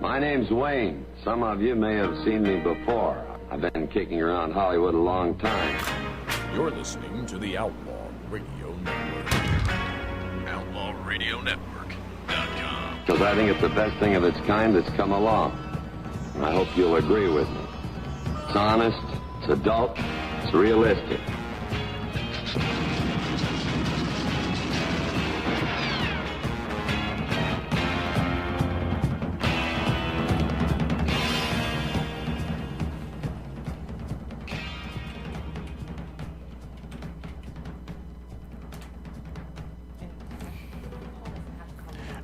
My name's Wayne. Some of you may have seen me before. I've been kicking around Hollywood a long time. You're listening to the Outlaw Radio Network. OutlawRadioNetwork.com. Because I think it's the best thing of its kind that's come along. And I hope you'll agree with me. It's honest, it's adult, it's realistic.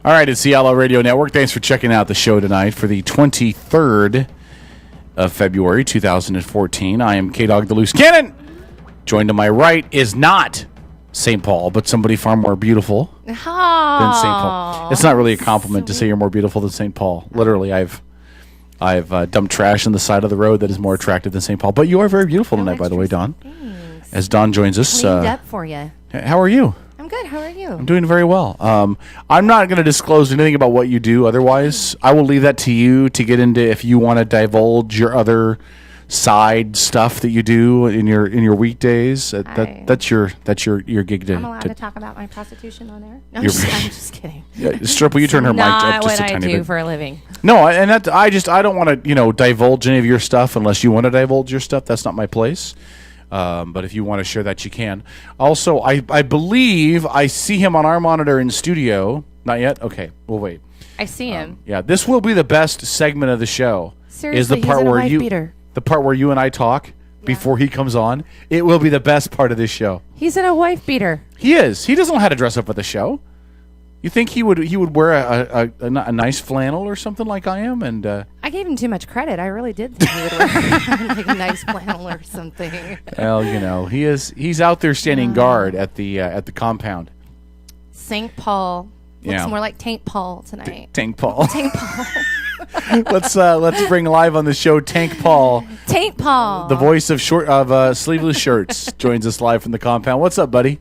All right, it's the Outlaw Radio Network. Thanks for checking out the show tonight for the 23rd of February, 2014. I am K-Dog the Loose Cannon. Joined to my right is not St. Paul, but somebody far more beautiful than St. Paul. It's not really a compliment to say you're more beautiful than St. Paul. Literally, I've dumped trash on the side of the road that is more attractive than St. Paul. But you are very beautiful tonight, by the way, Dawn. Thanks. As Dawn joins us. Cleaned up for you. How are you? I'm good. How are you? I'm doing very well. I'm not going to disclose anything about what you do. Otherwise, I will leave that to you to get into if you want to divulge your other side stuff that you do in your weekdays. That's your gig. I'm allowed to talk about my prostitution on air. No, I'm just kidding. Yeah, Strip, will you turn her mic up just a tiny bit? Not what I do for a living. No, and I don't want to divulge any of your stuff unless you want to divulge your stuff. That's not my place. But if you want to share that, you can. Also, I believe I see him on our monitor in studio. Not yet? Okay, we'll wait. I see him. Yeah, this will be the best segment of the show. Seriously, is the part he's in a where wife you, beater. the part where you and I talk before he comes on. It will be the best part of this show. He's in a wife beater. He is. He doesn't know how to dress up at the show. You think he would wear a nice flannel or something like I am? And I gave him too much credit. I really did think he would wear like a nice flannel or something. Well, he's out there standing guard at the compound. St. Paul. Looks more like Taint Paul tonight. Tank Paul. Taint Paul. Let's bring live on the show Tank Paul. Taint Paul. The voice of sleeveless shirts joins us live from the compound. What's up, buddy?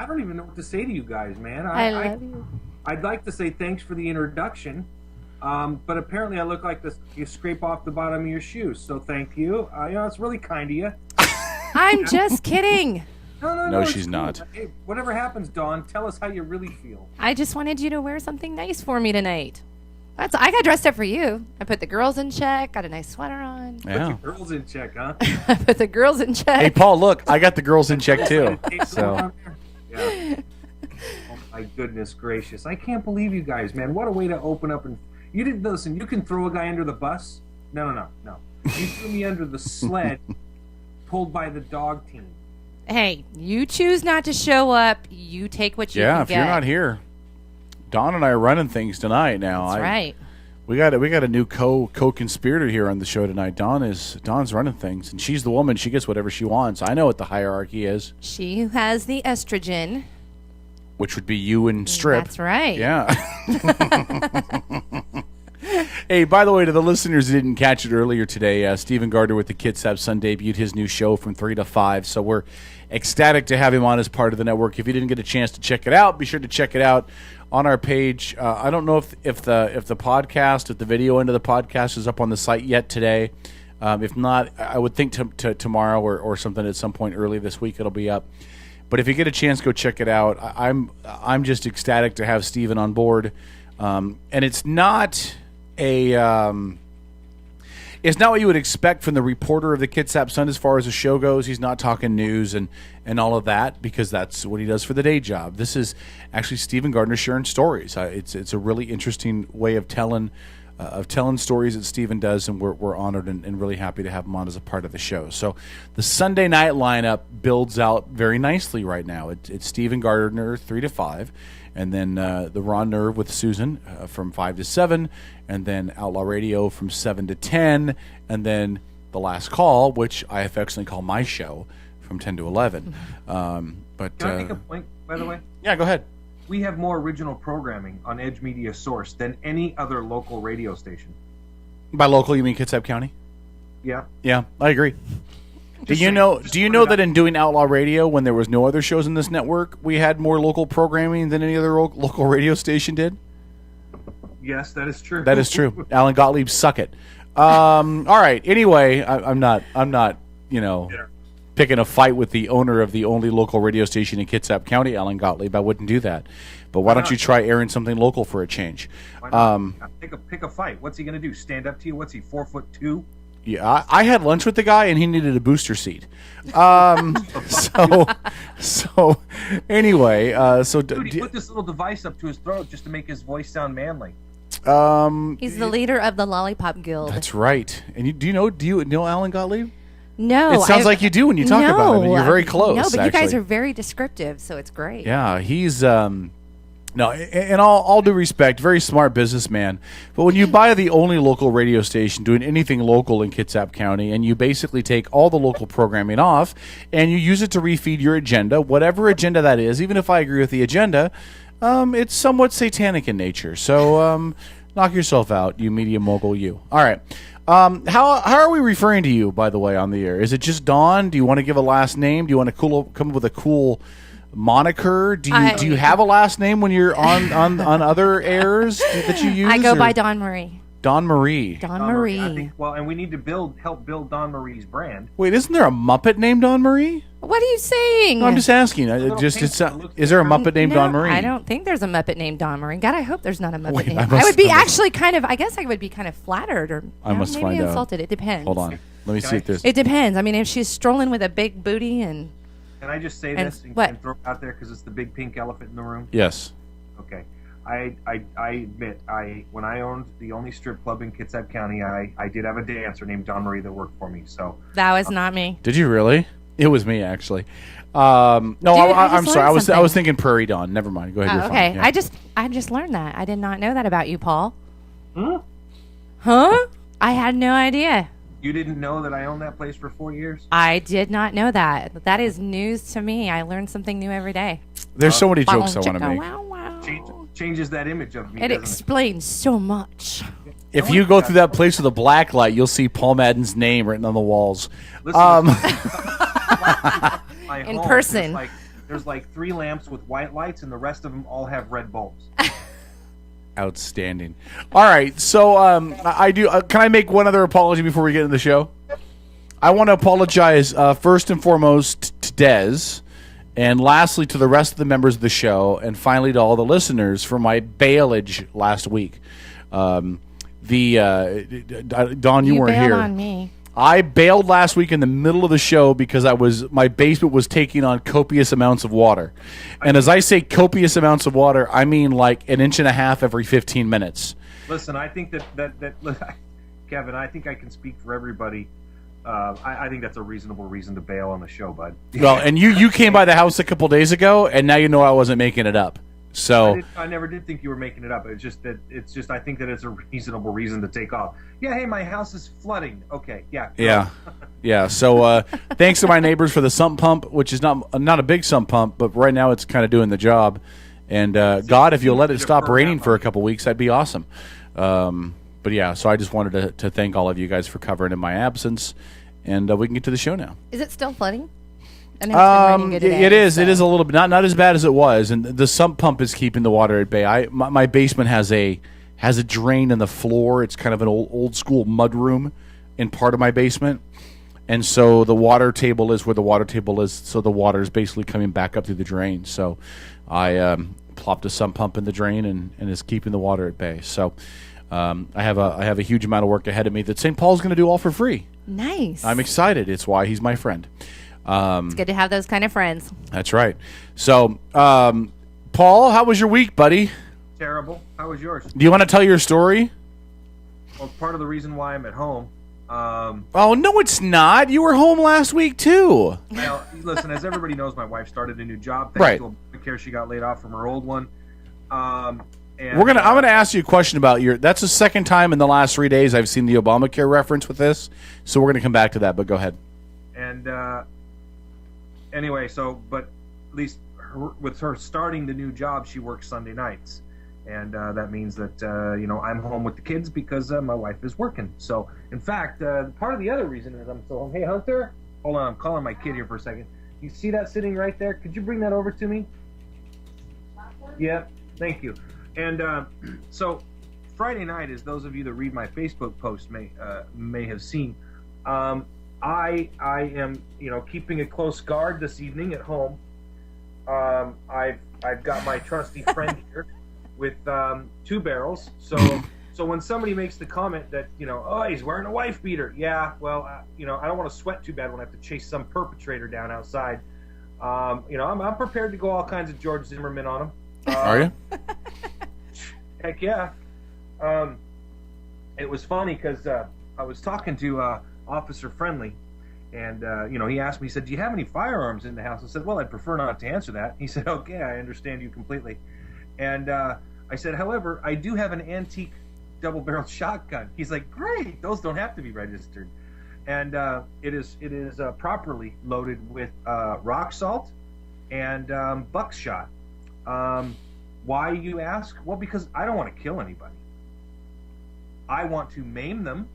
I don't even know what to say to you guys, man. I love you. I'd like to say thanks for the introduction, but apparently I look like you scrape off the bottom of your shoes, so thank you. It's really kind of you. I'm just kidding. No, she's not. Hey, whatever happens, Dawn, tell us how you really feel. I just wanted you to wear something nice for me tonight. I got dressed up for you. I put the girls in check, got a nice sweater on. Yeah. Put your girls in check, huh? I put the girls in check. Hey, Paul, look, I got the girls in check too. So. Yeah. Oh my goodness gracious! I can't believe you guys, man. What a way to open up and you didn't listen. You can throw a guy under the bus. No. You threw me under the sled, pulled by the dog team. Hey, you choose not to show up. You take what you can get. Yeah, if you're not here, Dawn and I are running things tonight. Now, that's right. We got a new co-conspirator here on the show tonight. Dawn's running things, and she's the woman. She gets whatever she wants. I know what the hierarchy is. She has the estrogen, which would be you and Strip. That's right. Yeah. Hey, by the way, to the listeners who didn't catch it earlier today, Stephen Gardner with the Kitsap Sun debuted his new show from 3 to 5. So we're ecstatic to have him on as part of the network. If you didn't get a chance to check it out, be sure to check it out on our page. I don't know if the video end of the podcast is up on the site yet today. If not, I would think to tomorrow or something at some point early this week it'll be up. But if you get a chance, go check it out. I'm just ecstatic to have Stephen on board, and it's not it's not what you would expect from the reporter of the Kitsap Sun as far as the show goes. He's not talking news and all of that because that's what he does for the day job. This is actually Stephen Gardner sharing stories. It's a really interesting way of telling stories that Stephen does, and we're honored and really happy to have him on as a part of the show. So the Sunday night lineup builds out very nicely right now. It's Stephen Gardner 3 to 5. And then the Raw Nerve with Susan from 5 to 7, and then Outlaw Radio from 7 to 10, and then The Last Call, which I affectionately call my show, from 10 to 11. But can I make a point, by the way? Yeah, go ahead. We have more original programming on Edge Media Source than any other local radio station. By local, you mean Kitsap County? Yeah. Yeah, I agree. Do you know that in doing Outlaw Radio, when there was no other shows in this network, we had more local programming than any other local radio station did? yes, that is true. That is true. Alan Gottlieb, suck it. All right. Anyway, I'm not, picking a fight with the owner of the only local radio station in Kitsap County, Alan Gottlieb. I wouldn't do that. But why don't you try airing something local for a change? Why not? Pick a fight. What's he going to do? Stand up to you? What's he, 4'2"? Yeah, I had lunch with the guy, and he needed a booster seat. So anyway, Dude, he put this little device up to his throat just to make his voice sound manly. He's the leader of the Lollipop Guild. That's right. And do you know Alan Gottlieb? No. It sounds like you do when you talk about him. You're very close. No, but actually. you guys are very descriptive, so it's great. Yeah, he's no, in all due respect, very smart businessman. But when you buy the only local radio station doing anything local in Kitsap County, and you basically take all the local programming off, and you use it to refeed your agenda, whatever agenda that is, even if I agree with the agenda, it's somewhat satanic in nature. So knock yourself out, you media mogul, you. All right. How are we referring to you, by the way, on the air? Is it just Dawn? Do you want to give a last name? Do you want to come up with a cool moniker? Do you have a last name when you're on other airs that you use? I go by Dawn Marie. Dawn Marie. Dawn Marie. I think, and we need to help build Dawn Marie's brand. Wait, isn't there a Muppet named Dawn Marie? What are you saying? No, I'm just asking. Is there a Muppet named Dawn Marie? I don't think there's a Muppet named Dawn Marie. God, I hope there's not a Muppet Wait, named. I would be actually kind of. I guess I would be kind of flattered or I must maybe find out. insulted. It depends. Hold on. Let me see if there's. It depends. I mean, if she's strolling with a big booty and. Can I just say And this and what? throw it out there because it's the big pink elephant in the room? Yes. Okay. I admit, when I owned the only strip club in Kitsap County, I did have a dancer named Dawn Marie that worked for me. So That was not me. Did you really? It was me actually. No, Dude, I'm sorry. I was something. thinking Prairie Dawn. Never mind. Go ahead. You're Okay. fine. Yeah. I just learned that. I did not know that about you, Paul. Huh? Huh? I had no idea. You didn't know that I owned that place for 4 years? I did not know that. That is news to me. I learn something new every day. There's so many jokes I want to Chicka, make. wow, wow. Changes that image of me. It doesn't explains so much. If you go through that place with a black light, you'll see Paul Madden's name written on the walls. Listen, my In home, person. There's like 3 lamps with white lights, and the rest of them all have red bulbs. Outstanding. All right, so I do. Can I make one other apology before we get into the show? I want to apologize first and foremost to Dez, and lastly to the rest of the members of the show, and finally to all the listeners for my bailage last week. Dawn, you You weren't bailed here. on me. I bailed last week in the middle of the show because my basement was taking on copious amounts of water. And as I say copious amounts of water, I mean like 1.5 inches every 15 minutes. Listen, I think that Kevin, I think I can speak for everybody. I think that's a reasonable reason to bail on the show, bud. Well, and you came by the house a couple days ago, and now you know I wasn't making it up. So I never did think you were making it up. It's just I think that it's a reasonable reason to take off. Yeah, hey, my house is flooding. Okay, yeah. yeah. So thanks to my neighbors for the sump pump, which is not a big sump pump, but right now it's kind of doing the job. And God, if you'll let it stop raining for a couple weeks, that'd be awesome. But yeah, so I just wanted to thank all of you guys for covering in my absence, and we can get to the show now. Is it still flooding? I know it's been raining good today, it is. so- It is a little bit not as bad as it was, and the sump pump is keeping the water at bay. My basement has a drain in the floor. It's kind of an old school mud room in part of my basement, and so the water table is where the water table is. So the water is basically coming back up through the drain. So I plopped a sump pump in the drain and is keeping the water at bay. So I have a huge amount of work ahead of me that St. Paul's going to do all for free. Nice. I'm excited. It's why he's my friend. It's good to have those kind of friends. That's right. So, Paul, how was your week, buddy? Terrible. How was yours? Do you want to tell your story? Well, part of the reason why I'm at home. Oh, no, it's not. You were home last week, too. Well, listen, as everybody knows, my wife started a new job. Right. Thanks to Obamacare, she got laid off from her old one. And, I'm gonna ask you a question about that's the second time in the last 3 days I've seen the Obamacare reference with this. So we're gonna come back to that, but go ahead. And anyway, but at least with her starting the new job, she works Sunday nights, and that means that I'm home with the kids because my wife is working. So, in fact, part of the other reason is I'm still home. Hey, Hunter, hold on, I'm calling my kid here for a second. You see that sitting right there? Could you bring that over to me? Yeah, thank you. And so, Friday night, as those of you that read my Facebook post may have seen, I am keeping a close guard this evening at home. I've got my trusty friend here with 2 barrels. So when somebody makes the comment that oh, he's wearing a wife beater, yeah, well I don't want to sweat too bad when I have to chase some perpetrator down outside. I'm prepared to go all kinds of George Zimmerman on him. Are you? Heck yeah. It was funny because I was talking to Officer Friendly, and he asked me, he said, do you have any firearms in the house? I said, well, I'd prefer not to answer that. He said, okay, I understand you completely. And I said, however, I do have an antique double-barreled shotgun. He's like, great, those don't have to be registered. And it is properly loaded with rock salt and buckshot. Why, you ask? Well, because I don't want to kill anybody. I want to maim them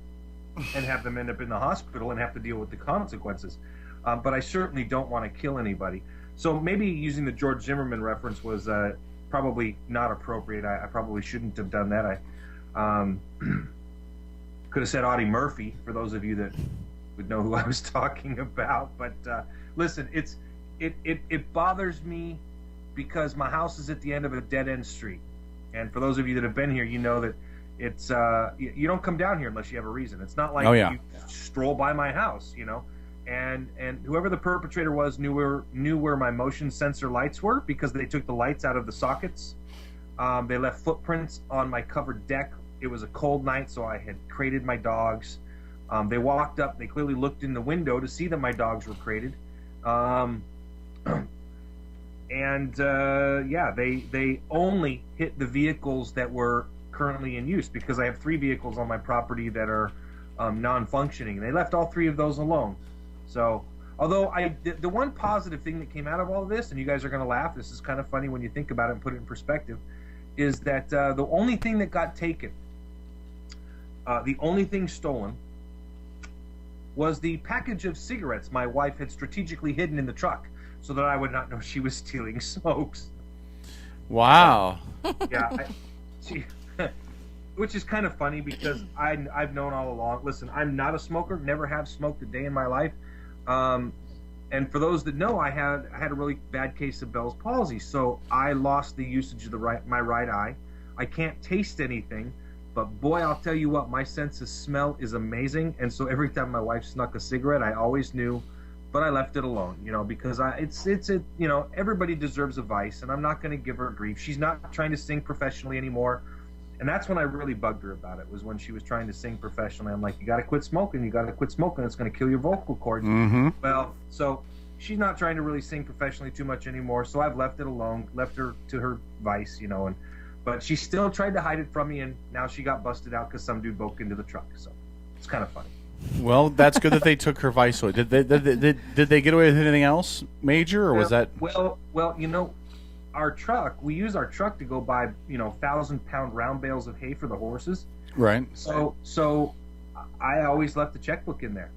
and have them end up in the hospital and have to deal with the consequences. But I certainly don't want to kill anybody. So maybe using the George Zimmerman reference was probably not appropriate. I probably shouldn't have done that. I could have said Audie Murphy, for those of you that would know who I was talking about. But listen, it bothers me because my house is at the end of a dead-end street. And for those of you that have been here, you know that it's you don't come down here unless you have a reason. It's not like you stroll by my house, And whoever the perpetrator was knew where my motion sensor lights were because they took the lights out of the sockets. They left footprints on my covered deck. It was a cold night, so I had crated my dogs. They walked up. They clearly looked in the window to see that my dogs were crated. They only hit the vehicles that were currently in use because I have 3 vehicles on my property that are non-functioning. They left all 3 of those alone. So, although the one positive thing that came out of all of this, and you guys are going to laugh, this is kind of funny when you think about it and put it in perspective, is that the only thing that got taken, the only thing stolen, was the package of cigarettes my wife had strategically hidden in the truck so that I would not know she was stealing smokes. Wow. Which is kind of funny because I've known all along. Listen, I'm not a smoker, never have smoked a day in my life. And for those that know, I had a really bad case of Bell's palsy, so I lost the usage of my right eye. I can't taste anything, but boy, I'll tell you what, my sense of smell is amazing. And so every time my wife snuck a cigarette, I always knew, but I left it alone, because everybody deserves a vice, and I'm not going to give her grief. She's not trying to sing professionally anymore. And that's when I really bugged her about it, was when she was trying to sing professionally. I'm like, you got to quit smoking. It's going to kill your vocal cords. Mm-hmm. Well, so she's not trying to really sing professionally too much anymore. So I've left it alone, left her to her vice, but she still tried to hide it from me. And now she got busted out because some dude broke into the truck. So it's kind of funny. Well, that's good that they took her vice away. Did they get away with anything else major, or was that? Well, our truck, we use our truck to go buy 1,000-pound round bales of hay for the horses. Right. So I always left the checkbook in there.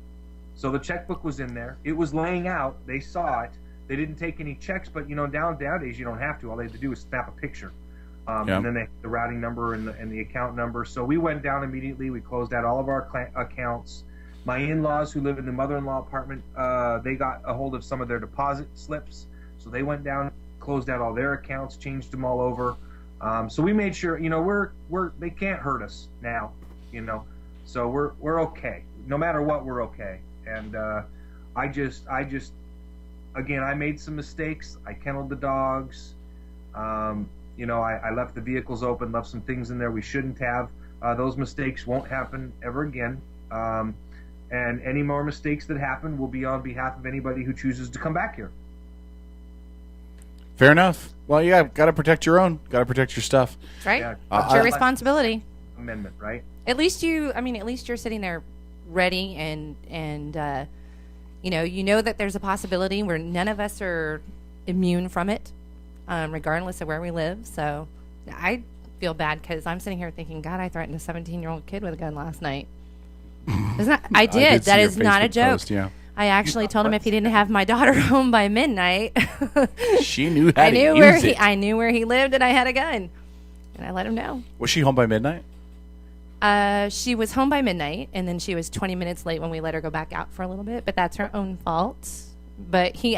So the checkbook was in there. It was laying out. They saw it. They didn't take any checks, but nowadays you don't have to. All they have to do is snap a picture, and then they the routing number and the account number. So we went down immediately. We closed out all of our accounts. My in-laws, who live in the mother-in-law apartment, they got a hold of some of their deposit slips, so they went down, closed out all their accounts, changed them all over. So we made sure, they can't hurt us now, so we're okay. No matter what, we're okay. And I just, again, I made some mistakes. I kenneled the dogs. I left the vehicles open, left some things in there we shouldn't have. Those mistakes won't happen ever again. And any more mistakes that happen will be on behalf of anybody who chooses to come back here. Fair enough. Well, yeah, got to protect your own. Got to protect your stuff. That's right. Yeah. It's your responsibility. Amendment, right? At least you're sitting there ready and you know that there's a possibility where none of us are immune from it, regardless of where we live. So I feel bad because I'm sitting here thinking, God, I threatened a 17-year-old kid with a gun last night. I did. That is not a joke. Post, yeah. I actually told him if he didn't have my daughter home by midnight, she knew how to use it. I knew where he lived, and I had a gun, and I let him know. Was she home by midnight? She was home by midnight, and then she was 20 minutes late when we let her go back out for a little bit, but that's her own fault. But she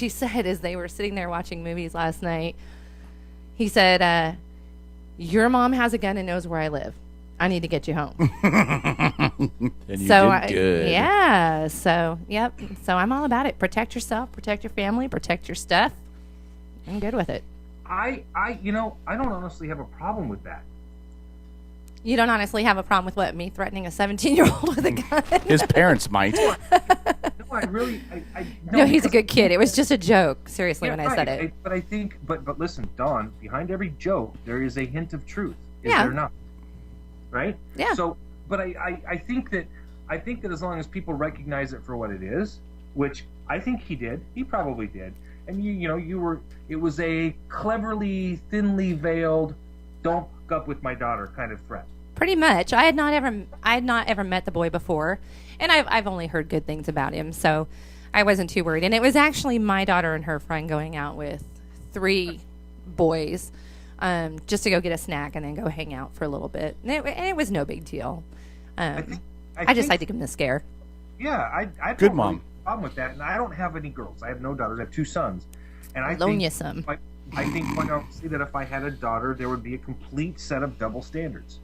said, as they were sitting there watching movies last night, he said, your mom has a gun and knows where I live. I need to get you home. And you did good. Yeah. So, yep. So I'm all about it. Protect yourself, protect your family, protect your stuff. I'm good with it. I don't honestly have a problem with that. You don't honestly have a problem with what? Me threatening a 17-year-old with a gun? His parents might. No, I really, No, he's a good kid. It was just a joke, seriously, yeah, when I said it. But I think, but listen, Dawn, behind every joke, there is a hint of truth. Is Yeah. there not? Right? Yeah. So, but I think that as long as people recognize it for what it is, which I think he did, he probably did, and it was a cleverly, thinly veiled, don't hook up with my daughter kind of threat. Pretty much. I had not ever met the boy before, and I've only heard good things about him, so I wasn't too worried. And it was actually my daughter and her friend going out with 3 boys, just to go get a snack and then go hang out for a little bit. And it was no big deal. I just like to give them the scare. Yeah, I Good don't mom. really have a problem with that. And I don't have any girls. I have no daughters. I have 2 sons. And I Loan think, you some. I think quite honestly that if I had a daughter, there would be a complete set of double standards.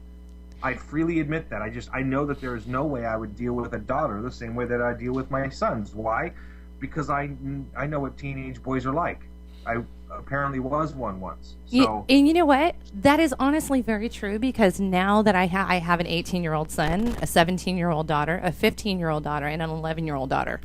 I freely admit that. I know that there is no way I would deal with a daughter the same way that I deal with my sons. Why? Because I know what teenage boys are like. I apparently was one once. So And you know what? That is honestly very true, because now that I have an 18-year-old son, a 17-year-old daughter, a 15-year-old daughter, and an 11-year-old daughter.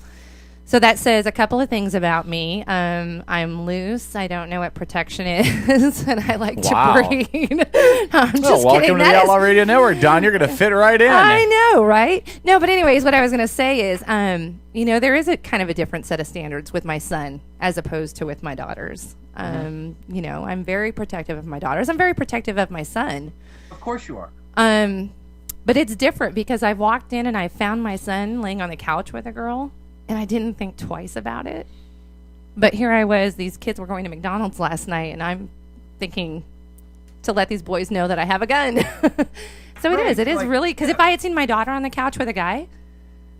So that says a couple of things about me. I'm loose. I don't know what protection is, and I like Wow. to breed. I'm just Welcome kidding. to the Outlaw Radio Network, Don. You're going to fit right in. I know, right? No, but anyways, what I was going to say is, there is a kind of a different set of standards with my son as opposed to with my daughters. I'm very protective of my daughters. I'm very protective of my son. of course you are. But it's different because I've walked in and I found my son laying on the couch with a girl, and I didn't think twice about it. But here I was, these kids were going to McDonald's last night, and I'm thinking to let these boys know that I have a gun. So Right, it is like- really, because if I had seen my daughter on the couch with a guy,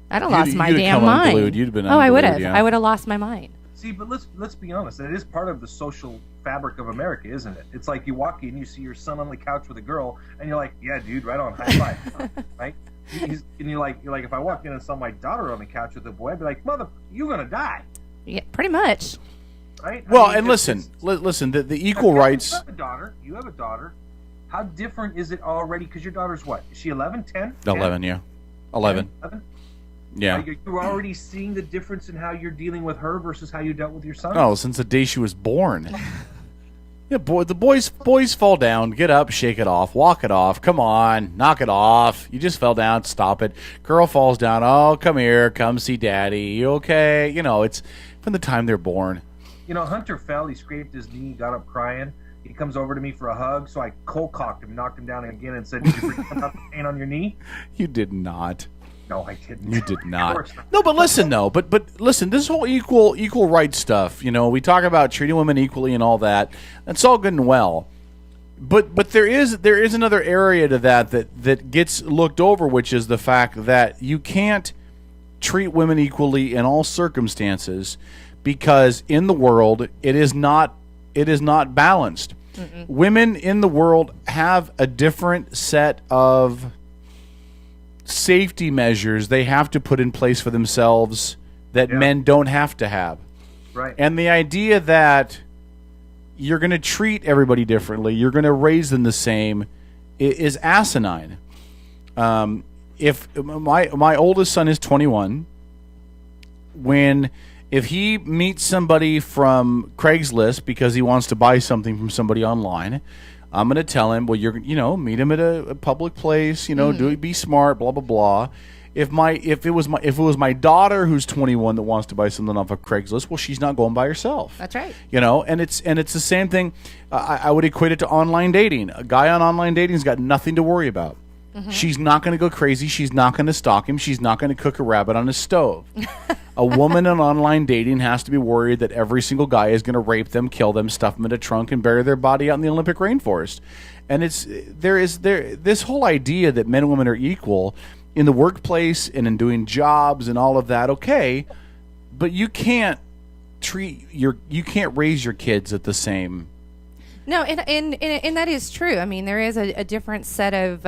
I'd have lost my you'd have damn come mind. unglued. You'd have been I would unglued, have. yeah. I would have lost my mind. See, but let's be honest. That is part of the social fabric of America, isn't it? It's like you walk in, you see your son on the couch with a girl, and you're like, "Yeah, dude, right on, high five," right? And you're like, if I walked in and saw my daughter on the couch with a boy, I'd be like, "Mother, you're gonna die," Yeah, pretty much. right? Well, I mean, and it's- listen, the equal rights. You have a daughter. You have a daughter. How different is it already? Because your daughter's what? Is she 11, 10? 11, yeah. 11. 11? Yeah. Are you already seeing the difference in how you're dealing with her versus how you dealt with your son? Oh, since the day she was born. Yeah, the boys fall down. Get up, shake it off, walk it off. Come on, knock it off. You just fell down. Stop it. Girl falls down. Oh, come here. Come see daddy. You okay? It's from the time they're born. Hunter fell. He scraped his knee, got up crying. He comes over to me for a hug, so I cold cocked him, knocked him down again, and said, "Did you forget about the pain on your knee?" You did not. No, I didn't. You did Of not. course not. No, but listen though. But listen. This whole equal rights stuff. We talk about treating women equally and all that. That's all good and well. But there is another area to that gets looked over, which is the fact that you can't treat women equally in all circumstances, because in the world it is not balanced. Mm-mm. Women in the world have a different set of safety measures they have to put in place for themselves that men don't have to have. Right. And the idea that you're going to treat everybody differently, you're going to raise them the same, is asinine. If my oldest son is 21, if he meets somebody from Craigslist because he wants to buy something from somebody online, I'm going to tell him, well, meet him at a public place, be smart, blah blah blah. If it was my daughter who's 21 that wants to buy something off of Craigslist, well, she's not going by herself. That's right. And it's the same thing. I would equate it to online dating. A guy on online dating's got nothing to worry about. Mm-hmm. She's not going to go crazy. She's not going to stalk him. She's not going to cook a rabbit on his stove. A woman in online dating has to be worried that every single guy is going to rape them, kill them, stuff them in a trunk, and bury their body out in the Olympic rainforest. And this whole idea that men and women are equal in the workplace and in doing jobs and all of that. Okay, but you can't raise your kids at the same. No, and that is true. I mean, there is a different set of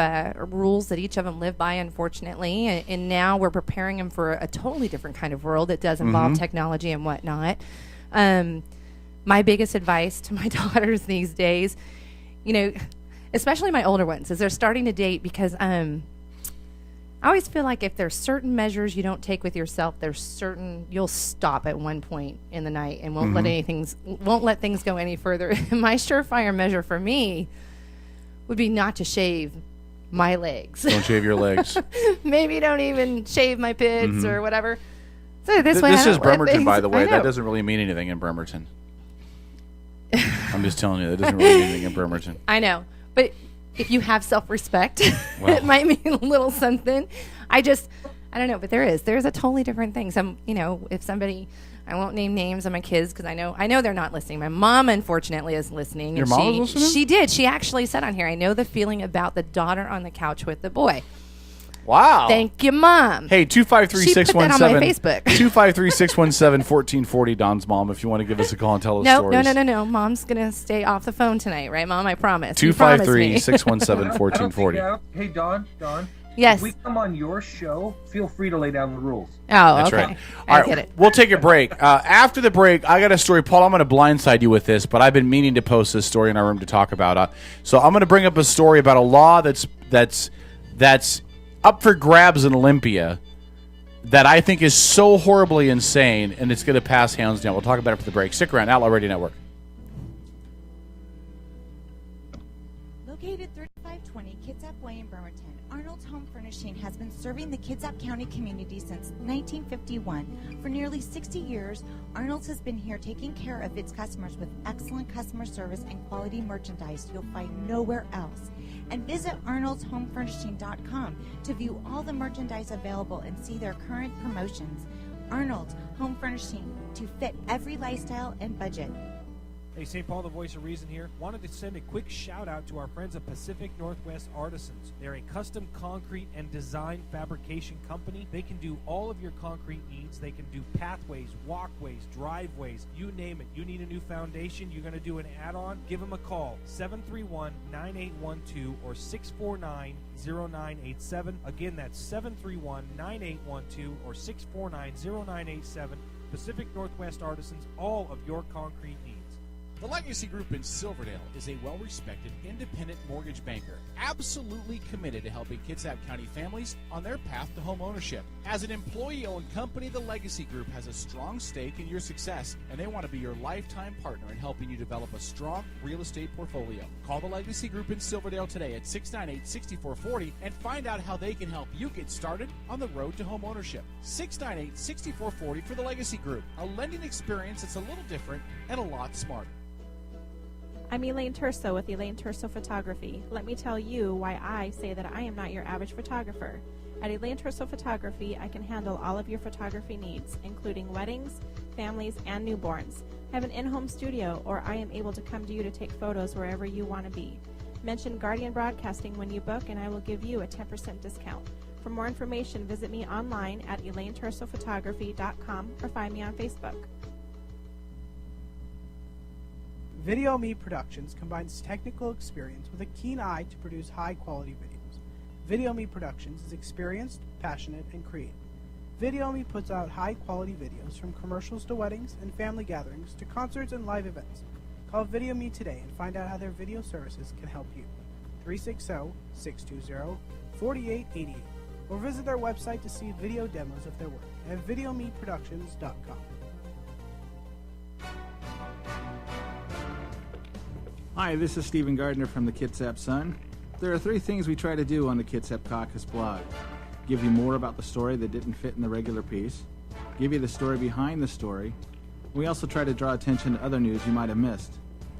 rules that each of them live by, unfortunately. And now we're preparing them for a totally different kind of world that does involve technology and whatnot. My biggest advice to my daughters these days, especially my older ones, as they're starting to date, because I always feel like if there's certain measures you don't take with yourself, you'll stop at one point in the night and won't let things go any further. My surefire measure for me would be not to shave my legs. Don't shave your legs. Maybe don't even shave my pits or whatever. So this way, this is Bremerton, by the way. That doesn't really mean anything in Bremerton. I'm just telling you, that doesn't really mean anything in Bremerton. I know, but if you have self-respect, it might mean a little something. I don't know, but there's a totally different thing. If somebody, I won't name names of my kids because I know they're not listening. My mom, unfortunately, is listening. Your mom is listening? She did. She actually said on here, I know the feeling about the daughter on the couch with the boy. Wow. Thank you, Mom. Hey, 253-617. She put that on my Facebook. 253-617-1440, Don's mom, if you want to give us a call and tell us stories. No. Mom's going to stay off the phone tonight, right, Mom? I promise. 253-617-1440. Hey, Don. Yes. If we come on your show, feel free to lay down the rules. Oh, That's okay. right. I get it. We'll take a break. After the break, I got a story. Paul, I'm going to blindside you with this, but I've been meaning to post this story in our room to talk about. So I'm going to bring up a story about a law that's up for grabs in Olympia that I think is so horribly insane, and it's going to pass hands down. We'll talk about it after the break. Stick around. Outlaw Radio Network. Located 3520 Kitsap Way in Bremerton, Arnold's Home Furnishing has been serving the Kitsap County community since 1951. For nearly 60 years, Arnold's has been here taking care of its customers with excellent customer service and quality merchandise you'll find nowhere else. And visit arnoldshomefurnishing.com to view all the merchandise available and see their current promotions. Arnold's Home Furnishing, to fit every lifestyle and budget. Hey, St. Paul, the voice of reason here. Wanted to send a quick shout out to our friends at Pacific Northwest Artisans. They're a custom concrete and design fabrication company. They can do all of your concrete needs. They can do pathways, walkways, driveways, you name it. You need a new foundation, you're going to do an add-on, give them a call, 731-9812 or 649-0987. Again, that's 731-9812 or 649-0987. Pacific Northwest Artisans, all of your concrete needs. The Legacy Group in Silverdale is a well-respected independent mortgage banker, absolutely committed to helping Kitsap County families on their path to home ownership. As an employee-owned company, the Legacy Group has a strong stake in your success, and they want to be your lifetime partner in helping you develop a strong real estate portfolio. Call the Legacy Group in Silverdale today at 698-6440 and find out how they can help you get started on the road to home ownership. 698-6440 for the Legacy Group, a lending experience that's a little different and a lot smarter. I'm Elaine Terso with Elaine Terso Photography. Let me tell you why I say that I am not your average photographer. At Elaine Terso Photography, I can handle all of your photography needs, including weddings, families, and newborns. I have an in-home studio, or I am able to come to you to take photos wherever you want to be. Mention Guardian Broadcasting when you book, and I will give you a 10% discount. For more information, visit me online at ElaineTersoPhotography.com or find me on Facebook. Video Me Productions combines technical experience with a keen eye to produce high-quality videos. Video Me Productions is experienced, passionate, and creative. Video Me puts out high-quality videos from commercials to weddings and family gatherings to concerts and live events. Call Video Me today and find out how their video services can help you. 360-620-4888 or visit their website to see video demos of their work at videomeproductions.com. Hi, this is Stephen Gardner from the Kitsap Sun. There are 3 things we try to do on the Kitsap Caucus blog. Give you more about the story that didn't fit in the regular piece. Give you the story behind the story. We also try to draw attention to other news you might have missed.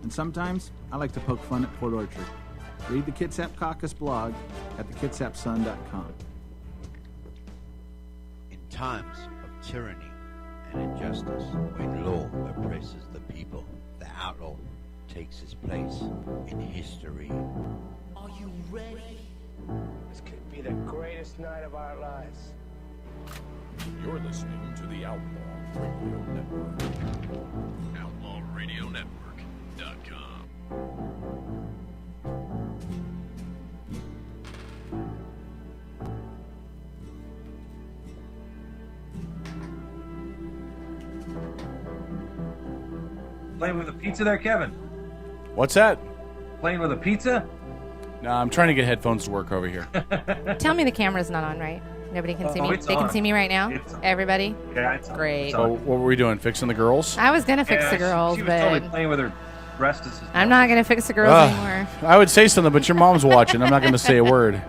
And sometimes, I like to poke fun at Port Orchard. Read the Kitsap Caucus blog at thekitsapsun.com. In times of tyranny, and injustice. When law oppresses the people, the outlaw takes his place in history. Are you ready? This could be the greatest night of our lives. You're listening to the Outlaw Radio Network. OutlawRadioNetwork.com. Playing with a pizza there, Kevin? What's that? Playing with a pizza? No, I'm trying to get headphones to work over here. Tell me the camera's not on, right? Nobody can see me. It's They can on. see me right now. Everybody. Yeah, it's on. Great. It's So on. what were we doing? Fixing the girls? I was gonna fix the girls, she was but totally playing with her breast. I'm not gonna fix the girls Ugh. anymore. I would say something, but your mom's watching. I'm not going to say a word.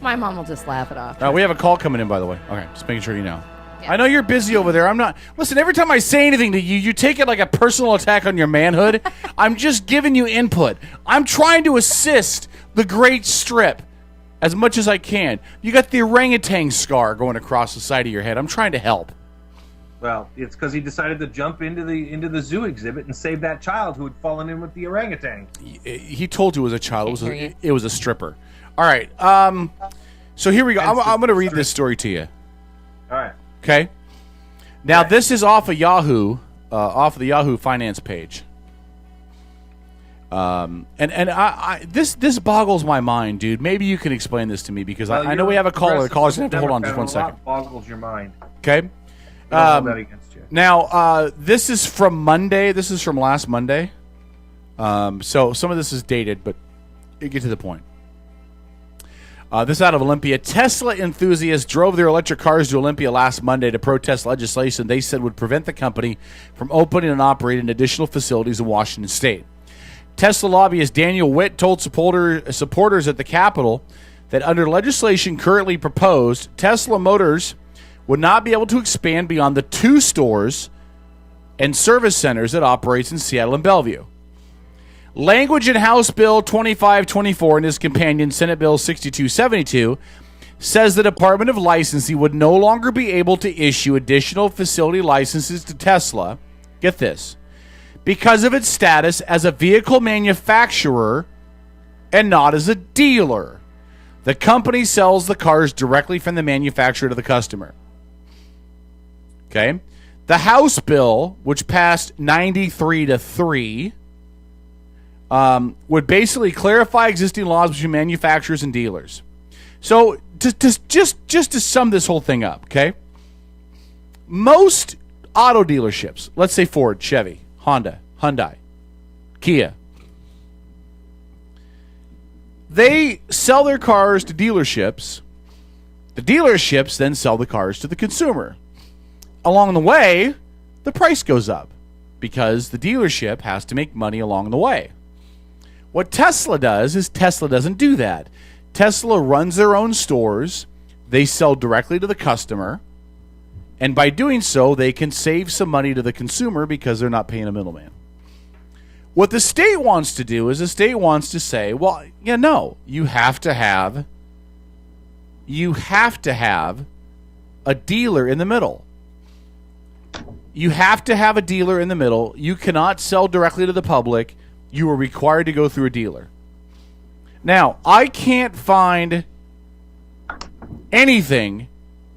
My mom will just laugh it off. We have a call coming in, by the way. Okay, just making sure you know. Yeah. I know you're busy over there. I'm not. Listen, every time I say anything to you, you take it like a personal attack on your manhood. I'm just giving you input. I'm trying to assist the great strip as much as I can. You got the orangutan scar going across the side of your head. I'm trying to help. Well, it's because he decided to jump into the zoo exhibit and save that child who had fallen in with the orangutan. He told you it was a child. Can't hear you. It was a stripper. All right. So here we go. I'm going to read this story to you. All right. Okay. Now this is off of Yahoo, off of the Yahoo Finance page. And this boggles my mind, dude. Maybe you can explain this to me because I know we have a caller. The caller's gonna have to hold on just one second. Boggles your mind. Okay. Don't hold that against you. Now this is from Monday. This is from last Monday. So some of this is dated, but get to the point. This is out of Olympia. Tesla enthusiasts drove their electric cars to Olympia last Monday to protest legislation they said would prevent the company from opening and operating additional facilities in Washington State. Tesla lobbyist Daniel Witt told supporters at the Capitol that under legislation currently proposed, Tesla Motors would not be able to expand beyond the 2 stores and service centers it operates in Seattle and Bellevue. Language in House Bill 2524 and his companion Senate Bill 6272 says the Department of Licensing would no longer be able to issue additional facility licenses to Tesla, get this, because of its status as a vehicle manufacturer and not as a dealer. The company sells the cars directly from the manufacturer to the customer. Okay? The House bill, which passed 93-3, would basically clarify existing laws between manufacturers and dealers. So, just to sum this whole thing up, okay? Most auto dealerships, let's say Ford, Chevy, Honda, Hyundai, Kia, they sell their cars to dealerships. The dealerships then sell the cars to the consumer. Along the way, the price goes up because the dealership has to make money along the way. What Tesla does is Tesla doesn't do that. Tesla runs their own stores. They sell directly to the customer. And by doing so, they can save some money to the consumer because they're not paying a middleman. What the state wants to do is the state wants to say, well, yeah, no, you have to have a dealer in the middle. You have to have a dealer in the middle. You cannot sell directly to the public. You are required to go through a dealer. Now, I can't find anything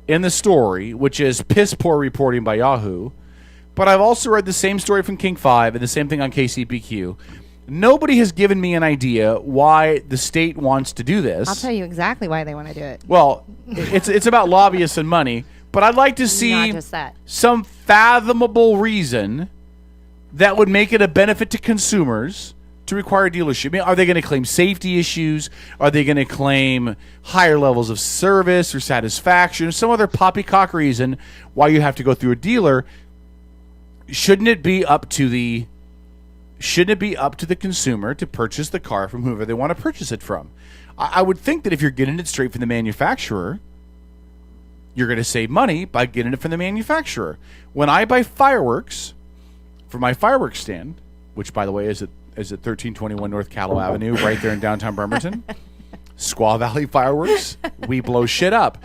in the story, which is piss poor reporting by Yahoo, but I've also read the same story from King 5 and the same thing on KCBQ. Nobody has given me an idea why the state wants to do this. I'll tell you exactly why they want to do it. Well, it's about lobbyists and money, but I'd like to see Not just that. some fathomable reason that would make it a benefit to consumers to require a dealership. I mean, are they going to claim safety issues? Are they going to claim higher levels of service or satisfaction or some other poppycock reason why you have to go through a dealer? Shouldn't it be up to the consumer to purchase the car from whoever they want to purchase it from? I would think that if you're getting it straight from the manufacturer, you're going to save money by getting it from the manufacturer. When I buy fireworks for my fireworks stand, which, by the way, is at 1321 North Callow Avenue, right there in downtown Bremerton, Squaw Valley Fireworks, we blow shit up.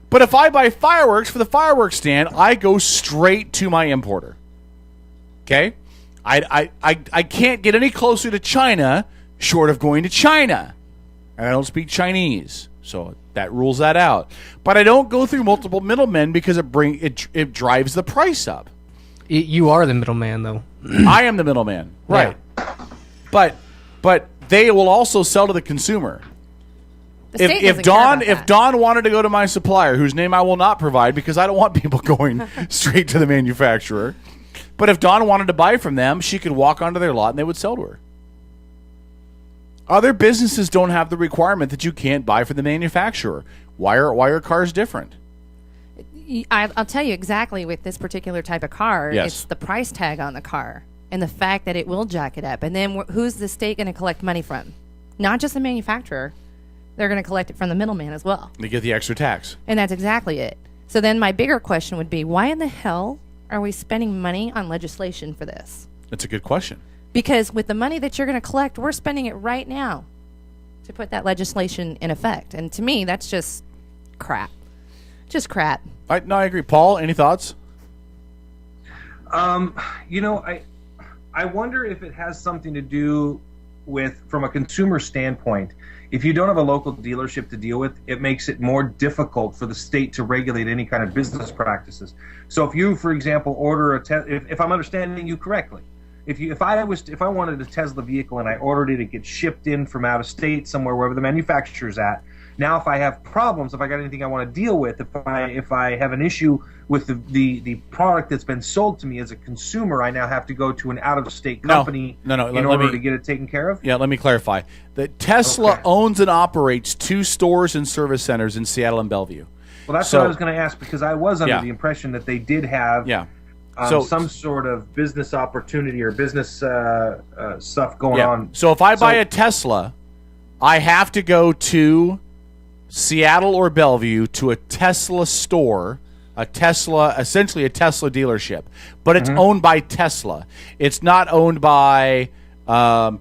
But if I buy fireworks for the fireworks stand, I go straight to my importer. Okay? I can't get any closer to China short of going to China. And I don't speak Chinese. So that rules that out. But I don't go through multiple middlemen because it drives the price up. You are the middleman, though. I am the middleman. Right. Yeah. But they will also sell to the consumer. If Don wanted to go to my supplier, whose name I will not provide because I don't want people going straight to the manufacturer. But if Dawn wanted to buy from them, she could walk onto their lot and they would sell to her. Other businesses don't have the requirement that you can't buy from the manufacturer. Why are cars different? I'll tell you exactly with this particular type of car. Yes. It's the price tag on the car and the fact that it will jack it up. And then who's the state going to collect money from? Not just the manufacturer. They're going to collect it from the middleman as well. They get the extra tax. And that's exactly it. So then my bigger question would be, why in the hell are we spending money on legislation for this? That's a good question. Because with the money that you're going to collect, we're spending it right now to put that legislation in effect. And to me, that's just crap. Just crap. I agree. Paul, any thoughts? I wonder if it has something to do with, from a consumer standpoint, if you don't have a local dealership to deal with, it makes it more difficult for the state to regulate any kind of business practices. So if you, for example, order if I'm understanding you correctly, if I wanted a Tesla vehicle and I ordered it, it gets shipped in from out of state somewhere, wherever the manufacturer's at. Now, if I have problems, if I got anything I want to deal with, if I have an issue with the product that's been sold to me as a consumer, I now have to go to an out-of-state company in order to get it taken care of? Yeah, let me clarify. That Tesla owns and operates 2 stores and service centers in Seattle and Bellevue. Well, that's what I was going to ask, because I was under the impression that they did have some sort of business opportunity or business stuff going on. So if I buy a Tesla, I have to go to Seattle or Bellevue to a Tesla store, essentially a Tesla dealership, but it's owned by Tesla. It's not owned by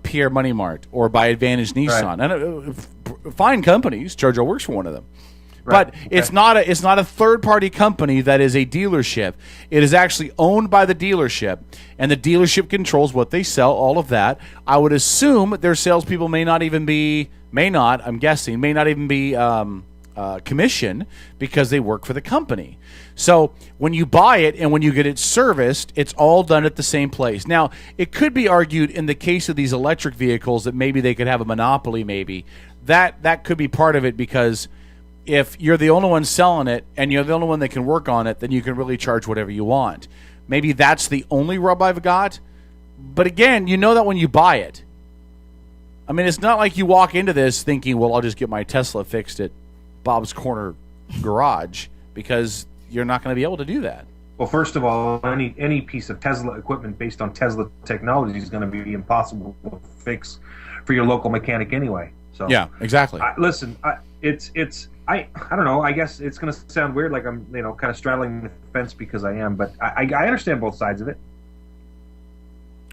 Pierre Money Mart or by Advantage Nissan. And fine companies. Jojo works for one of them. But it's not a third-party company that is a dealership. It is actually owned by the dealership, and the dealership controls what they sell, all of that. I would assume their salespeople may not even be commission because they work for the company. So when you buy it and when you get it serviced, it's all done at the same place. Now, it could be argued in the case of these electric vehicles that maybe they could have a monopoly, that could be part of it, because if you're the only one selling it and you're the only one that can work on it, then you can really charge whatever you want. Maybe that's the only rub I've got. But again, you know that when you buy it. I mean, it's not like you walk into this thinking, well, I'll just get my Tesla fixed at Bob's Corner Garage, because you're not going to be able to do that. Well, first of all, any piece of Tesla equipment based on Tesla technology is going to be impossible to fix for your local mechanic anyway. So yeah, exactly. I don't know. I guess it's going to sound weird, like I'm kind of straddling the fence, because I am, but I understand both sides of it.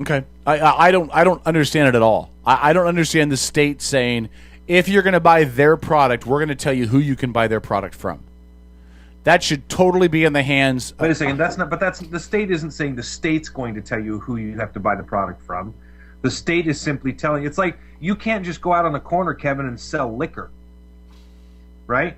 Okay, I don't understand it at all. I don't understand the state saying, if you're going to buy their product, we're going to tell you who you can buy their product from. That should totally be in the hands. Wait a second. The state isn't saying the state's going to tell you who you have to buy the product from. The state is simply telling. It's like you can't just go out on the corner, Kevin, and sell liquor. Right?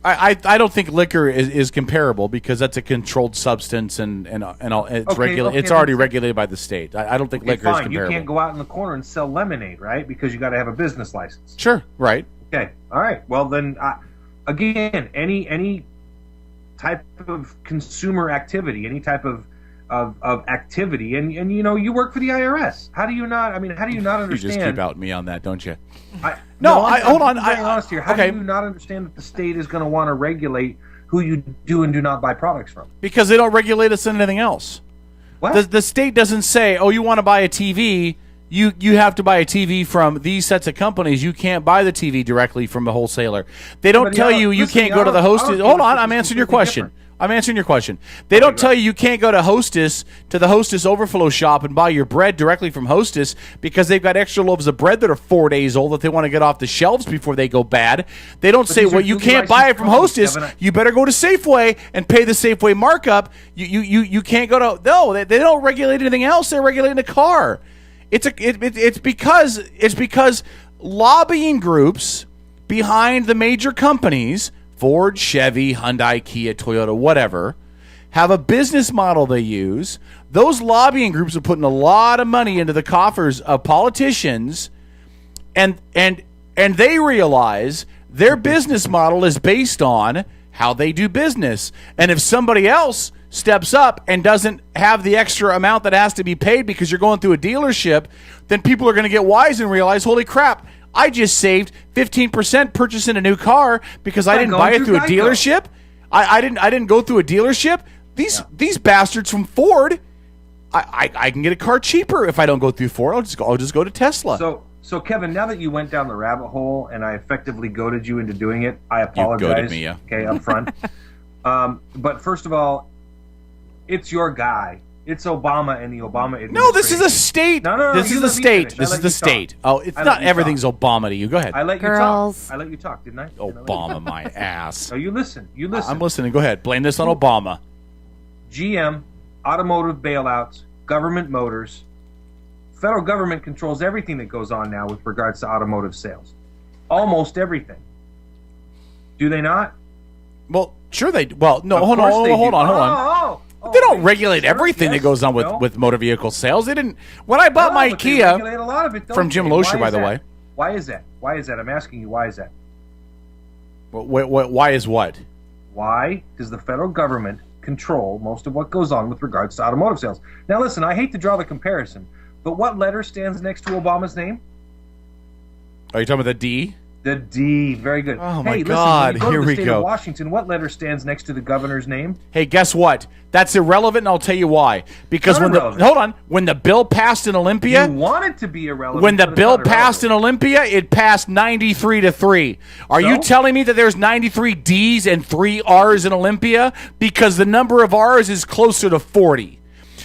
I don't think liquor is comparable, because that's a controlled substance and all, it's it's already regulated by the state. I don't think liquor is comparable. You can't go out in the corner and sell lemonade, right? Because you got to have a business license. Sure, right. Okay, all right. Well, then, again, any type of consumer activity, any type of activity, and you work for the IRS. How do you not understand? You just keep outing me on that, don't you? Hold on. I'm being honest here. How do you not understand that the state is going to want to regulate who you do and do not buy products from? Because they don't regulate us in anything else. What? The state doesn't say, oh, you want to buy a TV, you have to buy a TV from these sets of companies. You can't buy the TV directly from a wholesaler. They don't tell you can't go to the host. Hold on, I'm answering your question. I'm answering your question. They don't tell you can't go to the Hostess Overflow shop and buy your bread directly from Hostess because they've got extra loaves of bread that are 4 days old that they want to get off the shelves before they go bad. They don't say, well, you can't buy it from Hostess. You better go to Safeway and pay the Safeway markup. You can't go to... No, they don't regulate anything else. They're regulating the car. It's because lobbying groups behind the major companies... Ford, Chevy, Hyundai, Kia, Toyota, whatever, have a business model they use. Those lobbying groups are putting a lot of money into the coffers of politicians, and they realize their business model is based on how they do business. And if somebody else steps up and doesn't have the extra amount that has to be paid because you're going through a dealership, then people are going to get wise and realize, holy crap, I just saved 15% purchasing a new car because I didn't buy it through a dealership. I didn't go through a dealership. These bastards from Ford, I can get a car cheaper if I don't go through Ford. I'll just go to Tesla. So Kevin, now that you went down the rabbit hole and I effectively goaded you into doing it, I apologize. You goaded me, yeah. Okay, up front. But first of all, it's your guy. It's Obama and the Obama administration. No, this is a state. No. This is the state. This is the state. Oh, it's not everything's Obama to you. Go ahead. I let you talk. I let you talk, didn't I? Obama, my ass. No, you listen. I'm listening. Go ahead. Blame this on Obama. GM, automotive bailouts, government motors. Federal government controls everything that goes on now with regards to automotive sales. Almost everything. Do they not? Well, sure they do. Well, no, hold on. They don't regulate everything that goes on with motor vehicle sales. They didn't. When I bought my Kia from Jim Loescher, by the way. Why is that? I'm asking you, why is that? Why is what? Why does the federal government control most of what goes on with regards to automotive sales? Now, listen, I hate to draw the comparison, but what letter stands next to Obama's name? Are you talking about the D? The D. Very good. Oh, my God. Listen, Here we go. go. Washington, what letter stands next to the governor's name? Hey, guess what? That's irrelevant, and I'll tell you why. Because when the bill passed in Olympia... You want it to be irrelevant. When the bill passed in Olympia, it passed 93-3. Are you telling me that there's 93 Ds and 3 Rs in Olympia? Because the number of Rs is closer to 40.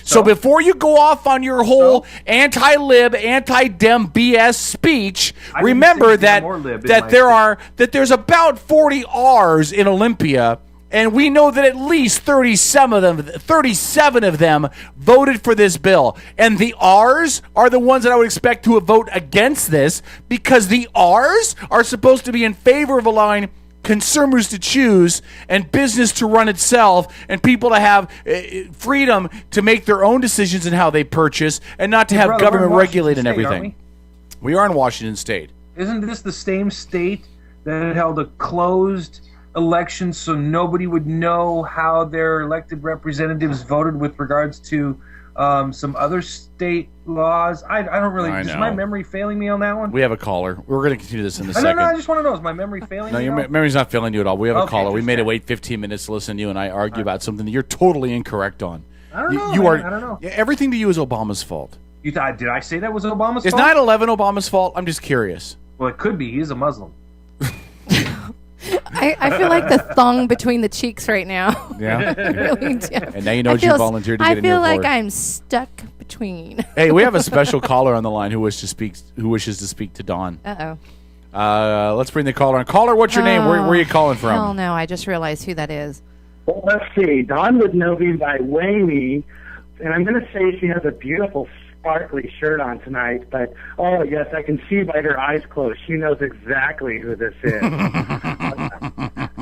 So before you go off on your whole anti-lib, anti-dem BS speech, remember that there's about 40 R's in Olympia, and we know that at least 37 of them voted for this bill. And the R's are the ones that I would expect to vote against this, because the R's are supposed to be in favor of allowing consumers to choose and business to run itself and people to have freedom to make their own decisions in how they purchase and not to have government regulating everything. We are in Washington State. Isn't this the same state that held a closed election so nobody would know how their elected representatives voted with regards to some other state laws? I don't really... Is my memory failing me on that one? We have a caller. We're going to continue this in a second. No, I just want to know, is my memory failing me? No, your memory's not failing you at all. We have a caller. We made it wait 15 minutes to listen to you and I argue about something that you're totally incorrect on. I don't know. I don't know. Everything to you is Obama's fault. Did I say that was Obama's fault? Is 9/11 Obama's fault? I'm just curious. Well, it could be. He's a Muslim. I feel like the thong between the cheeks right now. Yeah. Really do. And now you know you volunteered to get in here for I feel like it. I'm stuck between. Hey, we have a special caller on the line who wishes to speak to Dawn. Let's bring the caller on. Caller, what's your name? Where are you calling from? Hell no, I just realized who that is. Well, let's see. Dawn would know me by Wayne, and I'm going to say she has a beautiful sparkly shirt on tonight, but oh yes, I can see by her eyes closed. She knows exactly who this is.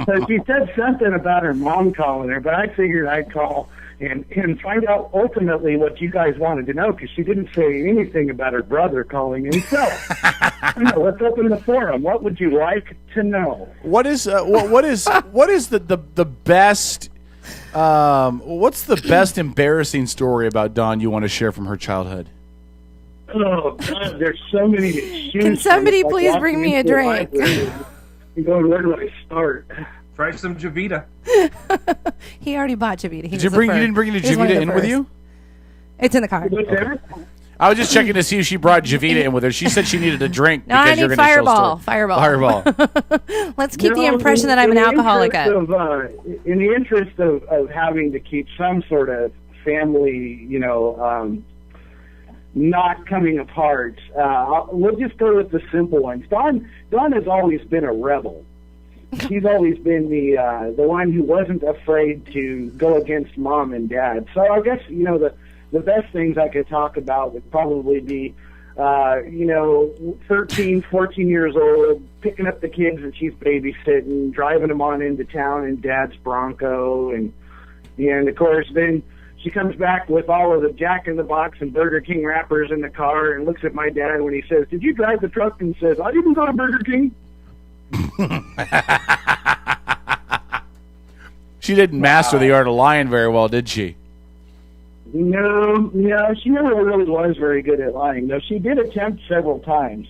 So she said something about her mom calling her, but I figured I'd call and find out ultimately what you guys wanted to know, because she didn't say anything about her brother calling himself. Let's open the forum. What would you like to know? What is the best? What's the best embarrassing story about Dawn you want to share from her childhood? Oh God, there's so many to choose. Can somebody please bring me a drink? Going, where do I start? Try some Javita. He already bought Javita. You didn't bring any Javita in with you? It's in the car. I was just checking to see if she brought Javita in with her. She said she needed a drink. No, I because you're need gonna tell Fireball. Fireball. Let's keep the impression that I'm an alcoholic. In the interest of having to keep some sort of family, not coming apart, we'll just go with the simple ones. Dawn has always been a rebel. She's always been the one who wasn't afraid to go against mom and dad. So I guess, the best things I could talk about would probably be, 13, 14 years old, picking up the kids that she's babysitting, driving them on into town in dad's Bronco. And of course, then she comes back with all of the Jack in the Box and Burger King wrappers in the car and looks at my dad when he says, "Did you drive the truck?" and says, "I didn't go to Burger King." She didn't master the art of lying very well, did she? No, she never really was very good at lying. No, she did attempt several times.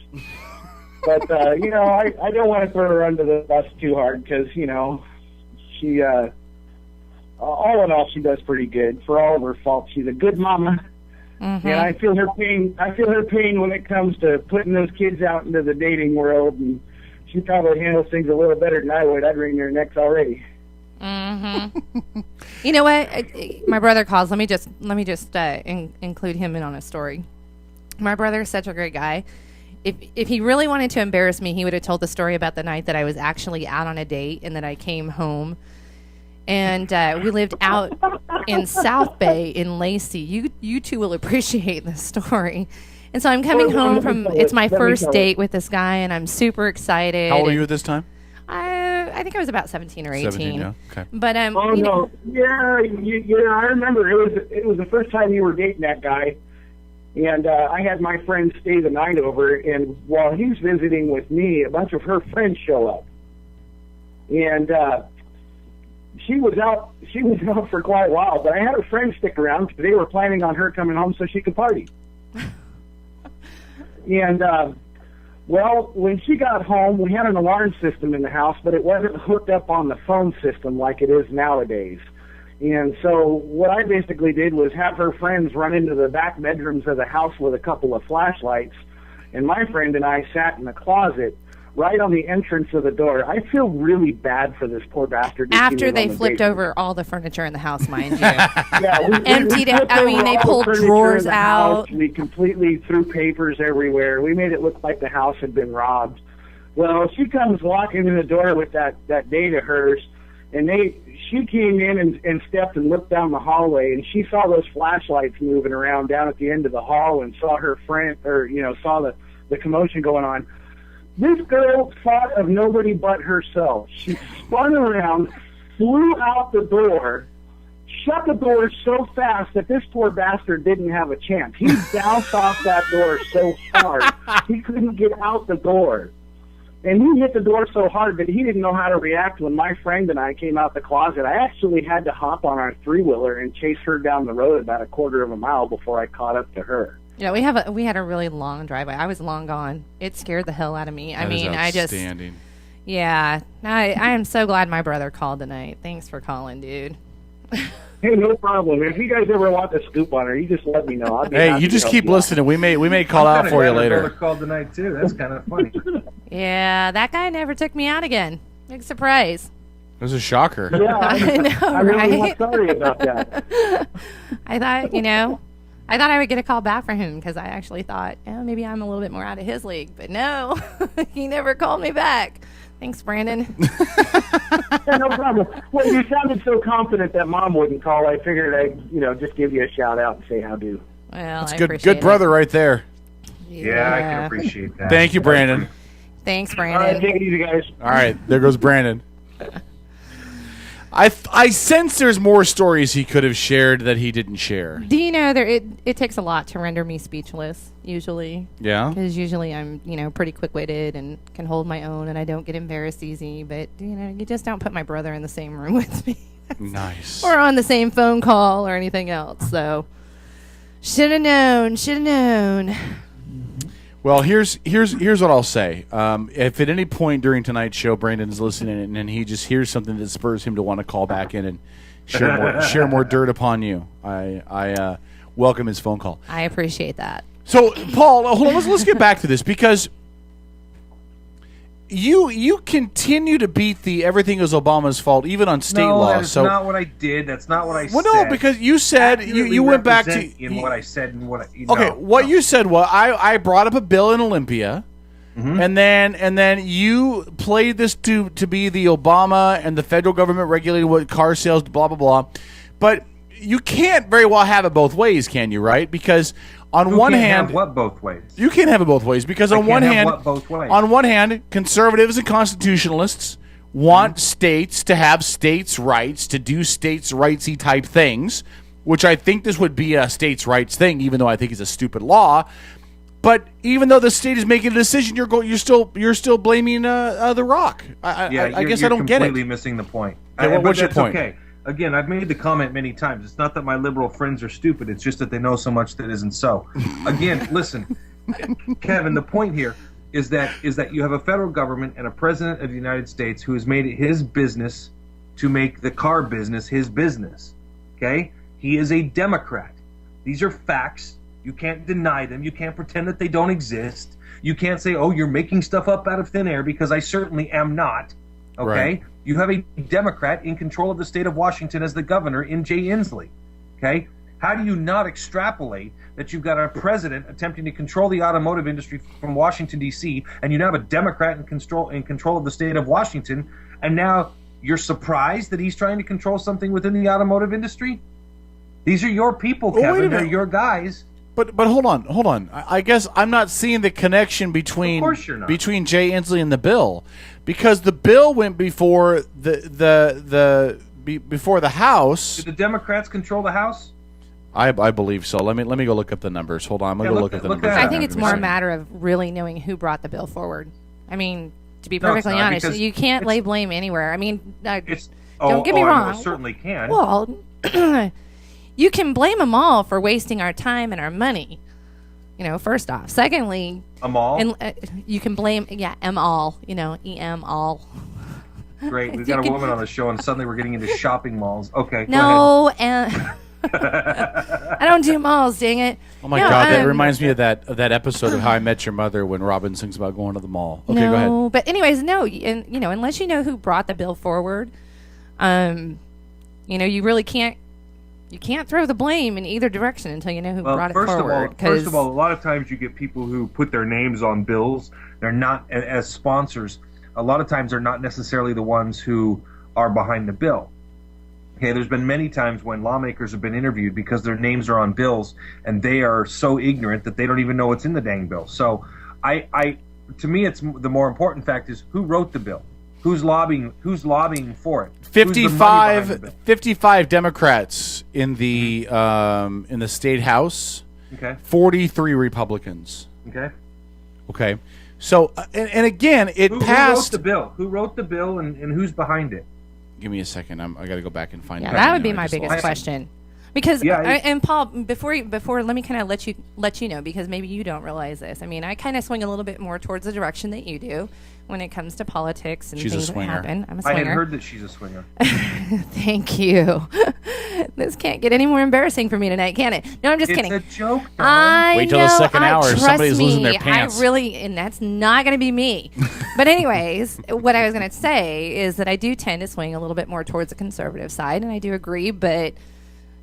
But, I don't want to throw her under the bus too hard because, she, all in all, she does pretty good. For all of her faults, she's a good mama. Mm-hmm. And I feel her pain when it comes to putting those kids out into the dating world. And she probably handles things a little better than I would. I'd wring their necks already. Mm-hmm. You know what? My brother calls. Let me just include him in on a story. My brother is such a great guy. If he really wanted to embarrass me, he would have told the story about the night that I was actually out on a date and that I came home. And we lived out in South Bay in Lacey. You two will appreciate this story. And so I'm coming home from, it's my first date with this guy, and I'm super excited. How old were you at this time? I think I was about 17 or 18. 17, yeah. Okay. But I remember it was the first time you were dating that guy, and I had my friend stay the night over, and while he's visiting with me, a bunch of her friends show up, and she was out for quite a while. But I had her friends stick around because they were planning on her coming home so she could party. And well, when she got home, we had an alarm system in the house, but it wasn't hooked up on the phone system like it is nowadays. And so what I basically did was have her friends run into the back bedrooms of the house with a couple of flashlights, and my friend and I sat in the closet right on the entrance of the door. I feel really bad for this poor bastard. After they flipped over all the furniture in the house, mind you. Yeah, emptied it. I mean, they pulled drawers out. We completely threw papers everywhere. We made it look like the house had been robbed. Well, she comes walking in the door with that date of hers, and she came in and stepped and looked down the hallway, and she saw those flashlights moving around down at the end of the hall and saw her friend, saw the commotion going on. This girl thought of nobody but herself. She spun around, flew out the door, shut the door so fast that this poor bastard didn't have a chance. He bounced off that door so hard, he couldn't get out the door. And he hit the door so hard that he didn't know how to react when my friend and I came out the closet. I actually had to hop on our three-wheeler and chase her down the road about a quarter of a mile before I caught up to her. Yeah, we had a really long driveway. I was long gone. It scared the hell out of me. That is outstanding. I am so glad my brother called tonight. Thanks for calling, dude. Hey, no problem. If you guys ever want the scoop on her, you just let me know. Hey, you just keep listening. We may call out for you later. My brother called tonight too. That's kind of funny. Yeah, that guy never took me out again. Big surprise. It was a shocker. Yeah, I know, I'm really right? sorry about that. I thought I would get a call back from him because I actually thought, maybe I'm a little bit more out of his league. But no, he never called me back. Thanks, Brandon. Yeah, no problem. Well, you sounded so confident that Mom wouldn't call. I figured I'd just give you a shout out and say how do. Well, That's I good appreciate brother it. right there. Yeah, I can appreciate that. Thank you, Brandon. Thanks, All right, Brandon. take it easy, guys. All right, there goes Brandon. I sense there's more stories he could have shared that he didn't share. Do you know it takes a lot to render me speechless usually? Yeah? Because usually I'm pretty quick-witted and can hold my own and I don't get embarrassed easy. But you just don't put my brother in the same room with me. Nice. Or on the same phone call or anything else. So should have known. Well, here's what I'll say. If at any point during tonight's show Brandon is listening and he just hears something that spurs him to want to call back in and share more dirt upon you, I welcome his phone call. I appreciate that. So, Paul, hold on. Let's get back to this because you continue to beat the everything is Obama's fault, even on state law. That's not what I did. That's not what I said. Well, no, because you said you went back to in what I said and what. You said was I brought up a bill in Olympia, and then you played this to be the Obama and the federal government regulating what car sales, blah blah blah, but you can't very well have it both ways, can you? Right? Because on one hand, what both ways? You can't have it both ways because on one hand, conservatives and constitutionalists want states to have states' rights to do states' rightsy type things, which I think this would be a states' rights thing, even though I think it's a stupid law. But even though the state is making a decision, you're still blaming The Rock. I guess I don't get it. You're completely missing the point. Okay, what's your point? Okay. Again, I've made the comment many times. It's not that my liberal friends are stupid. It's just that they know so much that isn't so. Again, listen, Kevin, the point here is that you have a federal government and a president of the United States who has made it his business to make the car business his business. Okay? He is a Democrat. These are facts. You can't deny them. You can't pretend that they don't exist. You can't say, oh, you're making stuff up out of thin air, because I certainly am not. Okay? Right. You have a Democrat in control of the state of Washington as the governor in Jay Inslee. Okay? How do you not extrapolate that you've got a president attempting to control the automotive industry from Washington, D.C., and you now have a Democrat in control of the state of Washington, and now you're surprised that he's trying to control something within the automotive industry? These are your people, Kevin. They're your guys. But hold on. I guess I'm not seeing the connection between Jay Inslee and the bill, because the bill went before before the House. Did the Democrats control the House? I believe so. Let me go look up the numbers. Hold on, I'm gonna go look up the numbers. I think it's more a matter of really knowing who brought the bill forward. I mean, to be perfectly honest, you can't lay blame anywhere. I mean, don't get me wrong. I certainly can. Well, you can blame them all for wasting our time and our money. First off. Secondly, all. You can blame all. EM all. Great, we've got a woman on the show, and suddenly we're getting into shopping malls. Okay. No, and I don't do malls. Dang it! Oh my God, that reminds me of that episode of How I Met Your Mother when Robin sings about going to the mall. Okay, go ahead. But anyways, and unless you know who brought the bill forward, you really can't. You can't throw the blame in either direction until you know who brought it forward. First of all, a lot of times you get people who put their names on bills. They're not as sponsors. A lot of times they're not necessarily the ones who are behind the bill. Okay, there's been many times when lawmakers have been interviewed because their names are on bills and they are so ignorant that they don't even know what's in the dang bill. So, to me, it's the more important fact is who wrote the bill. Who's lobbying for it? 55 Democrats in the state house. Okay. 43 Republicans. Okay. So and again, passed. Who wrote the bill and who's behind it? Give me a second. I got to go back and find. Yeah, that would be my biggest question. Because and Paul, before let me kind of let you know, because maybe you don't realize this. I mean, I kind of swing a little bit more towards the direction that you do when it comes to politics and things that happen. I'm a swinger. I had heard that she's a swinger. Thank you. This can't get any more embarrassing for me tonight, can it? No, I'm just kidding. It's a joke. Wait till the second hour. Somebody's losing their pants. And that's not going to be me. But anyways, what I was going to say is that I do tend to swing a little bit more towards the conservative side, and I do agree, but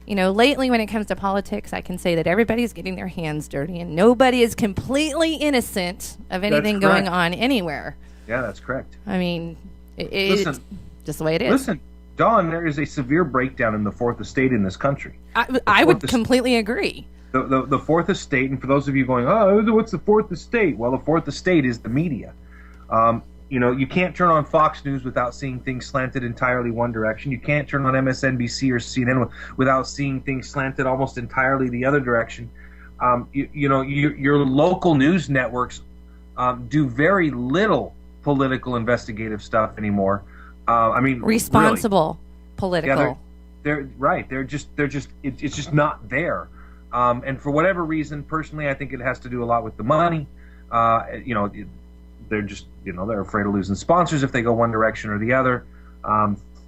lately when it comes to politics, I can say that everybody's getting their hands dirty and nobody is completely innocent of anything going on anywhere. Yeah, that's correct. I mean, it's just the way it is. Listen, Don, there is a severe breakdown in the Fourth Estate in this country. I would completely agree. The Fourth Estate, and for those of you going, oh, what's the Fourth Estate? Well, the Fourth Estate is the media. You can't turn on Fox News without seeing things slanted entirely one direction. You can't turn on MSNBC or CNN without seeing things slanted almost entirely the other direction. Your local news networks do very little political investigative stuff anymore. Responsible political. Yeah, they're right. It's just not there. And for whatever reason, personally, I think it has to do a lot with the money. They're just, they're afraid of losing sponsors if they go one direction or the other.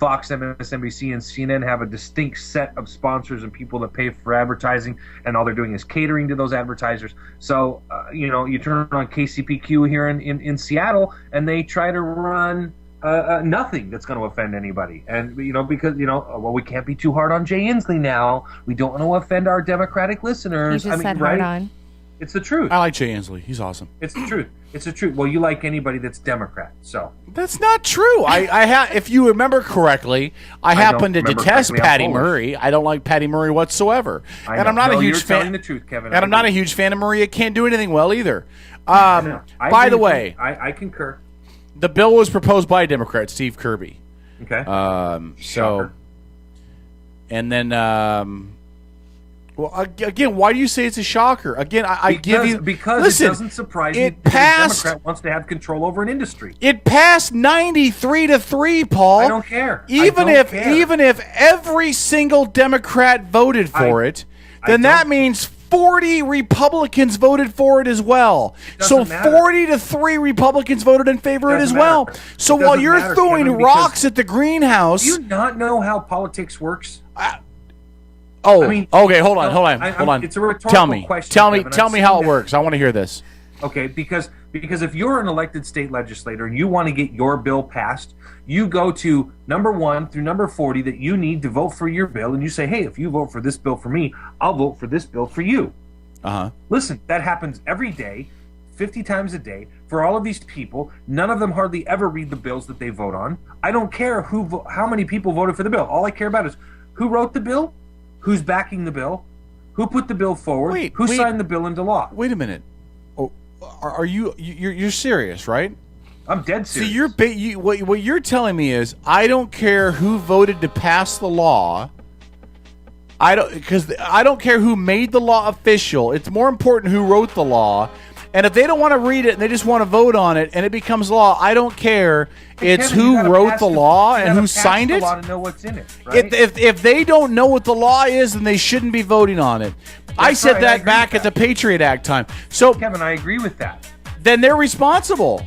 Fox, MSNBC, and CNN have a distinct set of sponsors and people that pay for advertising, and all they're doing is catering to those advertisers. So, you turn on KCPQ here in Seattle, and they try to run nothing that's going to offend anybody. And, because, we can't be too hard on Jay Inslee now. We don't want to offend our Democratic listeners. You just said hard on. It's the truth. I like Jay Inslee. He's awesome. It's the truth. It's the truth. Well, you like anybody that's Democrat, so. That's not true. If you remember correctly, I happen to detest Patty Murray. I don't like Patty Murray whatsoever. And I'm not a huge fan. You're telling the truth, Kevin. And I'm not a huge fan of Maria. Can't do anything well either. By the way, I concur. The bill was proposed by a Democrat, Steve Kirby. Okay. So, and then, well, again, why do you say it's a shocker? Again, because it doesn't surprise me that a Democrat wants to have control over an industry. It passed 93-3, Paul. I don't care. Even if every single Democrat voted for it, then that means 40 Republicans voted for it as well. So 40-3 Republicans voted in favor of it as well. So while you're throwing rocks at the greenhouse, do you not know how politics works? Okay, hold on. It's a rhetorical question. Tell me how it works. I want to hear this. Okay, because if you're an elected state legislator and you want to get your bill passed, you go to number 1 through number 40 that you need to vote for your bill, and you say, hey, if you vote for this bill for me, I'll vote for this bill for you. Listen, that happens every day, 50 times a day, for all of these people. None of them hardly ever read the bills that they vote on. I don't care how many people voted for the bill. All I care about is who wrote the bill, who's backing the bill, who put the bill forward, who signed the bill into law. Wait a minute. Oh, are you're serious, right? I'm dead serious. See, what you're telling me is I don't care who voted to pass the law. I don't care who made the law official. It's more important who wrote the law. And if they don't want to read it and they just want to vote on it and it becomes law, I don't care. It's Kevin, who wrote the law and who signed it. To know what's in it, right? If they don't know what the law is, then they shouldn't be voting on it. I said that back at the Patriot Act time. So, Kevin, I agree with that. Then they're responsible.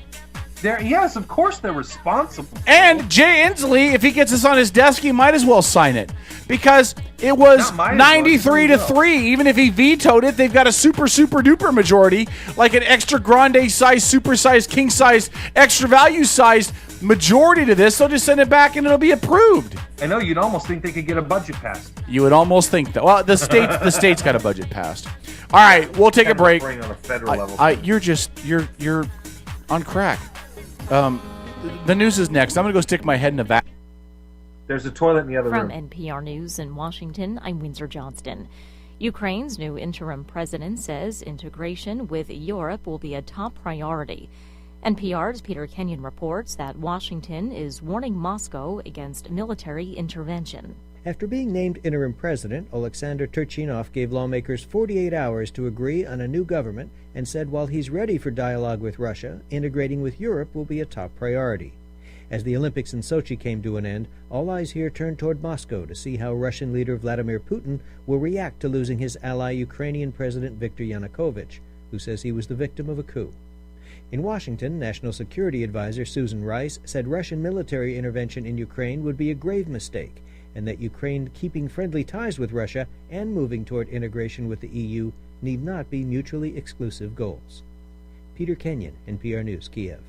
Yes, of course they're responsible. And Jay Inslee, if he gets this on his desk, he might as well sign it. Because it was 93-3. Even if he vetoed it, they've got a super duper majority, like an extra grande size, super size, king size, extra value size majority to this. They'll just send it back and it'll be approved. I know, you'd almost think they could get a budget passed. You would almost think that. Well, the state's got a budget passed. All right, we'll take a break. On a federal level. You're on crack. The news is next. I'm going to go stick my head in a vacuum. There's a toilet in the other room. From NPR News in Washington, I'm Windsor Johnston. Ukraine's new interim president says integration with Europe will be a top priority. NPR's Peter Kenyon reports that Washington is warning Moscow against military intervention. After being named interim president, Alexander Turchinov gave lawmakers 48 hours to agree on a new government and said while he's ready for dialogue with Russia, integrating with Europe will be a top priority. As the Olympics in Sochi came to an end, all eyes here turned toward Moscow to see how Russian leader Vladimir Putin will react to losing his ally Ukrainian President Viktor Yanukovych, who says he was the victim of a coup. In Washington, National Security Advisor Susan Rice said Russian military intervention in Ukraine would be a grave mistake, and that Ukraine keeping friendly ties with Russia and moving toward integration with the EU need not be mutually exclusive goals. Peter Kenyon, NPR News, Kiev.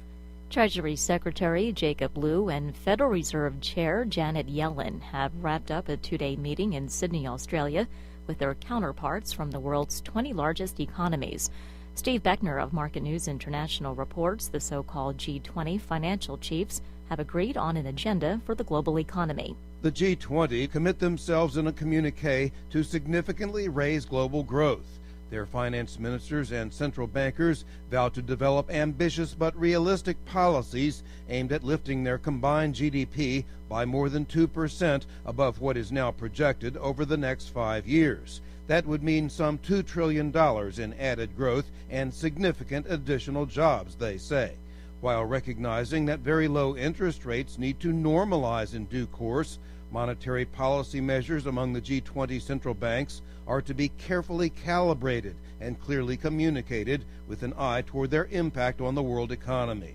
Treasury Secretary Jacob Lew and Federal Reserve Chair Janet Yellen have wrapped up a two-day meeting in Sydney, Australia, with their counterparts from the world's 20 largest economies. Steve Beckner of Market News International reports the so-called G20 financial chiefs have agreed on an agenda for the global economy. The G20 commit themselves in a communique to significantly raise global growth. Their finance ministers and central bankers vow to develop ambitious but realistic policies aimed at lifting their combined GDP by more than 2% above what is now projected over the next 5 years. That would mean some $2 trillion in added growth and significant additional jobs, they say, while recognizing that very low interest rates need to normalize in due course. Monetary policy measures among the G20 central banks are to be carefully calibrated and clearly communicated with an eye toward their impact on the world economy.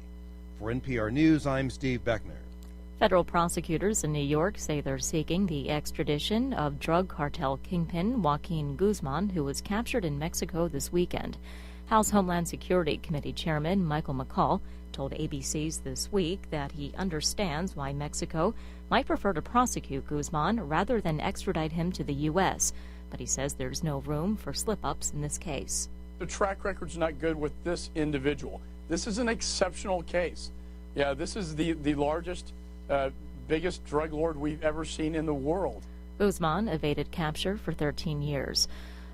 For NPR News, I'm Steve Beckner. Federal prosecutors in New York say they're seeking the extradition of drug cartel kingpin Joaquin Guzman, who was captured in Mexico this weekend. House Homeland Security Committee Chairman Michael McCall told ABC's This Week that he understands why Mexico might prefer to prosecute Guzman rather than extradite him to the U.S., but he says there's no room for slip-ups in this case. The track record's not good with this individual. This is an exceptional case. Yeah, this is the largest, biggest drug lord we've ever seen in the world. Guzman evaded capture for 13 years.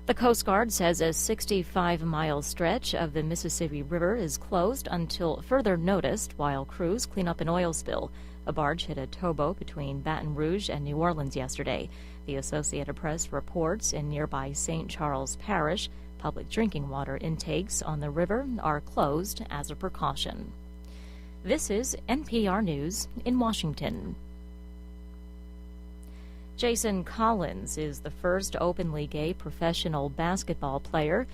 The Coast Guard says a 65-mile stretch of the Mississippi River is closed until further notice while crews clean up an oil spill. A barge hit a towboat between Baton Rouge and New Orleans yesterday. The Associated Press reports in nearby St. Charles Parish, public drinking water intakes on the river are closed as a precaution. This is NPR News in Washington. Jason Collins is the first openly gay professional basketball player.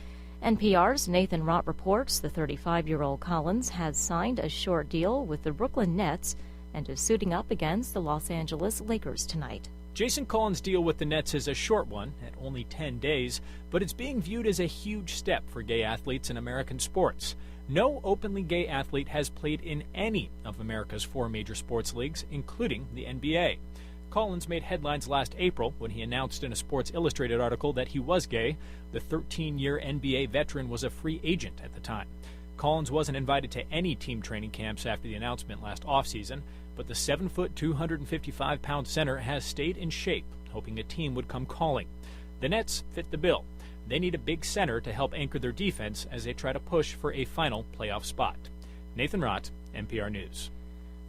NPR's Nathan Rott reports the 35-year-old Collins has signed a short deal with the Brooklyn Nets and is suiting up against the Los Angeles Lakers tonight. Jason Collins' deal with the Nets is a short one, at only 10 days, but it's being viewed as a huge step for gay athletes in American sports. No openly gay athlete has played in any of America's 4 major sports leagues, including the NBA. Collins made headlines last April when he announced in a Sports Illustrated article that he was gay. The 13-year NBA veteran was a free agent at the time. Collins wasn't invited to any team training camps after the announcement last offseason, but the 7-foot, 255-pound center has stayed in shape, hoping a team would come calling. The Nets fit the bill. They need a big center to help anchor their defense as they try to push for a final playoff spot. Nathan Rott, NPR News.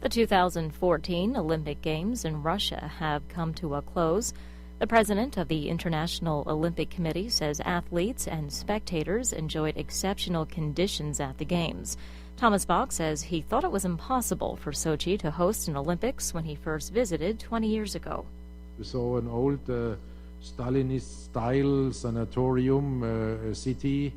The 2014 Olympic Games in Russia have come to a close. The president of the International Olympic Committee says athletes and spectators enjoyed exceptional conditions at the Games. Thomas Bach says he thought it was impossible for Sochi to host an Olympics when he first visited 20 years ago. We saw an old Stalinist-style sanatorium city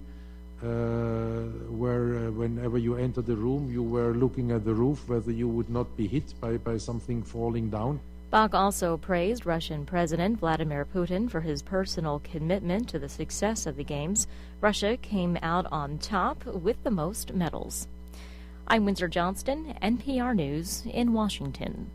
where whenever you enter the room, you were looking at the roof whether you would not be hit by something falling down. Bach also praised Russian President Vladimir Putin for his personal commitment to the success of the Games. Russia came out on top with the most medals. I'm Windsor Johnston, NPR News in Washington.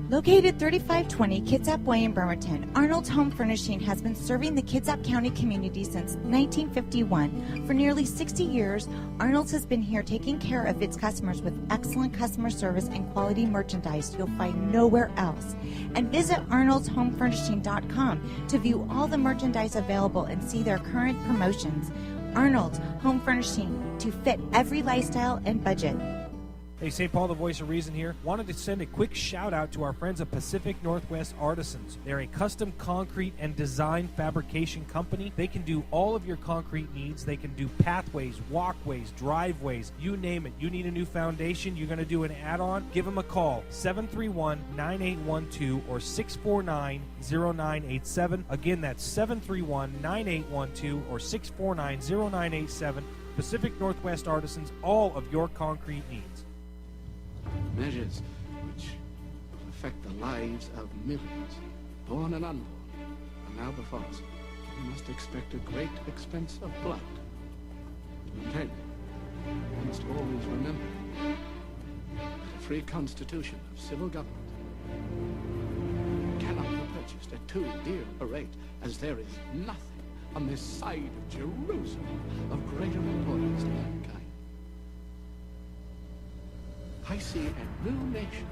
Located 3520 Kitsap Way in Bremerton, Arnold's Home Furnishing has been serving the Kitsap County community since 1951. For nearly 60 years, Arnold's has been here taking care of its customers with excellent customer service and quality merchandise you'll find nowhere else. And visit arnoldshomefurnishing.com to view all the merchandise available and see their current promotions. Arnold's Home Furnishing, to fit every lifestyle and budget. Hey, St. Paul, the voice of reason here. Wanted to send a quick shout out to our friends at Pacific Northwest Artisans. They're a custom concrete and design fabrication company. They can do all of your concrete needs. They can do pathways, walkways, driveways, you name it. You need a new foundation, you're going to do an add-on, give them a call, 731-9812 or 649-0987. Again, that's 731-9812 or 649-0987. Pacific Northwest Artisans, all of your concrete needs. Measures which will affect the lives of millions, born and unborn, are now before us. We must expect a great expense of blood. To obtain them, we must always remember that a free constitution of civil government cannot be purchased at too dear a rate, as there is nothing on this side of Jerusalem of greater importance to mankind. I see a new nation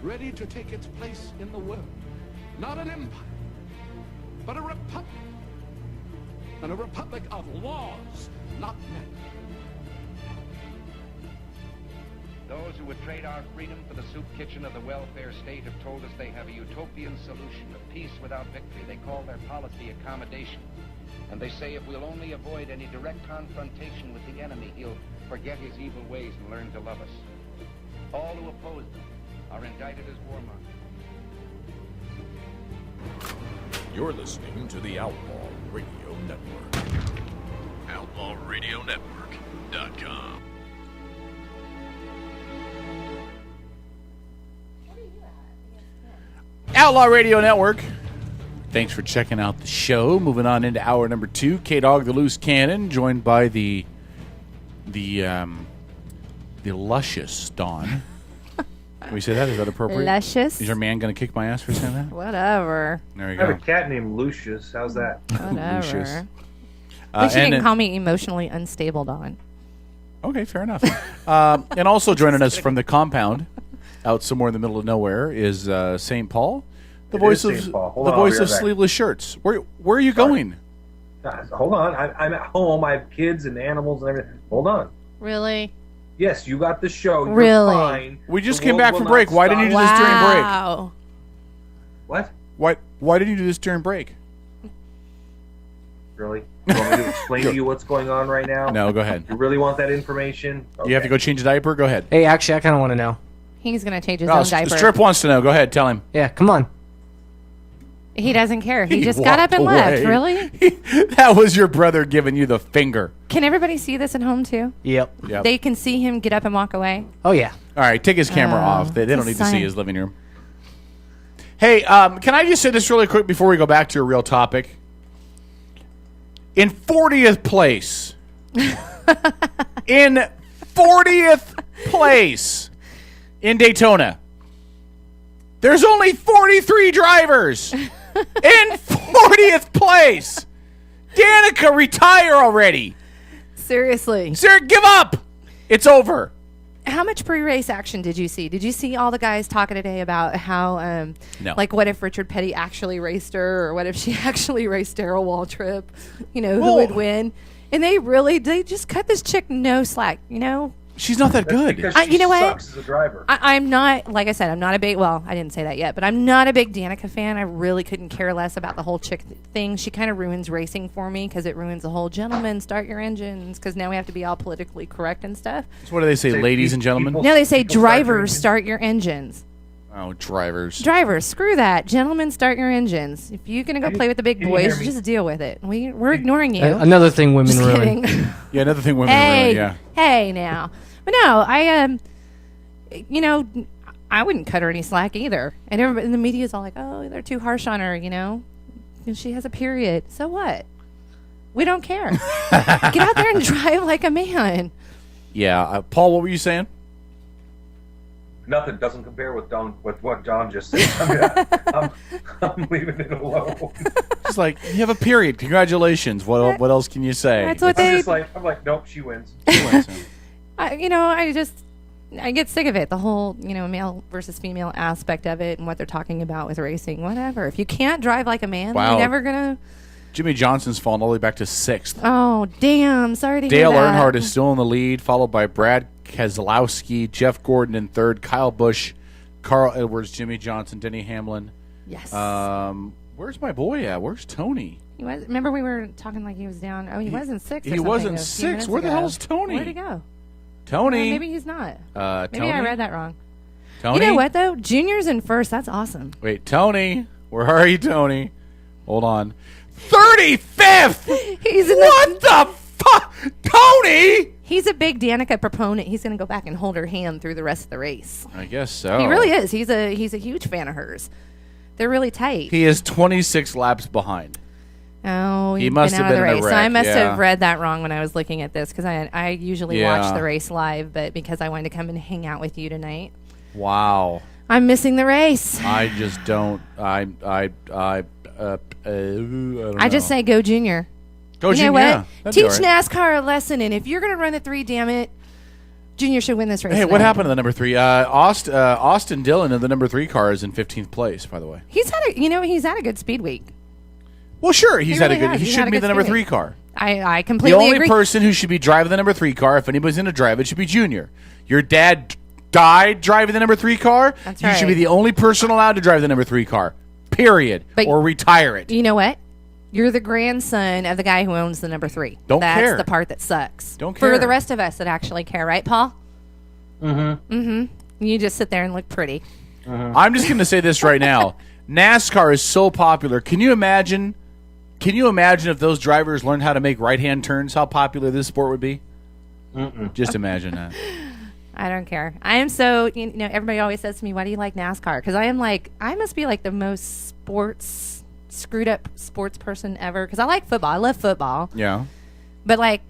ready to take its place in the world. Not an empire, but a republic. And a republic of laws, not men. Those who would trade our freedom for the soup kitchen of the welfare state have told us they have a utopian solution of peace without victory. They call their policy accommodation. And they say if we'll only avoid any direct confrontation with the enemy, he'll forget his evil ways and learn to love us. All who oppose them are indicted as warmongers. You're listening to the Outlaw Radio Network. Outlaw Radio Network. ESPN.com. Outlaw Radio Network. Thanks for checking out the show. Moving on into hour number 2. K-Dog the Loose Cannon, joined by the luscious Dawn. Can we say that? Is that appropriate? Luscious? Is your man going to kick my ass for saying that? Whatever. There you I have go. a cat named Lucius. How's that? Whatever. At least you didn't call me emotionally unstable, Dawn. Okay, fair enough. And also joining us from the compound, out somewhere in the middle of nowhere, is St. Paul, the voice of St. Paul. Hold the on, I'll voice be of right back. sleeveless shirts. Where are you going? Hold on. I'm at home. I have kids and animals and everything. Hold on. Really? Yes, you got the show. You're Really? fine. We just The came world back will from not break. Why didn't you do stop. this during break? Wow. What? Why didn't you do this during break? Really? You want me to explain to you what's going on right now? No, go ahead. You really want that information? You have to go change a diaper? Go ahead. Hey, actually, I kind of want to know. He's going to change his Oh, own diaper. Strip wants to know. Go ahead. Tell him. Yeah, come on. He doesn't care. He just walked got up and left. away. Really? That was your brother giving you the finger. Can everybody see this at home, too? Yep. They can see him get up and walk away? Oh, yeah. All right, take his camera off. They don't it's a need to sign. see his living room. Hey, can I just say this really quick before we go back to a real topic? In 40th place. In 40th place in Daytona. There's only 43 drivers. In 40th place. Danica, retire already. Seriously. Sir, give up. It's over. How much pre-race action did you see? Did you see all the guys talking today about how, No. like, what if Richard Petty actually raced her, or what if she actually raced Darrell Waltrip? You know, who Well- would win? And they just cut this chick no slack. You know, She's not that good. Because you know what? sucks as a driver. I'm not, like I said, I'm not a big, well, I didn't say that yet, but I'm not a big Danica fan. I really couldn't care less about the whole chick thing. She kind of ruins racing for me because it ruins the whole gentlemen, start your engines, because now we have to be all politically correct and stuff. So what do they say, ladies and gentlemen? No, they say drivers, start your engines. Oh, drivers. Drivers, screw that. Gentlemen, start your engines. If you're going to go play with the big can you hear boys, me? just deal with it. We're ignoring you. Another thing women Just ruin. kidding. Yeah, another thing women hey, ruin, yeah. hey now. But no, you know, I wouldn't cut her any slack either. And everybody in the media is all like, oh, they're too harsh on her, you know. And she has a period. So what? We don't care. Get out there and drive like a man. Yeah. Paul, what were you saying? Nothing doesn't compare with what John just said. I mean, I'm leaving it alone. Just like, you have a period. Congratulations. What else can you say? That's what I'm like, nope, she wins. I get sick of it. The whole, male versus female aspect of it and what they're talking about with racing, whatever. If you can't drive like a man, Wow. you're never going to. Jimmy Johnson's fallen all the way back to 6th. Oh, damn. Sorry to Dale hear that. Earnhardt is still in the lead, followed by Brad Keselowski, Jeff Gordon in 3rd, Kyle Busch, Carl Edwards, Jimmy Johnson, Denny Hamlin. Yes. Where's my boy at? Where's Tony? He was. Remember we were talking like he was down. Oh, he was in 6th. he was in 6th. Where the hell's Tony? Where'd he go? Tony. Maybe he's not. Maybe Tony? I read that wrong. Tony? You know what, though? Junior's in 1st. That's awesome. Wait, Tony. Where are you, Tony? Hold on. 35th! He's in what the fuck? Tony! He's a big Danica proponent. He's going to go back and hold her hand through the rest of the race. I guess so. He really is. He's a huge fan of hers. They're really tight. He is 26 laps behind. Oh, He he's must been have out of the been in a race. wreck, So I must yeah. have read that wrong when I was looking at this because I usually Yeah. watch the race live, but because I wanted to come and hang out with you tonight, Wow. I'm missing the race. I just don't. I don't I just know. say go Junior. Go you Junior, know yeah. what? That'd be Teach all right. NASCAR a lesson, and if you're going to run the 3, damn it, Junior should win this race. Hey, what tonight. happened to the number 3? Austin Dillon of the number 3 car is in 15th place, by the way. He's had a good speed week. Well, sure, he's had a really good. has. He He's shouldn't had a be good the number speed 3 week. car. I The completely only agree. person who should be driving the number 3 car, if anybody's going to drive it, should be Junior. Your dad died driving the number 3 car. That's You should be right. the only person allowed to drive the number 3 car. Period. But- or retire it. You know what? You're the grandson of the guy who owns the number 3. Don't That's care. the part that sucks. Don't For care. the rest of us that actually care, right, Paul? Mm-hmm. Mm-hmm. You just sit there and look pretty. I'm just going to say this right now. NASCAR is so popular. Can you imagine if those drivers learned how to make right-hand turns, how popular this sport would be? Just imagine that. I don't care. I am so, everybody always says to me, why do you like NASCAR? Because I must be like the most screwed up sports person ever. Because I like football. I love football. Yeah. But like,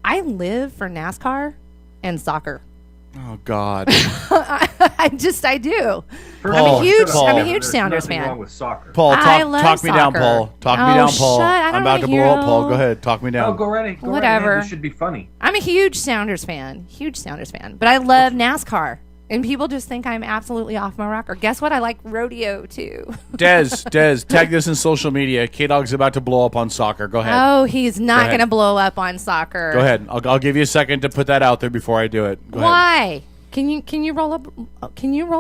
I live for NASCAR and soccer. Oh God. I do. Paul, I'm a huge There's Sounders nothing fan. wrong with soccer. Paul, I love talk me down, soccer. Paul. Talk me down, Paul. Shut, I don't I'm about to wanna blow up, hear Paul. all- Go ahead. Talk me down. Oh, go right ahead. Go right Whatever. ahead. This should be funny. I'm a huge Sounders fan. But I love NASCAR. And people just think I'm absolutely off my rocker. Guess what? I like rodeo too. Dez, tag this in social media. K-Dog's about to blow up on soccer. Go ahead. Oh, he's not ahead. going to blow up on soccer. Go ahead. I'll give you a second to put that out there before I do it. Go ahead. Why? Can you roll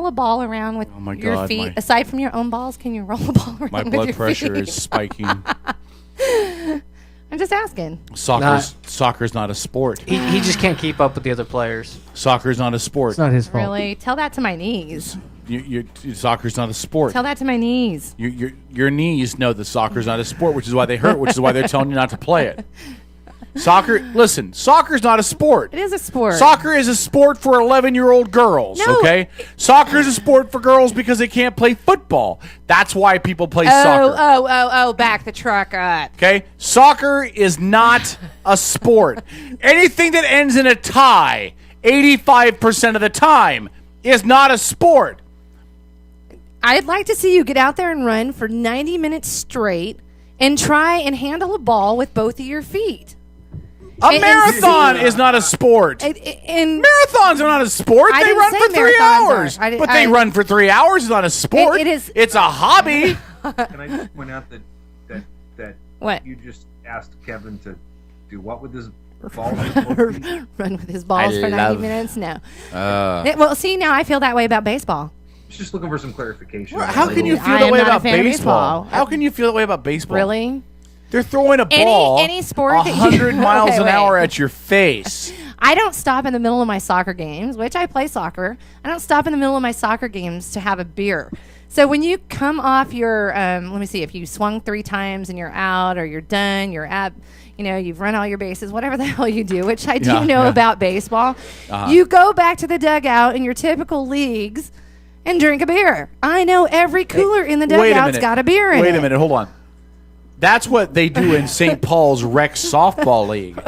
a ball around with my your God, feet aside from your own balls? Can you roll a ball around My with blood your pressure feet? is spiking. I'm just asking. Soccer's not a sport. He just can't keep up with the other players. Soccer's not a sport. It's not his fault. Really? Tell that to my knees. Soccer's not a sport. Tell that to my knees. Your knees know that soccer's not a sport, which is why they hurt, which is why they're telling you not to play it. Soccer's not a sport. It is a sport. Soccer is a sport for 11-year-old girls, No. okay? Soccer is a sport for girls because they can't play football. That's why people play soccer. Oh, back the truck up. Okay? Soccer is not a sport. Anything that ends in a tie, 85% of the time, is not a sport. I'd like to see you get out there and run for 90 minutes straight and try and handle a ball with both of your feet. A marathon is not a sport. Marathons are not a sport. I They didn't run say for 3 marathons hours. are. But they run for 3 hours is not a sport. It is. It's a hobby. Can I just point out that What? you just asked Kevin to do what with his balls? Run with his balls for 90 minutes? No. Well, see, now I feel that way about baseball. Just looking for some clarification. How can you feel I that am way not a about fan of baseball? baseball. How can you feel that way about baseball? Really? They're throwing a ball Any sport that you- 100 miles Okay, an wait. hour at your face. I don't stop in the middle of my soccer games, which I play soccer. I don't stop in the middle of my soccer games to have a beer. So when you come off your, let me see, if you swung 3 times and you're out or you're done, you're at, you've run all your bases, whatever the hell you do, which I do know about baseball, you go back to the dugout in your typical leagues and drink a beer. I know every cooler in the dugout's got a beer in it. Wait a minute. Hold on. That's what they do in St. Paul's Rec Softball League.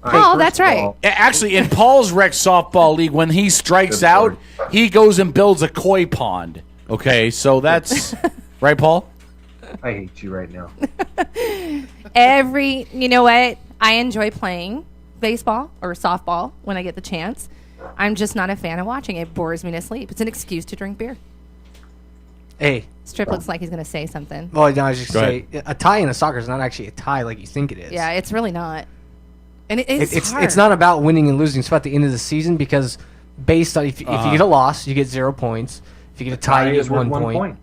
Oh, that's right. Actually, in Paul's Rec Softball League, when he strikes out, he goes and builds a koi pond. Okay, so that's... right, Paul? I hate you right now. You know what? I enjoy playing baseball or softball when I get the chance. I'm just not a fan of watching it. It bores me to sleep. It's an excuse to drink beer. Hey. Strip looks like he's going to say something. Well, no, I was just Go going to say, a tie in a soccer is not actually a tie like you think it is. Yeah, it's really not. And it's hard. It's not about winning and losing. It's about the end of the season because based on if you get a loss, you get 0 points. If you get a tie, you get 1 point.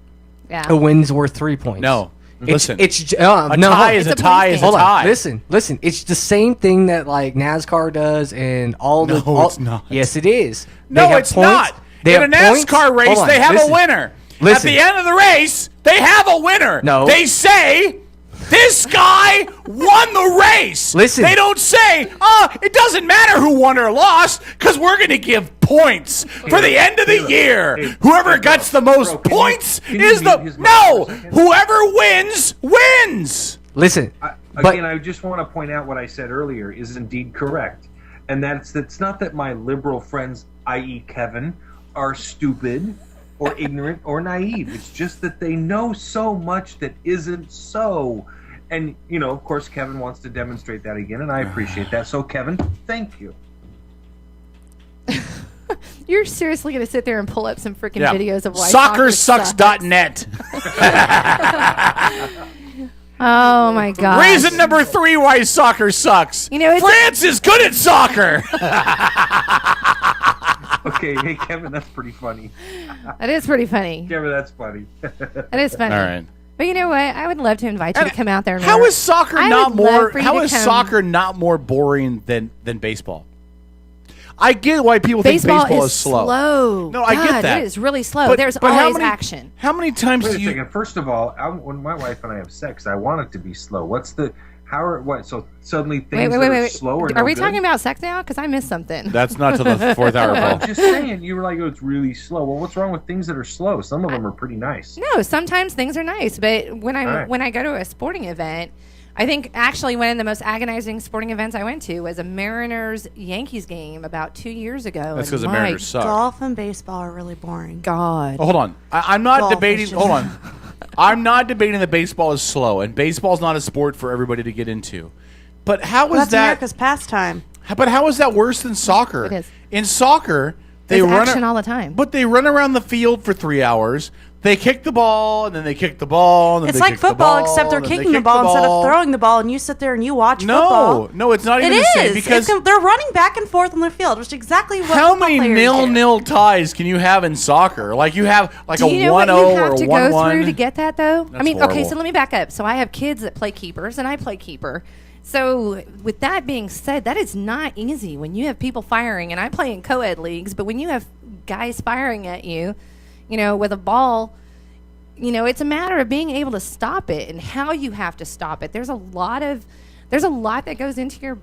Yeah. A win's worth 3 points. No. Listen. A tie is a tie is a Hold on. tie. Listen. It's the same thing that like NASCAR does and all the. No, it's not. Yes, it is. No, They have it's points. not. They In a have points. NASCAR race, Hold on, they have listen. a winner. Listen. At the end of the race, they have a winner. No. They say, this guy won the race. Listen. They don't say, it doesn't matter who won or lost because we're going to give points for the end of the year. Whoever gets the most points is the... No! Whoever wins, wins! Listen. Again, I just want to point out what I said earlier is indeed correct. And it's not that my liberal friends, i.e. Kevin, are stupid or ignorant or naive. It's just that they know so much that isn't so. And, of course, Kevin wants to demonstrate that again, and I appreciate that. So, Kevin, thank you. You're seriously going to sit there and pull up some freaking videos of why Soccersucks.net. Oh, my God. Reason number 3 why soccer sucks. France is good at soccer. Okay, hey, Kevin, that's pretty funny. That is pretty funny. Kevin, that's funny. That is funny. All right. But you know what? I would love to invite you to come out there. And How is soccer not more? How is come. soccer not more boring than baseball? I get why people think baseball is slow. No, I get that. It is really slow. There's always action. How many times Wait do you? a second. First of all, when my wife and I have sex, I want it to be slow. How are what? So suddenly Wait, things wait, that are wait. slow are Are no we good? talking about sex now? Because I missed something. That's not till the fourth hour, I'm Paul. just saying. You were like, oh, it's really slow. Well, what's wrong with things that are slow? Some of them are pretty nice. No, sometimes things are nice, but when All right. when I go to a sporting event, I think actually one of the most agonizing sporting events I went to was a Mariners Yankees game about 2 years ago. That's and 'cause the my Mariners suck. Golf and baseball are really boring. God. Oh, hold on. I'm not Golf is debating. just- Hold on. I'm not debating that baseball is slow, and baseball's not a sport for everybody to get into. But how is That's that? America's pastime. But how is that worse than soccer? It is. In soccer, they There's run action all the time. But they run around the field for 3 hours. They kick the ball, and then they kick the ball, and then It's they like kick the football, ball, except they're and then they kicking the kick ball instead of ball. throwing the ball, and you sit there and you watch football. No, it's not even It the same is. because They're running back and forth on the field, which is exactly what how football many players do. 0-0 ties can you have in soccer? Like you have like Do a you know 1-0 what you have or to a go 1-1. through to get that, though? I That's mean, okay, horrible. so let me back up. So I have kids that play keepers, and I play keeper. So with that being said, that is not easy when you have people firing, and I play in co-ed leagues, but when you have guys firing at you, with a ball, it's a matter of being able to stop it and how you have to stop it. There's a lot that goes into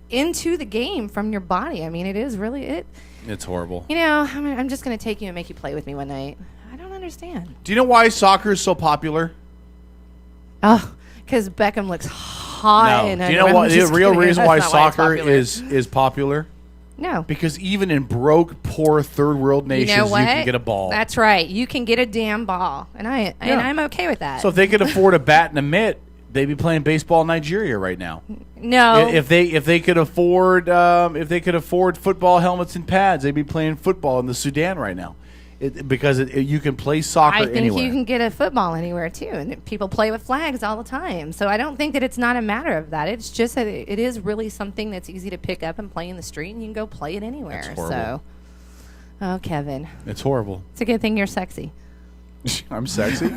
into the game from your body. I mean, it is really it. It's horrible. I'm just going to take you and make you play with me one night. I don't understand. Do you know why soccer is so popular? Oh, because Beckham looks hot. No. And Do you know what the real reason why That's not soccer it's popular. is popular? No. Because even in broke, poor third world nations, You know what? can get a ball. That's right. You can get a damn ball, and I'm okay with that. So if they could afford a bat and a mitt, they'd be playing baseball in Nigeria right now. No. If they could afford football helmets and pads, they'd be playing football in the Sudan right now. Because you can play soccer I think anywhere. you can get a football anywhere too, and people play with flags all the time. So I don't think that it's not a matter of that. It's just that it is really something that's easy to pick up and play in the street, and you can go play it anywhere. That's horrible. Oh, Kevin, It's horrible. it's a good thing you're sexy. I'm sexy.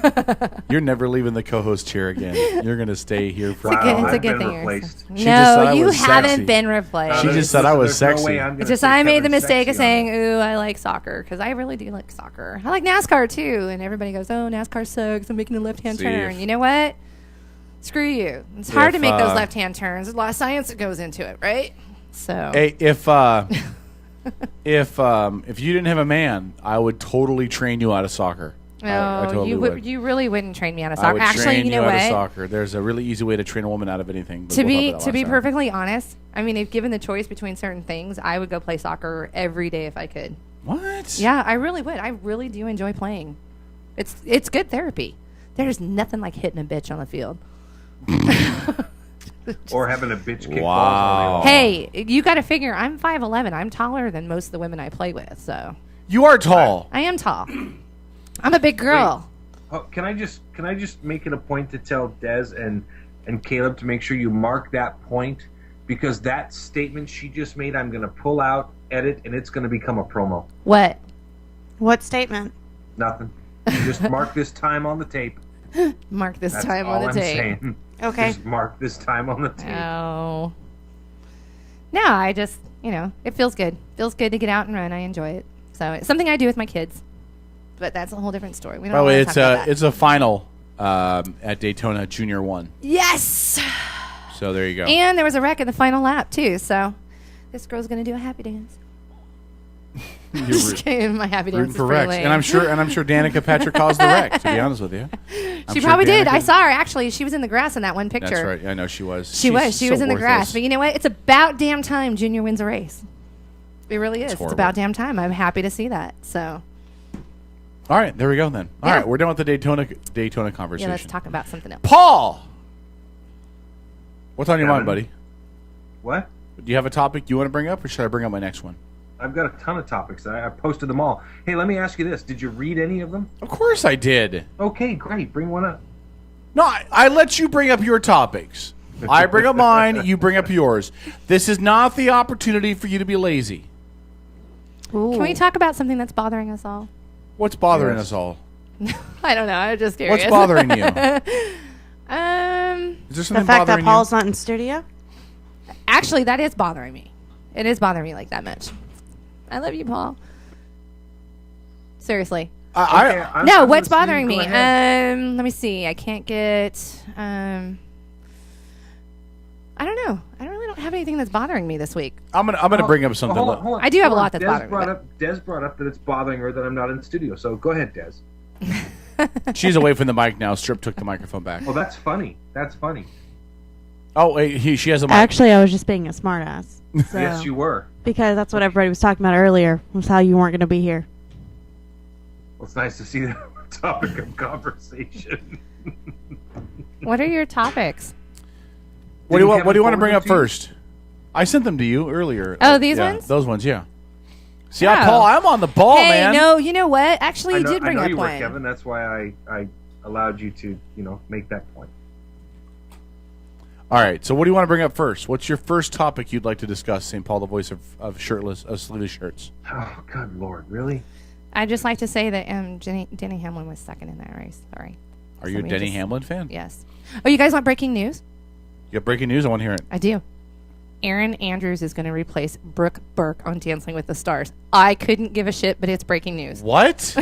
You're never leaving the co-host chair again. You're going to stay here for. It's a good thing you're replaced. sexy. She just said No, I you was haven't sexy. been replaced. She just said I was sexy. It's just I made the mistake of saying, "Ooh, I like soccer," because I really do like soccer. I like NASCAR too, and everybody goes, "Oh, NASCAR sucks. I'm making a left-hand See, turn." if- You know what? Screw you. It's hard to If, make those left-hand turns. There's a lot of science that goes into it, right? So, Hey, if you didn't have a man, I would totally train you out of soccer. I totally would. you really wouldn't train me out of I soccer. would Actually, train you know out of what? soccer. There's a really easy way to train a woman out of anything. but To we'll be talk about that last time. perfectly honest, I mean, if given the choice between certain things, I would go play soccer every day if I could. What? Yeah, I really would. I really do enjoy playing. It's good therapy. There's nothing like hitting a bitch on the field. Or having a bitch kick balls Wow. all day long. Hey, you got to figure I'm 5'11". I'm taller than most of the women I play with, so You are tall. I am tall. I'm a big girl. Oh, can I just make it a point to tell Des and Caleb to make sure you mark that point, because that statement she just made, I'm going to pull out, edit, and it's going to become a promo. What? What statement? Nothing. You just mark this time on the tape. Mark this That's time all on the I'm tape. saying. Okay. Just mark this time on the tape. Oh. No, I just, it feels good. Feels good to get out and run. I enjoy it. So it's something I do with my kids. But that's a whole different story. We don't By the way, wanna talk about that. it's a final at Daytona Junior 1. Yes! So there you go. And there was a wreck in the final lap, too. So this girl's going to do a happy dance. You're Just root- kidding. My happy dance rooting is for pretty Rex, lame. and I'm sure Danica Patrick caused the wreck. To be honest with you, She probably did. I saw her, actually. She was in the grass in that one picture. That's right. I know she was. She was. She She's was so in the grass. worthless. But you know what? It's about damn time Junior wins a race. It really is. It's horrible. about damn time. I'm happy to see that. So, All right, there we go then. All Yeah. right, we're done with the Daytona conversation. yeah, let's talk about something else. Paul, what's on your Kevin. mind, buddy? What? Do you have a topic you want to bring up, or should I bring up my next one? I've got a ton of topics. I posted them all. Hey, let me ask you this. Did you read any of them? Of course I did. Okay, great. Bring one up. No, I let you bring up your topics. I bring up mine, you bring up yours. This is not the opportunity for you to be lazy. Can we talk about something that's bothering us all? What's bothering Yes. us all? I don't know. I'm just curious. What's bothering you? Um, Is there something The fact that bothering Paul's not in studio? actually, that is bothering me. It is bothering me like that much. I love you, Paul. Seriously. you? I No, what's listening. bothering Go me? ahead. Let me see. I can't get. I don't know. I really don't have anything that's bothering me this week. I'm gonna bring up something. Hold on. I do have a lot that's bothering me. Des brought up that it's bothering her that I'm not in the studio. So go ahead, Des. She's away from the mic now. Strip took the microphone back. Well, that's funny. That's funny. Oh, she has a mic. Actually, I was just being a smartass. So, Yes, you were. Because that's what everybody was talking about earlier, was how you weren't going to be here. Well, it's nice to see that topic of conversation. What are your topics? What do you want to bring up first? I sent them to you earlier. Oh, these Yeah, ones? Those ones, yeah. See, Paul, I'm on the ball, hey, man. no, you know what? Actually, you did bring I know up you were, one. Kevin. That's why I allowed you to, make that point. All right, so what do you want to bring up first? What's your first topic you'd like to discuss, St. Paul, the voice of sleeveless shirts? Oh, good Lord, really? I'd just like to say that Denny Hamlin was second in that race. Sorry. Are you a Denny Hamlin fan? Yes. Oh, you guys want breaking news? You have breaking news? I want to hear it. I do. Aaron Andrews is going to replace Brooke Burke on Dancing with the Stars. I couldn't give a shit, but it's breaking news. What?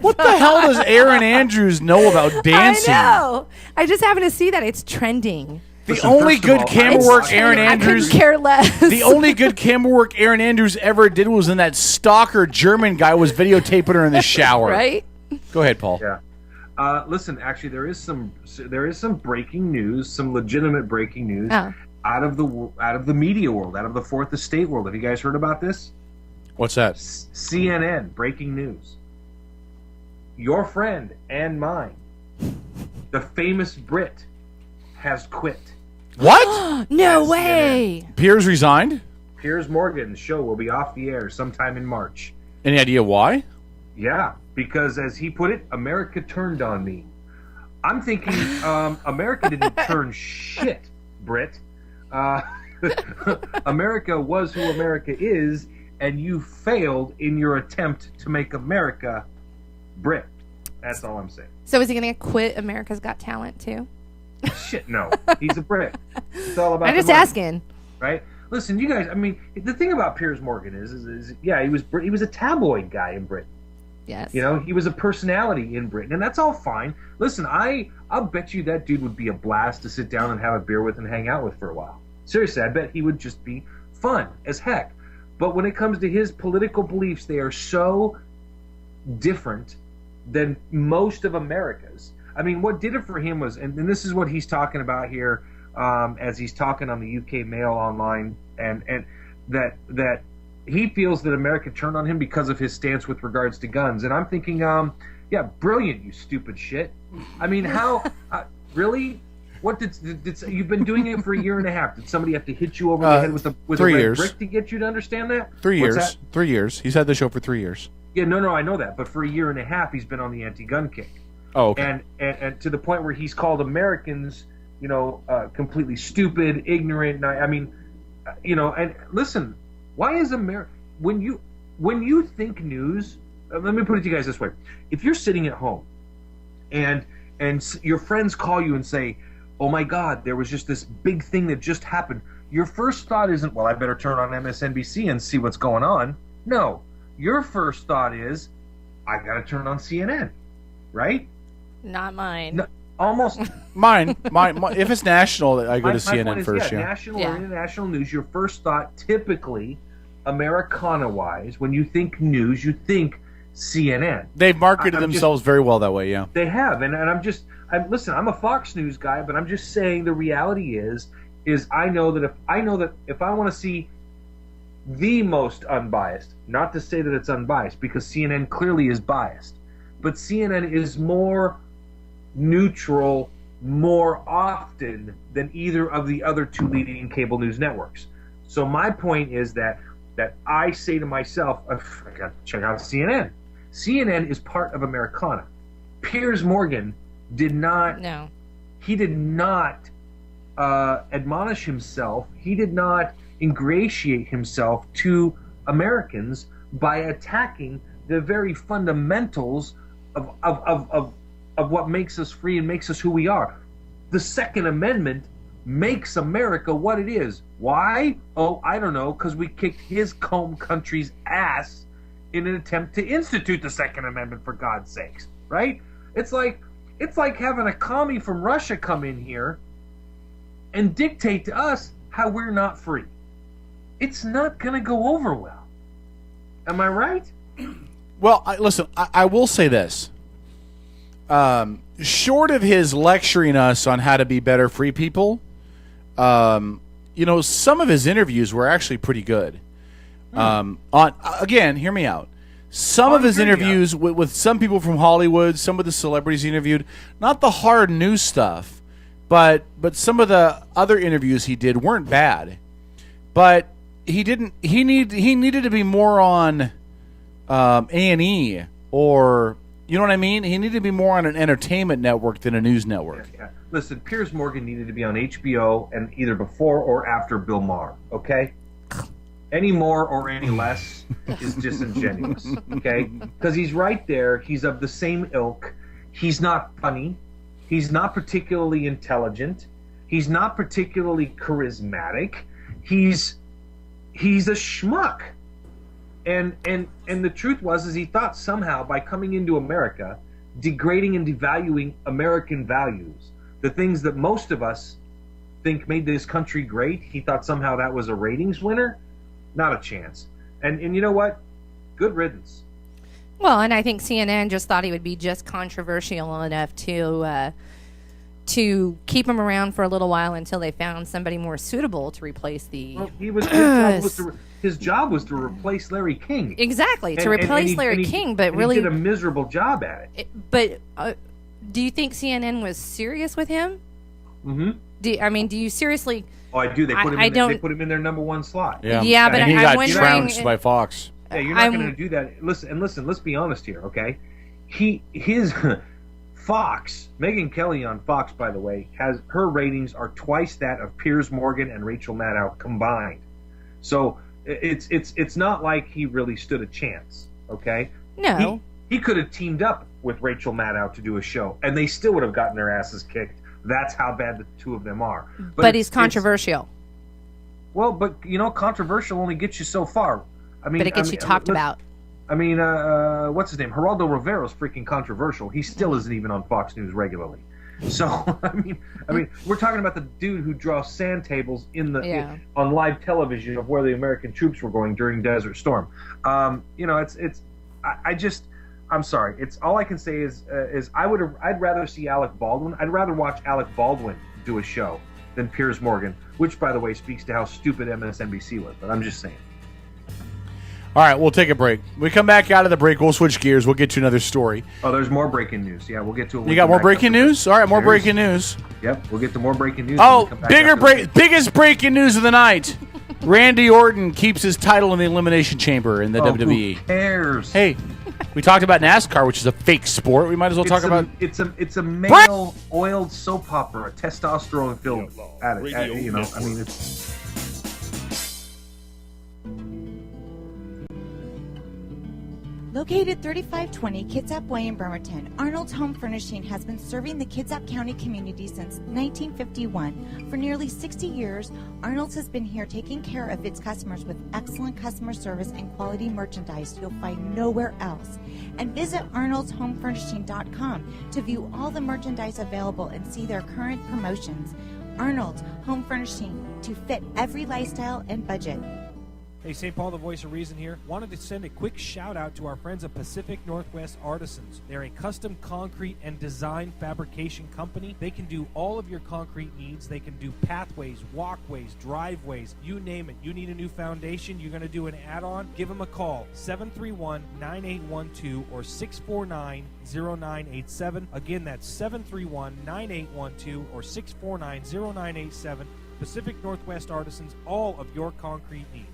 What the hell does Aaron Andrews know about dancing? I know. I just happened to see that. It's trending. The only good camera work Aaron Andrews. I couldn't care less. The only good camera work Aaron Andrews ever did was when that stalker German guy was videotaping her in the shower. Right? Go ahead, Paul. Yeah. Listen, actually, there is some breaking news, some legitimate breaking news out of the media world, out of the Fourth Estate world. Have you guys heard about this? What's that? CNN breaking news. Your friend and mine, the famous Brit, has quit. What? No way. Piers resigned? Piers Morgan's show will be off the air sometime in March. Any idea why? Yeah, because as he put it, America turned on me. I'm thinking America didn't turn shit, Brit. America was who America is, and you failed in your attempt to make America Brit. That's all I'm saying. So is he going to quit America's Got Talent too? Shit, no. He's a Brit. It's all about. I'm just the money, asking. right? Listen, you guys. I mean, the thing about Piers Morgan is yeah, he was a tabloid guy in Britain. Yes. He was a personality in Britain, and that's all fine. Listen, I'll bet you that dude would be a blast to sit down and have a beer with and hang out with for a while. Seriously, I bet he would just be fun as heck. But when it comes to his political beliefs, they are so different than most of America's. I mean, what did it for him was, and this is what he's talking about here, as he's talking on the UK Mail online, and that he feels that America turned on him because of his stance with regards to guns. And I'm thinking, yeah, brilliant, you stupid shit. I mean, how really? What did you've been doing it for a year and a half? Did somebody have to hit you over the head with a 3 red years. brick to get you to understand that? 3 What's years. that? 3 years. He's had the show for 3 years. Yeah, no, I know that. But for a year and a half, he's been on the anti-gun kick. Oh, okay. And to the point where he's called Americans, completely stupid, ignorant. I mean, and listen, why is America when you think news? Let me put it to you guys this way: if you're sitting at home, and your friends call you and say, "Oh my God, there was just this big thing that just happened," your first thought isn't, "Well, I better turn on MSNBC and see what's going on." No, your first thought is, "I got to turn on CNN," right? Not mine. No, almost mine. If it's national, I go to my CNN point is, first. Yeah. National or international news. Your first thought, typically, Americana-wise, when you think news, you think CNN. They've marketed themselves very well that way. Yeah. They have, and listen. I'm a Fox News guy, but I'm just saying the reality is I know that if I want to see the most unbiased, not to say that it's unbiased, because CNN clearly is biased, but CNN is more neutral more often than either of the other two leading cable news networks. So my point is that I say to myself, I got to check out CNN. CNN is part of Americana. Piers Morgan did not. No. He did not admonish himself. He did not ingratiate himself to Americans by attacking the very fundamentals of what makes us free and makes us who we are. The Second Amendment makes America what it is. Why? Oh, I don't know, because we kicked his home country's ass in an attempt to institute the Second Amendment, for God's sakes, right? It's like having a commie from Russia come in here and dictate to us how we're not free. It's not going to go over well. Am I right? Well, listen, I will say this. Short of his lecturing us on how to be better free people, some of his interviews were actually pretty good. Again, hear me out. Some of his interviews with some people from Hollywood, some of the celebrities he interviewed, not the hard news stuff, but some of the other interviews he did weren't bad. But he needed to be more on A&E, or you know what I mean? He needed to be more on an entertainment network than a news network. Yeah. Listen, Piers Morgan needed to be on HBO and either before or after Bill Maher, okay? Any more or any less is disingenuous, okay? Because he's right there. He's of the same ilk. He's not funny. He's not particularly intelligent. He's not particularly charismatic. He's a schmuck. And the truth was he thought somehow by coming into America, degrading and devaluing American values, the things that most of us think made this country great, he thought somehow that was a ratings winner. Not a chance. And you know what? Good riddance. Well, and I think CNN just thought he would be just controversial enough to keep him around for a little while until they found somebody more suitable to replace the. Well, his job was to replace Larry King. Exactly, to replace Larry King, but really he did a miserable job at it. But do you think CNN was serious with him? Mm-hmm. Do you seriously? Oh, I do. They put him. They put him in their number one slot. Yeah, but and he got trounced by Fox. Yeah, you're not going to do that. Listen. Let's be honest here, okay? His Fox, Megyn Kelly on Fox, by the way, has her ratings are twice that of Piers Morgan and Rachel Maddow combined. So it's not like he really stood a chance, okay? No. He could have teamed up with Rachel Maddow to do a show, and they still would have gotten their asses kicked. That's how bad the two of them are. But he's controversial. But controversial only gets you so far. But it gets you talked about. What's his name? Geraldo Rivero's freaking controversial. He still isn't even on Fox News regularly. So we're talking about the dude who draws sand tables on live television of where the American troops were going during Desert Storm. I'm sorry. It's all I can say is I'd rather see Alec Baldwin. I'd rather watch Alec Baldwin do a show than Piers Morgan, which by the way speaks to how stupid MSNBC was. But I'm just saying. All right, we'll take a break. When we come back out of the break, we'll switch gears. We'll get to another story. Oh, there's more breaking news. Yeah, we'll get to it. You got more breaking news? All right, more breaking news. Yep, we'll get to more breaking news. Oh, biggest breaking news of the night. Randy Orton keeps his title in the Elimination Chamber in the WWE. Who cares? Hey, we talked about NASCAR, which is a fake sport. We might as well talk about. It's a male oiled soap opera, a testosterone filled. It's. Located 3520 Kitsap Way in Bremerton, Arnold's Home Furnishing has been serving the Kitsap County community since 1951. For nearly 60 years, Arnold's has been here taking care of its customers with excellent customer service and quality merchandise you'll find nowhere else. And visit arnoldshomefurnishing.com to view all the merchandise available and see their current promotions. Arnold's Home Furnishing, to fit every lifestyle and budget. Hey, St. Paul, the voice of reason here. Wanted to send a quick shout out to our friends at Pacific Northwest Artisans. They're a custom concrete and design fabrication company. They can do all of your concrete needs. They can do pathways, walkways, driveways, you name it. You need a new foundation, you're going to do an add-on, give them a call, 731-9812 or 649-0987. Again, that's 731-9812 or 649-0987. Pacific Northwest Artisans, all of your concrete needs.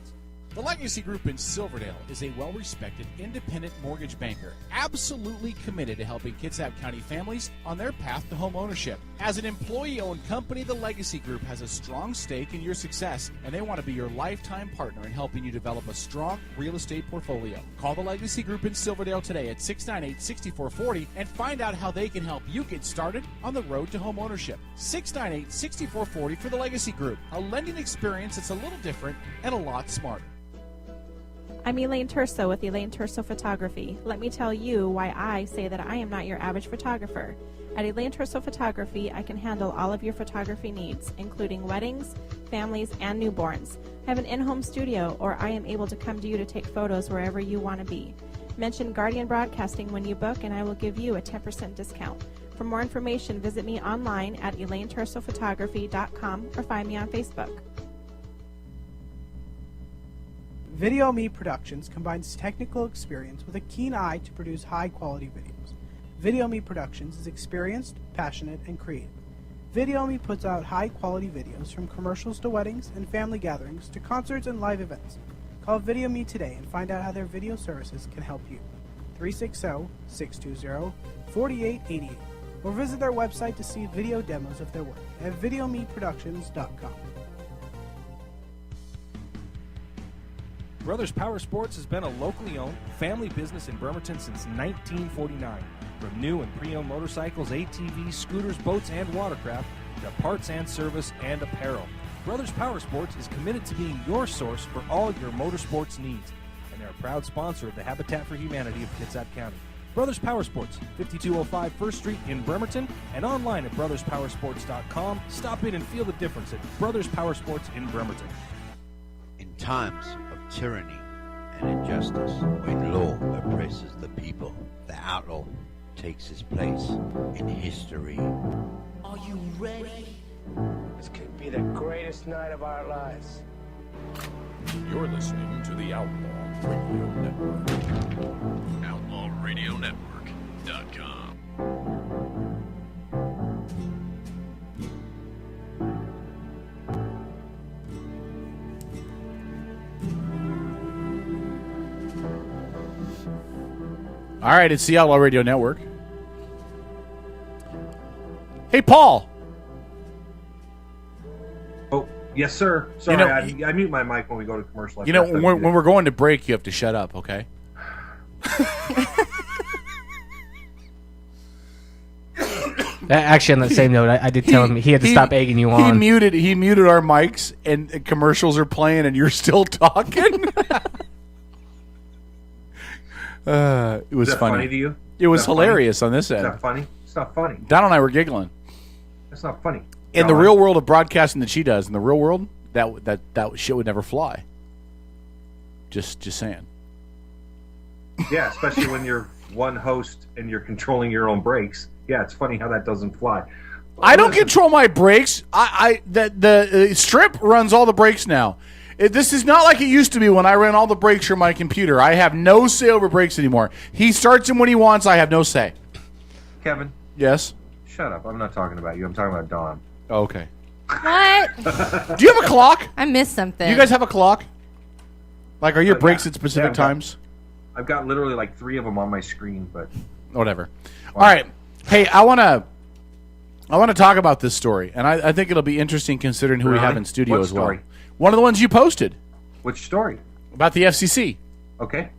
The Legacy Group in Silverdale is a well-respected independent mortgage banker, absolutely committed to helping Kitsap County families on their path to home ownership. As an employee-owned company, the Legacy Group has a strong stake in your success, and they want to be your lifetime partner in helping you develop a strong real estate portfolio. Call the Legacy Group in Silverdale today at 698-6440 and find out how they can help you get started on the road to home ownership. 698-6440 for the Legacy Group, a lending experience that's a little different and a lot smarter. I'm Elaine Terso with Elaine Terso Photography. Let me tell you why I say that I am not your average photographer. At Elaine Terso Photography, I can handle all of your photography needs, including weddings, families, and newborns. I have an in-home studio, or I am able to come to you to take photos wherever you want to be. Mention Guardian Broadcasting when you book, and I will give you a 10% discount. For more information, visit me online at ElaineTersoPhotography.com or find me on Facebook. Video Me Productions combines technical experience with a keen eye to produce high-quality videos. Video Me Productions is experienced, passionate, and creative. Video Me puts out high-quality videos from commercials to weddings and family gatherings to concerts and live events. Call Video Me today and find out how their video services can help you. 360-620-4888 or visit their website to see video demos of their work at videomeproductions.com. Brothers Power Sports has been a locally owned family business in Bremerton since 1949. From new and pre-owned motorcycles, ATVs, scooters, boats, and watercraft, to parts and service and apparel. Brothers Power Sports is committed to being your source for all your motorsports needs, and they're a proud sponsor of the Habitat for Humanity of Kitsap County. Brothers Power Sports, 5205 1st Street in Bremerton, and online at brotherspowersports.com. Stop in and feel the difference at Brothers Power Sports in Bremerton. In times of tyranny and injustice, when law oppresses the people, the outlaw takes his place in history. Are you ready? This could be the greatest night of our lives. You're listening to the Outlaw Radio Network. OutlawRadioNetwork.com. All right, it's the Outlaw Radio Network. Hey, Paul. Oh, yes, sir. Sorry, I mute my mic when we go to commercial. You know, when we're going to break, you have to shut up, okay? Actually, on that same note, I did tell him he had to stop egging you on. He muted our mics, and commercials are playing, and you're still talking. It was Is that funny to you? It was hilarious on this end. Is that funny? It's not funny. Don and I were giggling. That's not funny. In the real world of broadcasting that she does, in the real world, that shit would never fly. Just saying. Yeah, especially when you're one host and you're controlling your own breaks. Yeah, it's funny how that doesn't fly. I don't control my brakes. The Strip runs all the brakes now. This is not like it used to be when I ran all the brakes from my computer. I have no say over brakes anymore. He starts them when he wants. I have no say. Kevin. Yes? Shut up. I'm not talking about you. I'm talking about Dawn. Oh, okay. What? Do you have a clock? I missed something. Do you guys have a clock? Like, are your brakes at specific times? I've got literally like 3 of them on my screen, but whatever. All right. Hey, I want to talk about this story, and I think it'll be interesting considering who we have in studio What as well. story? One of the ones you posted. Which story? About the FCC. Okay.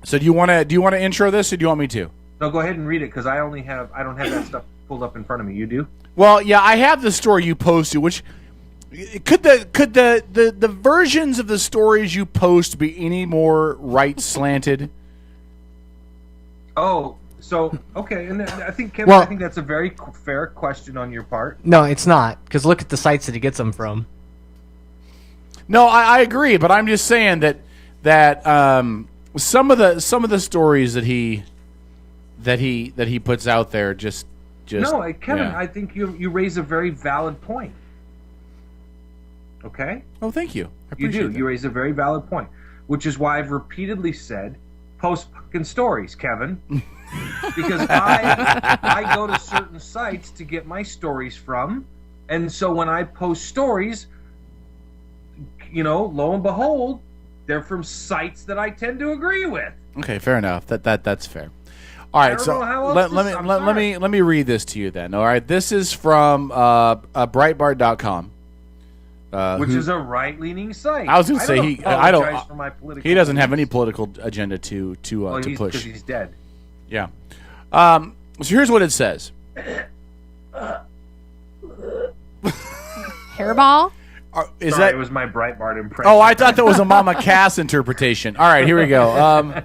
So do you want to intro this, or do you want me to? No, go ahead and read it because I don't have that stuff pulled up in front of me. You do? Well, yeah, I have the story you posted, which could the versions of the stories you post be any more right slanted? Oh, so okay, and I think Kevin, I think that's a very fair question on your part. No, it's not, because look at the sites that he gets them from. No, I agree, but I'm just saying that some of the stories that he puts out there just no, Kevin, yeah. I think you raise a very valid point. Okay. Oh, thank you. I You appreciate do. that. You raise a very valid point, which is why I've repeatedly said, post fucking stories, Kevin, because I go to certain sites to get my stories from, and so when I post stories, lo and behold, they're from sites that I tend to agree with. Okay, fair enough. That's fair. All right, so let me read this to you then. All right, this is from Breitbart.com. Which is a right-leaning site. I was going to say he doesn't have any political agenda to push because he's dead. Yeah. So here's what it says. Hairball? Is Sorry, that? it was my Breitbart impression. Oh, I thought that was a Mama Cass interpretation. All right, here we go.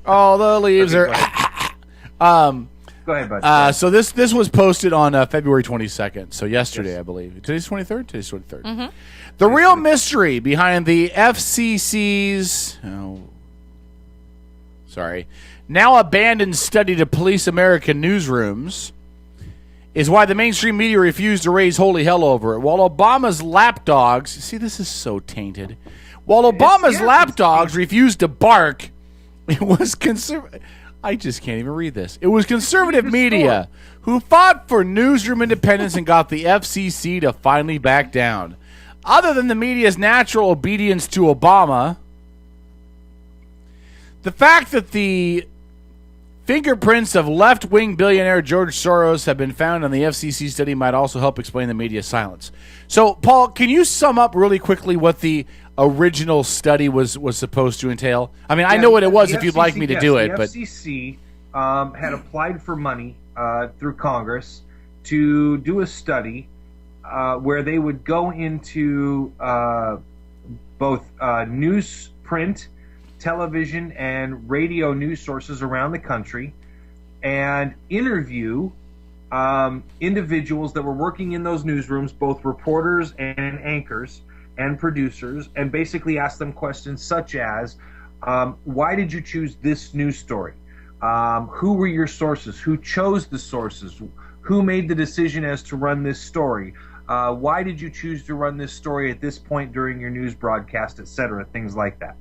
All the leaves are. Go ahead, bud. So this was posted on February 22nd. So yesterday, I believe. Today's 23rd. Today's 23rd. Mm-hmm. The real mystery behind the FCC's now abandoned study to police American newsrooms is why the mainstream media refused to raise holy hell over it. While Obama's lapdogs, see, this is so tainted. While Obama's lapdogs refused to bark, it was I just can't even read this. It was conservative media who fought for newsroom independence and got the FCC to finally back down. Other than the media's natural obedience to Obama, the fact that the fingerprints of left-wing billionaire George Soros have been found on the FCC study might also help explain the media's silence. So, Paul, can you sum up really quickly what the original study was supposed to entail? I mean, I know what it was if you'd like me to do it. The FCC had applied for money through Congress to do a study where they would go into both newsprint, television, and radio news sources around the country and interview individuals that were working in those newsrooms, both reporters and anchors and producers, and basically ask them questions such as, why did you choose this news story? Who were your sources? Who chose the sources? Who made the decision as to run this story? Why did you choose to run this story at this point during your news broadcast, etc., things like that.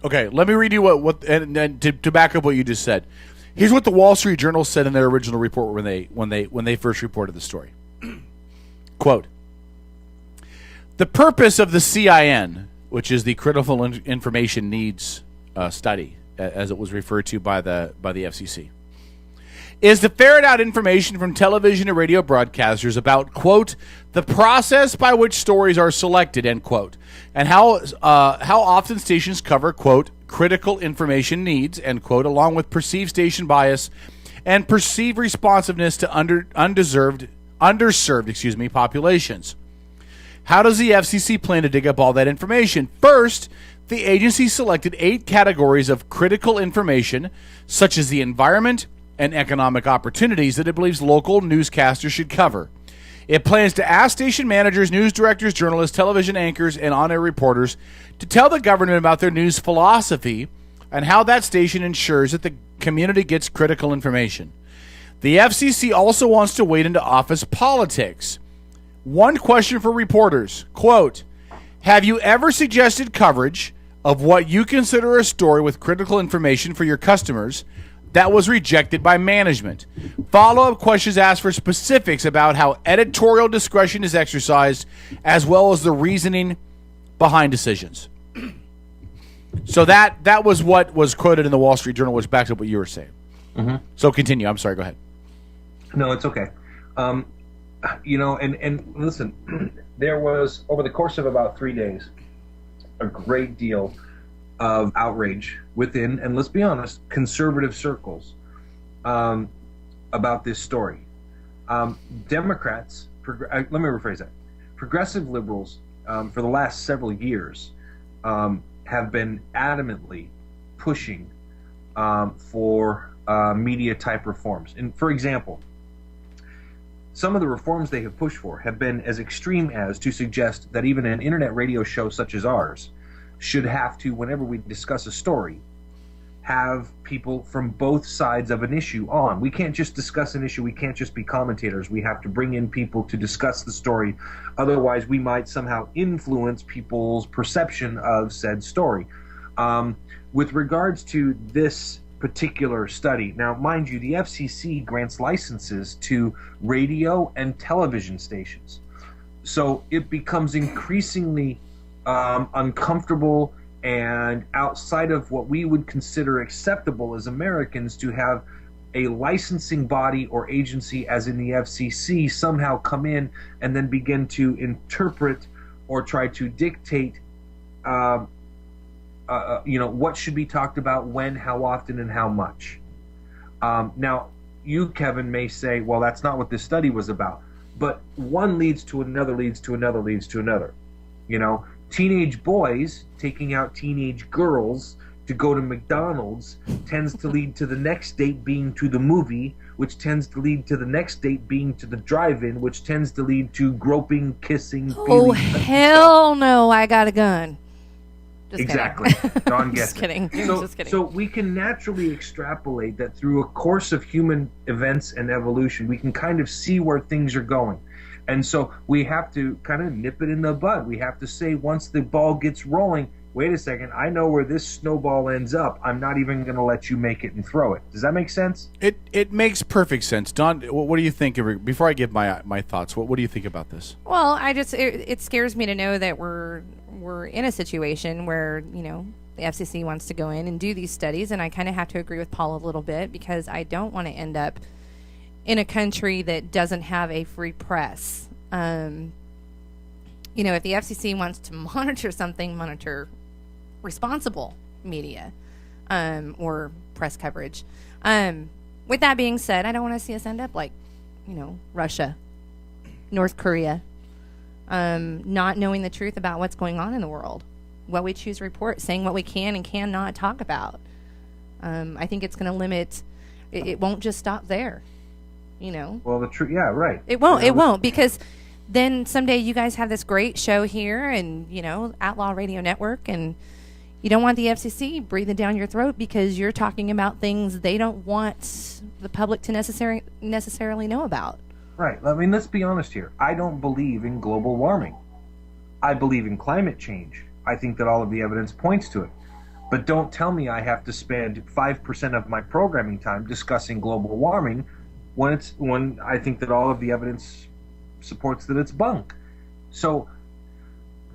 Okay, let me read you what and to back up what you just said. Here's what the Wall Street Journal said in their original report when they first reported the story. Quote: the purpose of the CIN, which is the Critical Information Needs Study, as it was referred to by the FCC, is to ferret out information from television and radio broadcasters about, quote, the process by which stories are selected, end quote, and how often stations cover, quote, critical information needs, end quote, along with perceived station bias and perceived responsiveness to underserved populations. How does the FCC plan to dig up all that information? First, the agency selected 8 categories of critical information, such as the environment and economic opportunities, that it believes local newscasters should cover. It plans to ask station managers, news directors, journalists, television anchors, and on-air reporters to tell the government about their news philosophy and how that station ensures that the community gets critical information. The FCC also wants to wade into office politics. One question for reporters, quote, have you ever suggested coverage of what you consider a story with critical information for your customers that was rejected by management? Follow-up questions ask for specifics about how editorial discretion is exercised, as well as the reasoning behind decisions. So that was what was quoted in the Wall Street Journal, which backs up what you were saying. Mm-hmm. So continue. I'm sorry. Go ahead. No, it's okay. And listen, there was, over the course of about 3 days, a great deal of outrage within, and let's be honest, conservative circles about this story. Democrats, let me rephrase that. Progressive liberals, for the last several years, have been adamantly pushing for media-type reforms. And for example, some of the reforms they have pushed for have been as extreme as to suggest that even an internet radio show such as ours should have to, whenever we discuss a story, have people from both sides of an issue on. We can't just discuss an issue. We can't just be commentators. We have to bring in people to discuss the story. Otherwise, we might somehow influence people's perception of said story. With regards to this particular study, now, mind you, the FCC grants licenses to radio and television stations. So it becomes increasingly uncomfortable and outside of what we would consider acceptable as Americans to have a licensing body or agency, as in the FCC, somehow come in and then begin to interpret or try to dictate what should be talked about, when, how often, and how much. Now, you, Kevin, may say, well, that's not what this study was about. but one leads to another, leads to another, leads to another. You know, teenage boys taking out teenage girls to go to McDonald's tends to lead to the next date being to the movie, which tends to lead to the next date being to the drive-in, which tends to lead to groping, kissing, Oh, feeling. hell no, I got a gun. Just Exactly. Kidding. Dawn gets Just kidding. it. So, Just kidding. so we can naturally extrapolate that through a course of human events and evolution. We can kind of see where things are going. And so we have to kind of nip it in the bud. We have to say, once the ball gets rolling, wait a second, I know where this snowball ends up. I'm not even going to let you make it and throw it. Does that make sense? It makes perfect sense. Don, what do you think? Before I give my thoughts, what do you think about this? Well, it scares me to know that we're in a situation where, you know, the FCC wants to go in and do these studies, and I kind of have to agree with Paul a little bit, because I don't want to end up in a country that doesn't have a free press. You know, if the FCC wants to monitor something, monitor responsible media or press coverage. With that being said, I don't want to see us end up like, you know, Russia, North Korea, not knowing the truth about what's going on in the world, what we choose to report, saying what we can and cannot talk about. I think it's going to limit. It won't just stop there, you know. Well, the truth, yeah, right. It won't. You know, It won't, because then someday you guys have this great show here, and you know, Outlaw Radio Network, and you don't want the FCC breathing down your throat because you're talking about things they don't want the public to necessarily know about. Right. I mean, let's be honest here. I don't believe in global warming. I believe in climate change. I think that all of the evidence points to it. But don't tell me I have to spend 5% of my programming time discussing global warming when I think that all of the evidence supports that it's bunk. So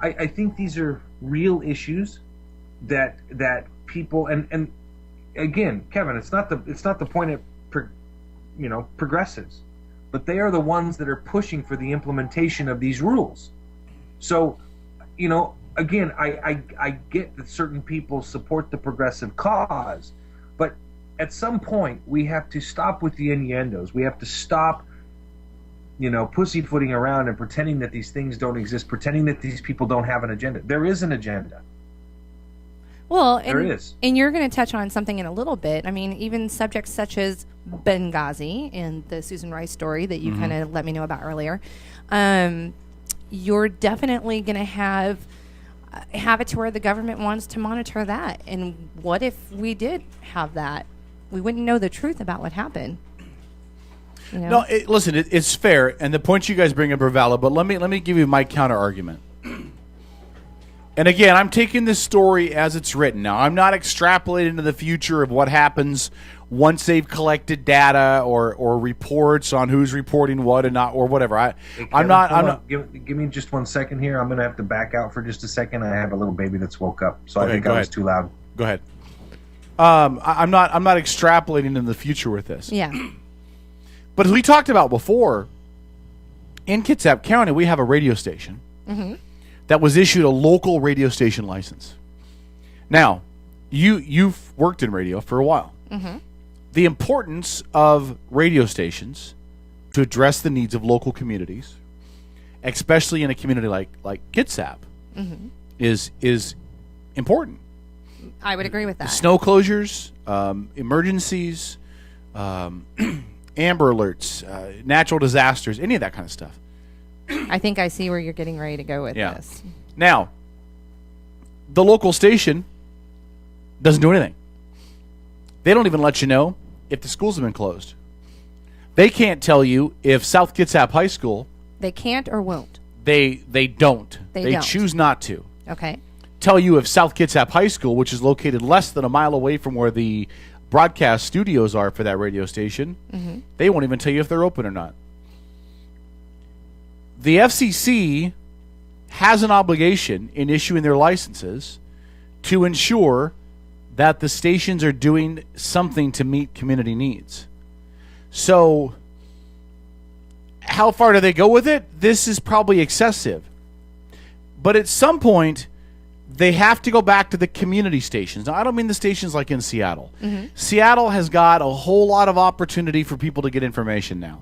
I think these are real issues that people and again, Kevin, it's not the point of progressives, but they are the ones that are pushing for the implementation of these rules. So, you know, again, I get that certain people support the progressive cause, but at some point we have to stop with the innuendos. We have to stop, you know, pussyfooting around and pretending that these things don't exist, pretending that these people don't have an agenda. There is an agenda. Well, there is. And you're going to touch on something in a little bit. I mean, even subjects such as Benghazi and the Susan Rice story that you kind of let me know about earlier, you're definitely going to have it to where the government wants to monitor that. And what if we did have that? We wouldn't know the truth about what happened. You know? No, listen, it's fair, and the points you guys bring up are valid. But let me give you my counter argument. And again, I'm taking this story as it's written. Now, I'm not extrapolating into the future of what happens once they've collected data or reports on who's reporting what and not, or whatever. I'm not. Give me just 1 second here. I'm going to have to back out for just a second. I have a little baby that's woke up, so I think I was too loud. Go ahead. I'm not extrapolating into the future with this. Yeah. But as we talked about before, in Kitsap County, we have a radio station that was issued a local radio station license. Now, you've worked in radio for a while. The importance of radio stations to address the needs of local communities, especially in a community like Kitsap, is important. I would agree with that. Snow closures, emergencies, Amber Alerts, natural disasters, any of that kind of stuff. I think I see where you're getting ready to go with this. Now, the local station doesn't do anything. They don't even let you know if the schools have been closed. They can't tell you if South Kitsap High School... They can't or won't? They don't. They don't. Choose not to. Okay. Tell you if South Kitsap High School, which is located less than a mile away from where the broadcast studios are for that radio station, they won't even tell you if they're open or not. The FCC has an obligation in issuing their licenses to ensure that the stations are doing something to meet community needs. So, how far do they go with it? This is probably excessive. But at some point, they have to go back to the community stations. Now, I don't mean the stations like in Seattle. Seattle has got a whole lot of opportunity for people to get information now.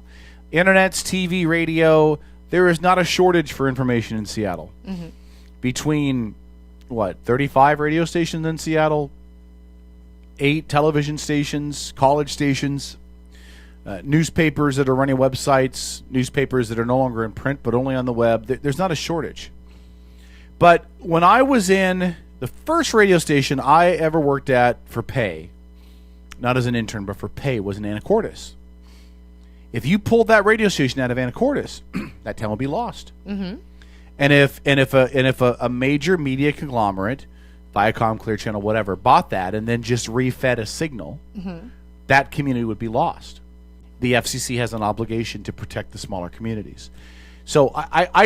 Internet's, TV, radio. There is not a shortage for information in Seattle. Mm-hmm. Between, 35 radio stations in Seattle, 8 television stations, college stations, newspapers that are running websites, newspapers that are no longer in print but only on the web. There's not a shortage. But when I was in the first radio station I ever worked at for pay, not as an intern but for pay, was in Anacortes. If you pulled that radio station out of Anacortes, that town would be lost. Mm-hmm. And if a major media conglomerate, Viacom, Clear Channel, whatever, bought that and then just refed a signal, Mm-hmm. that community would be lost. The FCC has an obligation to protect the smaller communities. So I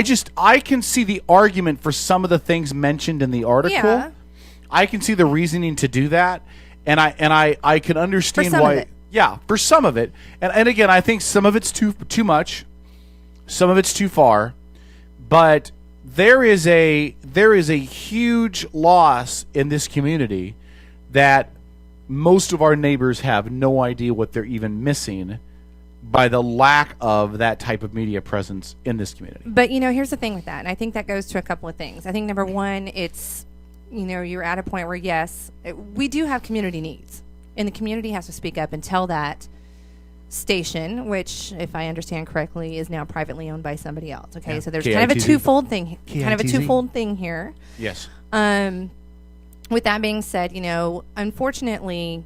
can see the argument for some of the things mentioned in the article. Yeah. I can see the reasoning to do that, and I can understand For some why. of it. Yeah, for some of it, and again, I think some of it's too much, some of it's too far, but there is a huge loss in this community that most of our neighbors have no idea what they're even missing by the lack of that type of media presence in this community. But, here's the thing with that, and I think that goes to a couple of things. I think, number one, it's, you're at a point where, yes, we do have community needs, and the community has to speak up and tell that station, which, if I understand correctly, is now privately owned by somebody else. Okay, Yeah. so there's KITZ. kind of a twofold thing. KITZ. Here. Yes. With that being said, unfortunately,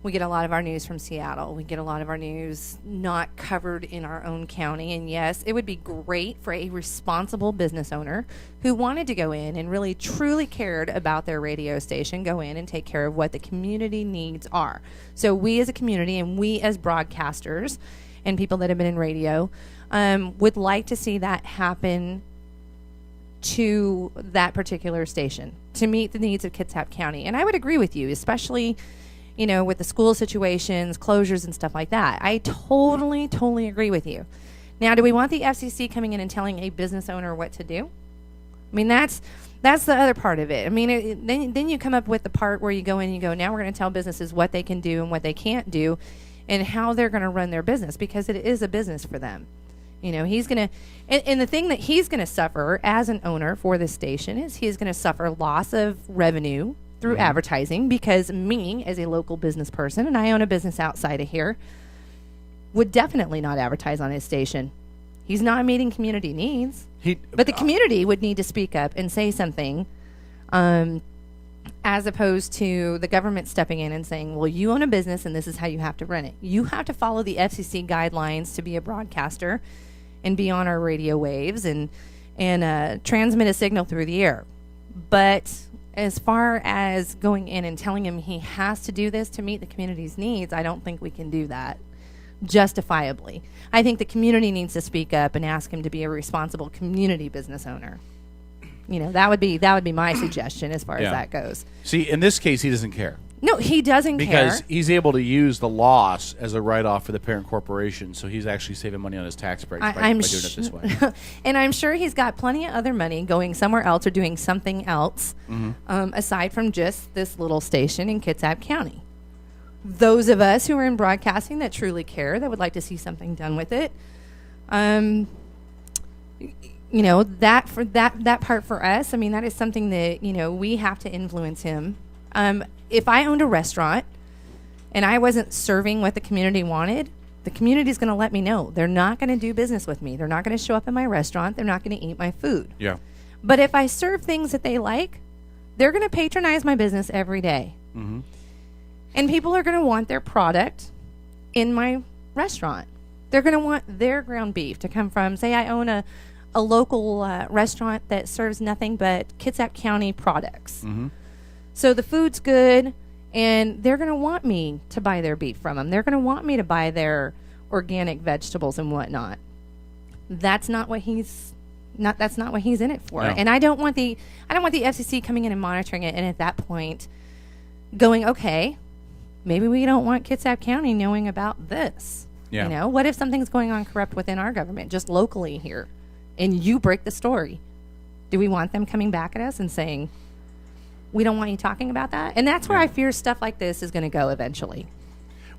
we get a lot of our news from Seattle. We get a lot of our news not covered in our own county. And yes, it would be great for a responsible business owner who wanted to go in and really truly cared about their radio station, go in and take care of what the community needs are. So we as a community and we as broadcasters and people that have been in radio would like to see that happen to that particular station to meet the needs of Kitsap County. And I would agree with you, especially with the school situations, closures, and stuff like that. I totally agree with you. Now, do we want the FCC coming in and telling a business owner what to do? I mean, that's the other part of it. I mean, then you come up with the part where you go in and you go, now we're going to tell businesses what they can do and what they can't do and how they're going to run their business, because it is a business for them. He's going to, and the thing that he's going to suffer as an owner for this station is he's going to suffer loss of revenue through advertising, because me as a local business person, and I own a business outside of here, would definitely not advertise on his station. He's not meeting community needs. But the community would need to speak up and say something, as opposed to the government stepping in and saying, well, you own a business and this is how you have to run it. You have to follow the FCC guidelines to be a broadcaster and be on our radio waves and transmit a signal through the air. But as far as going in and telling him he has to do this to meet the community's needs, I don't think we can do that justifiably. I think the community needs to speak up and ask him to be a responsible community business owner. That would be my suggestion as far as that goes. See, in this case, he doesn't care. No, he doesn't care. Because he's able to use the loss as a write-off for the parent corporation, so he's actually saving money on his tax breaks by doing it this way. And I'm sure he's got plenty of other money going somewhere else or doing something else, aside from just this little station in Kitsap County. Those of us who are in broadcasting that truly care, that would like to see something done with it, that part for us, I mean, that is something that, we have to influence him. If I owned a restaurant and I wasn't serving what the community wanted, the community's going to let me know. They're not going to do business with me. They're not going to show up in my restaurant. They're not going to eat my food. Yeah. But if I serve things that they like, they're going to patronize my business every day. Mm-hmm. And people are going to want their product in my restaurant. They're going to want their ground beef to come from, say I own a local restaurant that serves nothing but Kitsap County products. Mm-hmm. So the food's good, and they're going to want me to buy their beef from them. They're going to want me to buy their organic vegetables and whatnot. That's not what he's in it for. No. And I don't want the FCC coming in and monitoring it, and at that point going, okay, maybe we don't want Kitsap County knowing about this. Yeah. What if something's going on corrupt within our government, just locally here, and you break the story? Do we want them coming back at us and saying, we don't want you talking about that? And that's where I fear stuff like this is going to go eventually.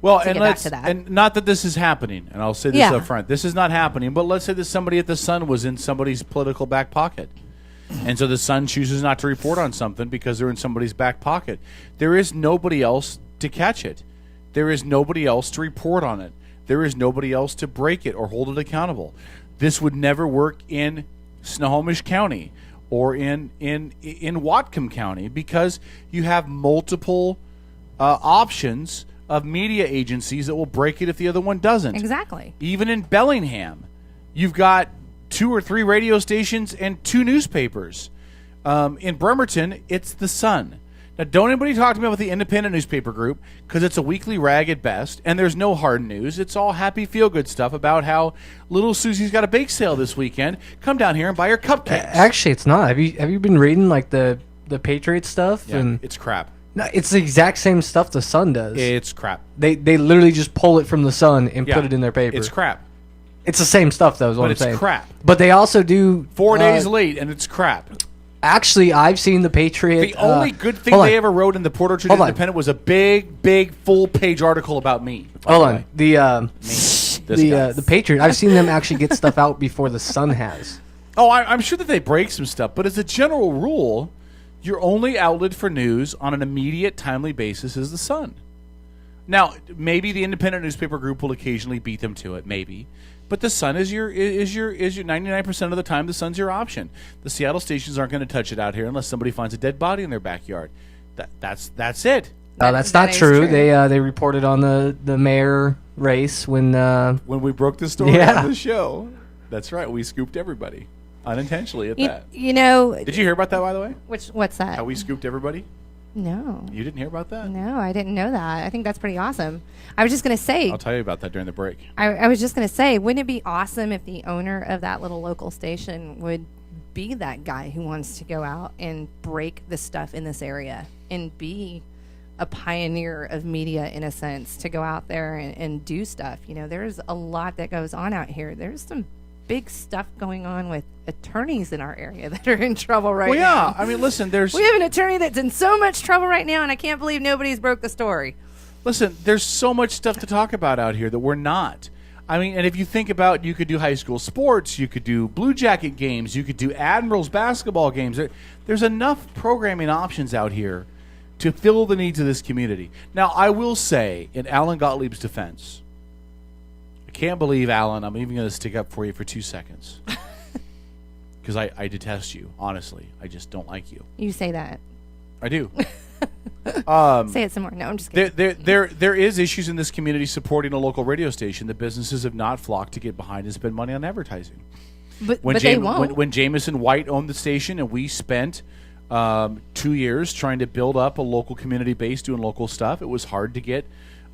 Well, to and get back let's to that. and not that this is happening, and I'll say this up front. This is not happening, but let's say that somebody at the Sun was in somebody's political back pocket. And so the Sun chooses not to report on something because they're in somebody's back pocket. There is nobody else to catch it. There is nobody else to report on it. There is nobody else to break it or hold it accountable. This would never work in Snohomish County or in Whatcom County because you have multiple options of media agencies that will break it if the other one doesn't. Exactly. Even in Bellingham, you've got 2 or 3 radio stations and 2 newspapers. In Bremerton, it's the Sun. Now, don't anybody talk to me about the independent newspaper group because it's a weekly rag at best, and there's no hard news. It's all happy, feel-good stuff about how little Susie's got a bake sale this weekend. Come down here and buy her cupcakes. Actually, it's not. Have you been reading like the Patriot stuff? Yeah, and it's crap. No, it's the exact same stuff the Sun does. It's crap. They literally just pull it from the Sun and Yeah, put it in their paper. It's crap. It's the same stuff, though, is what But I'm it's saying. crap. But they also do... 4 days late, and it's crap. Actually, I've seen the Patriot... The only good thing they ever wrote in the Port Orchard Independent was a big, full-page article about me. Hold on. The Patriot, I've seen them actually get stuff out before the Sun has. Oh, I'm sure that they break some stuff, but as a general rule, your only outlet for news on an immediate, timely basis is the Sun. Now, maybe the independent newspaper group will occasionally beat them to it, maybe. But the Sun is your 99% of the time. The Sun's your option. The Seattle stations aren't going to touch it out here unless somebody finds a dead body in their backyard. That's it. That's not true. They reported on the mayor race when we broke the story Yeah. on the show. That's right. We scooped everybody unintentionally at that. You know. Did you hear about that, by the way? What's that? How we scooped everybody? No. You didn't hear about that? No, I didn't know that. I think that's pretty awesome. I was just going to say. I'll tell you about that during the break. I was just going to say, wouldn't it be awesome if the owner of that little local station would be that guy who wants to go out and break the stuff in this area and be a pioneer of media in a sense, to go out there and do stuff. You know, there's a lot that goes on out here. There's some big stuff going on with attorneys in our area that are in trouble right now. Well, yeah. I mean, listen, we have an attorney that's in so much trouble right now, and I can't believe nobody's broke the story. Listen, there's so much stuff to talk about out here that we're not. I mean, and if you think about, you could do high school sports, you could do Blue Jacket games, you could do Admirals basketball games. There's enough programming options out here to fill the needs of this community. Now, I will say, in Alan Gottlieb's defense, I can't believe, Alan, I'm even going to stick up for you for 2 seconds. Because I detest you, honestly. I just don't like you. You say that. I do. Say it some more. No, I'm just kidding. There is issues in this community supporting a local radio station that businesses have not flocked to get behind and spend money on advertising. But they won't. When Jameson White owned the station and we spent 2 years trying to build up a local community base doing local stuff, it was hard to get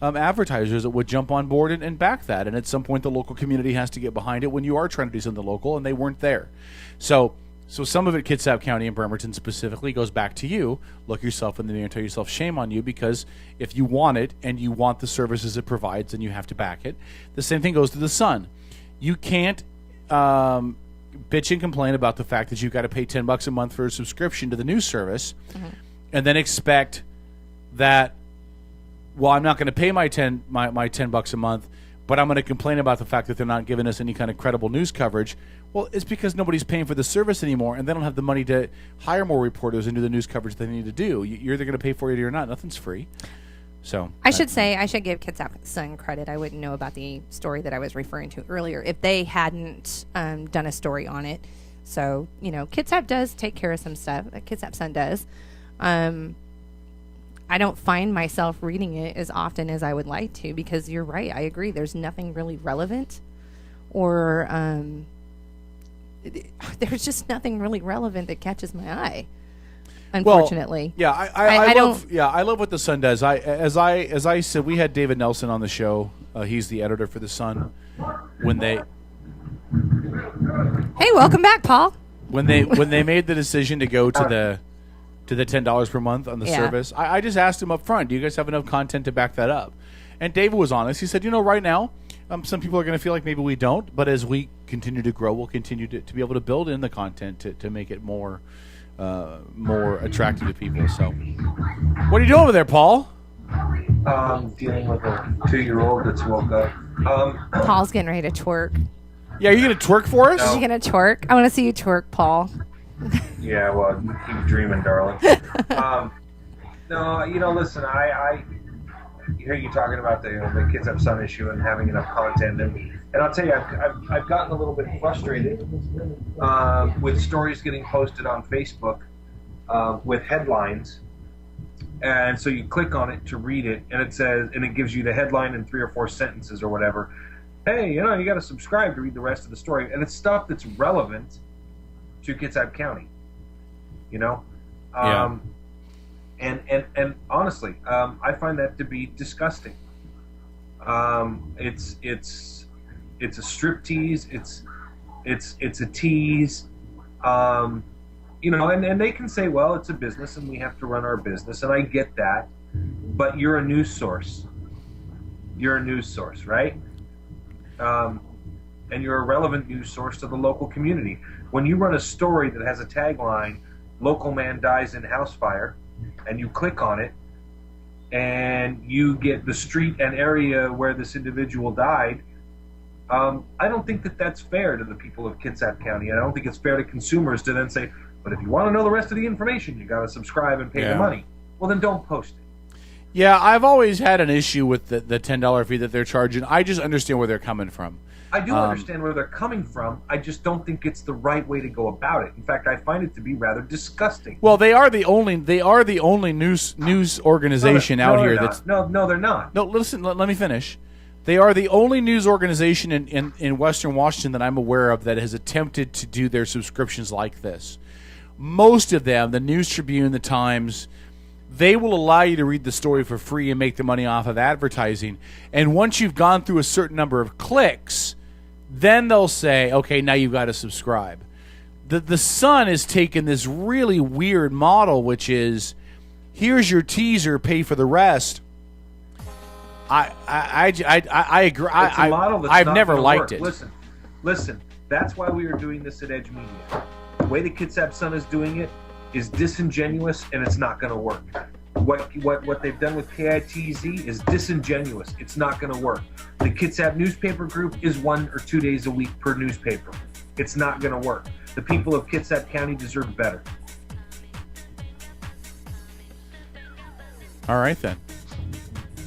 advertisers that would jump on board and back that. And at some point, the local community has to get behind it when you are trying to do something local, and they weren't there. So some of it, Kitsap County and Bremerton specifically, goes back to you. Look yourself in the mirror and tell yourself, shame on you, because if you want it and you want the services it provides, then you have to back it. The same thing goes to the Sun. You can't bitch and complain about the fact that you've got to pay $10 a month for a subscription to the news service, and then expect that, well, I'm not going to pay my $10 a month, but I'm going to complain about the fact that they're not giving us any kind of credible news coverage. Well, it's because nobody's paying for the service anymore, and they don't have the money to hire more reporters and do the news coverage they need to do. You're either going to pay for it or not. Nothing's free. So I should give Kitsap Sun credit. I wouldn't know about the story that I was referring to earlier if they hadn't done a story on it. So, you know, Kitsap does take care of some stuff. Kitsap Sun does. I don't find myself reading it as often as I would like to, because you're right. I agree. There's nothing really relevant, or there's just nothing really relevant that catches my eye. Unfortunately, well, yeah, I love what the Sun does. As I said, we had David Nelson on the show. He's the editor for the Sun. Hey, welcome back, Paul. When they made the decision to go to the $10 per month on the service, I just asked him up front, do you guys have enough content to back that up? And David was honest. He said, right now, some people are going to feel like maybe we don't, but as we continue to grow, we'll continue to be able to build in the content to make it more attractive to people. So, what are you doing over there, Paul? Dealing with a 2-year-old that's woke up. Paul's getting ready to twerk. Yeah, are you going to twerk for us? Is he going to twerk? I want to see you twerk, Paul. Yeah, well, you keep dreaming, darling. No, listen, I hear you talking about the Kids Have Sun issue and having enough content, and I'll tell you, I've gotten a little bit frustrated with stories getting posted on Facebook with headlines, and so you click on it to read it, and it gives you the headline in 3 or 4 sentences or whatever. Hey, you got to subscribe to read the rest of the story, and it's stuff that's relevant to Kitsap County. Yeah. And honestly, I find that to be disgusting. It's a striptease. It's a tease. And they can say, well, it's a business and we have to run our business, and I get that. But you're a news source. You're a news source, right? And you're a relevant news source to the local community. When you run a story that has a tagline, "Local man dies in house fire," and you click on it, and you get the street and area where this individual died, I don't think that that's fair to the people of Kitsap County. I don't think it's fair to consumers to then say, but if you want to know the rest of the information, you got to subscribe and pay the money. Well, then don't post it. Yeah, I've always had an issue with the $10 fee that they're charging. I just understand where they're coming from. I do understand where they're coming from. I just don't think it's the right way to go about it. In fact, I find it to be rather disgusting. Well, they are the only news organization out here that's no, they're not. No, listen, let me finish. They are the only news organization in Western Washington that I'm aware of that has attempted to do their subscriptions like this. Most of them, the News Tribune, the Times, they will allow you to read the story for free and make the money off of advertising. And once you've gone through a certain number of clicks, then they'll say, okay, now you've got to subscribe. The Sun has taken this really weird model, which is, here's your teaser, pay for the rest. I agree. It's a model that's I've not never gonna liked work. it. Listen. That's why we are doing this at Edge Media. The way the Kitsap Sun is doing it is disingenuous, and it's not going to work. What they've done with KITZ is disingenuous. It's not going to work. The Kitsap newspaper group is 1 or 2 days a week per newspaper. It's not going to work. The people of Kitsap County deserve better. All right, then.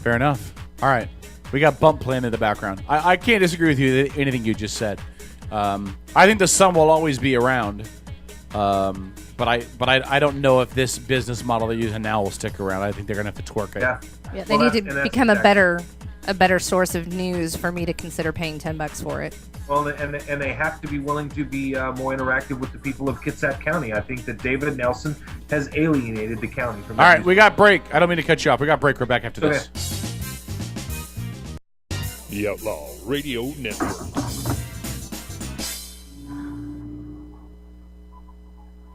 Fair enough. All right. We got Bump playing in the background. I can't disagree with you anything you just said. I think the Sun will always be around. But I don't know if this business model they're using now will stick around. I think they're going to have to twerk it. Yeah, they need to become a better source of news for me to consider paying $10 for it. Well, and they have to be willing to be more interactive with the people of Kitsap County. I think that David Nelson has alienated the county from. All right, we got break. I don't mean to cut you off. We got break. We're back after this. The Outlaw Radio Network.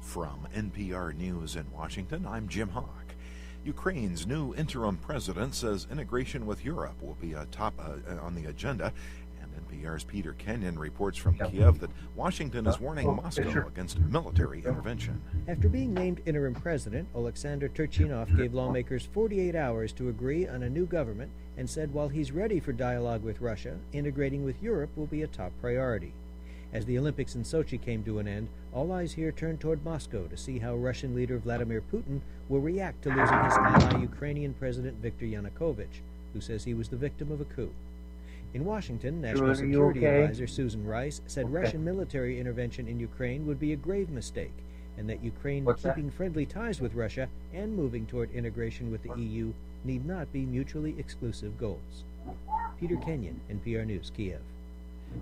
From NPR News in Washington, I'm Jim Hawk. Ukraine's new interim president says integration with Europe will be top on the agenda. And NPR's Peter Kenyon reports from Kiev that Washington is warning Moscow against military intervention. After being named interim president, Oleksandr Turchinov gave lawmakers 48 hours to agree on a new government and said while he's ready for dialogue with Russia, integrating with Europe will be a top priority. As the Olympics in Sochi came to an end, all eyes here turned toward Moscow to see how Russian leader Vladimir Putin will react to losing his ally Ukrainian President Viktor Yanukovych, who says he was the victim of a coup. In Washington, National Security Advisor Susan Rice said Russian military intervention in Ukraine would be a grave mistake, and that Ukraine keeping friendly ties with Russia and moving toward integration with the EU need not be mutually exclusive goals. Peter Kenyon, NPR News, Kiev.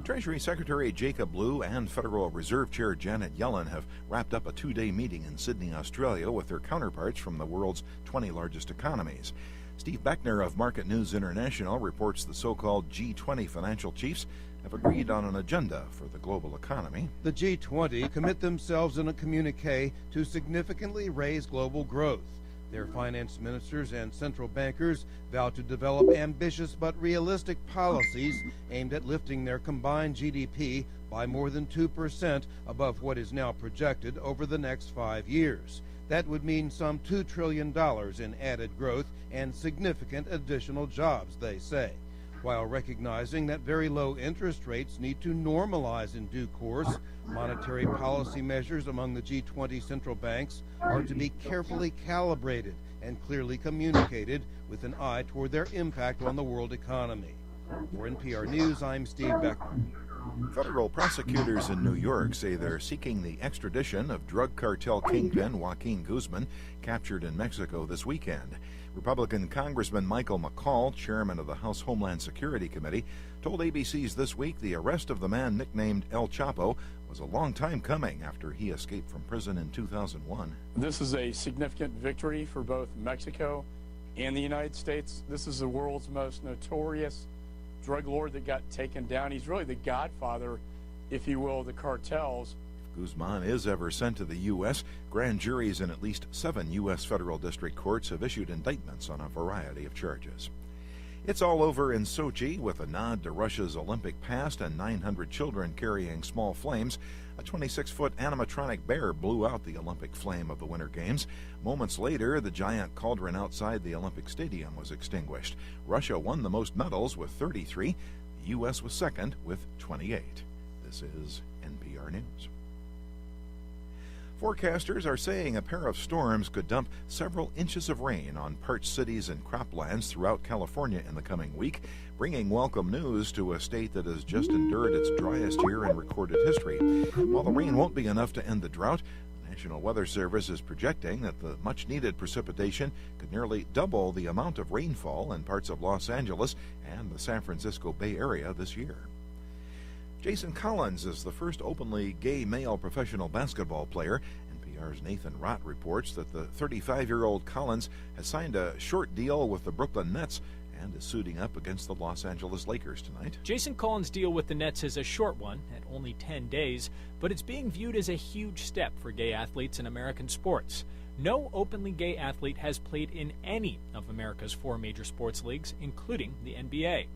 Treasury Secretary Jacob Lew and Federal Reserve Chair Janet Yellen have wrapped up a 2-day meeting in Sydney, Australia with their counterparts from the world's 20 largest economies. Steve Beckner of Market News International reports the so-called G20 financial chiefs have agreed on an agenda for the global economy. The G20 commit themselves in a communique to significantly raise global growth. Their finance ministers and central bankers vow to develop ambitious but realistic policies aimed at lifting their combined GDP by more than 2% above what is now projected over the next 5 years. That would mean some $2 trillion in added growth and significant additional jobs, they say, while recognizing that very low interest rates need to normalize in due course. Monetary policy measures among the G20 central banks are to be carefully calibrated and clearly communicated with an eye toward their impact on the world economy. For NPR News, I'm Steve Becker. Federal prosecutors in New York say they're seeking the extradition of drug cartel kingpin Joaquin Guzman, captured in Mexico this weekend. Republican Congressman Michael McCall, chairman of the House Homeland Security Committee, told ABC's This Week the arrest of the man nicknamed El Chapo was a long time coming after he escaped from prison in 2001. This is a significant victory for both Mexico and the United States. This is the world's most notorious drug lord that got taken down. He's really the godfather, if you will, of the cartels. If Guzman is ever sent to the U.S., grand juries in at least 7 U.S. federal district courts have issued indictments on a variety of charges. It's all over in Sochi with a nod to Russia's Olympic past and 900 children carrying small flames. A 26-foot animatronic bear blew out the Olympic flame of the Winter Games. Moments later, the giant cauldron outside the Olympic Stadium was extinguished. Russia won the most medals with 33. The U.S. was second with 28. This is NPR News. Forecasters are saying a pair of storms could dump several inches of rain on parched cities and croplands throughout California in the coming week, bringing welcome news to a state that has just endured its driest year in recorded history. While the rain won't be enough to end the drought, the National Weather Service is projecting that the much-needed precipitation could nearly double the amount of rainfall in parts of Los Angeles and the San Francisco Bay Area this year. Jason Collins is the first openly gay male professional basketball player. NPR's Nathan Rott reports that the 35-year-old Collins has signed a short deal with the Brooklyn Nets and is suiting up against the Los Angeles Lakers tonight. Jason Collins' deal with the Nets is a short one, at only 10 days, but it's being viewed as a huge step for gay athletes in American sports. No openly gay athlete has played in any of America's 4 major sports leagues, including the NBA.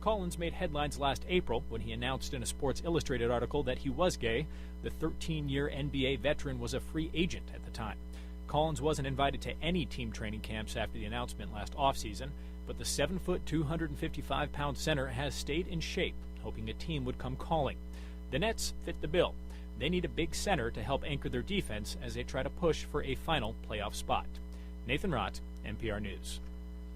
Collins made headlines last April when he announced in a Sports Illustrated article that he was gay. The 13-year NBA veteran was a free agent at the time. Collins wasn't invited to any team training camps after the announcement last offseason, but the 7-foot, 255-pound center has stayed in shape, hoping a team would come calling. The Nets fit the bill. They need a big center to help anchor their defense as they try to push for a final playoff spot. Nathan Rott, NPR News.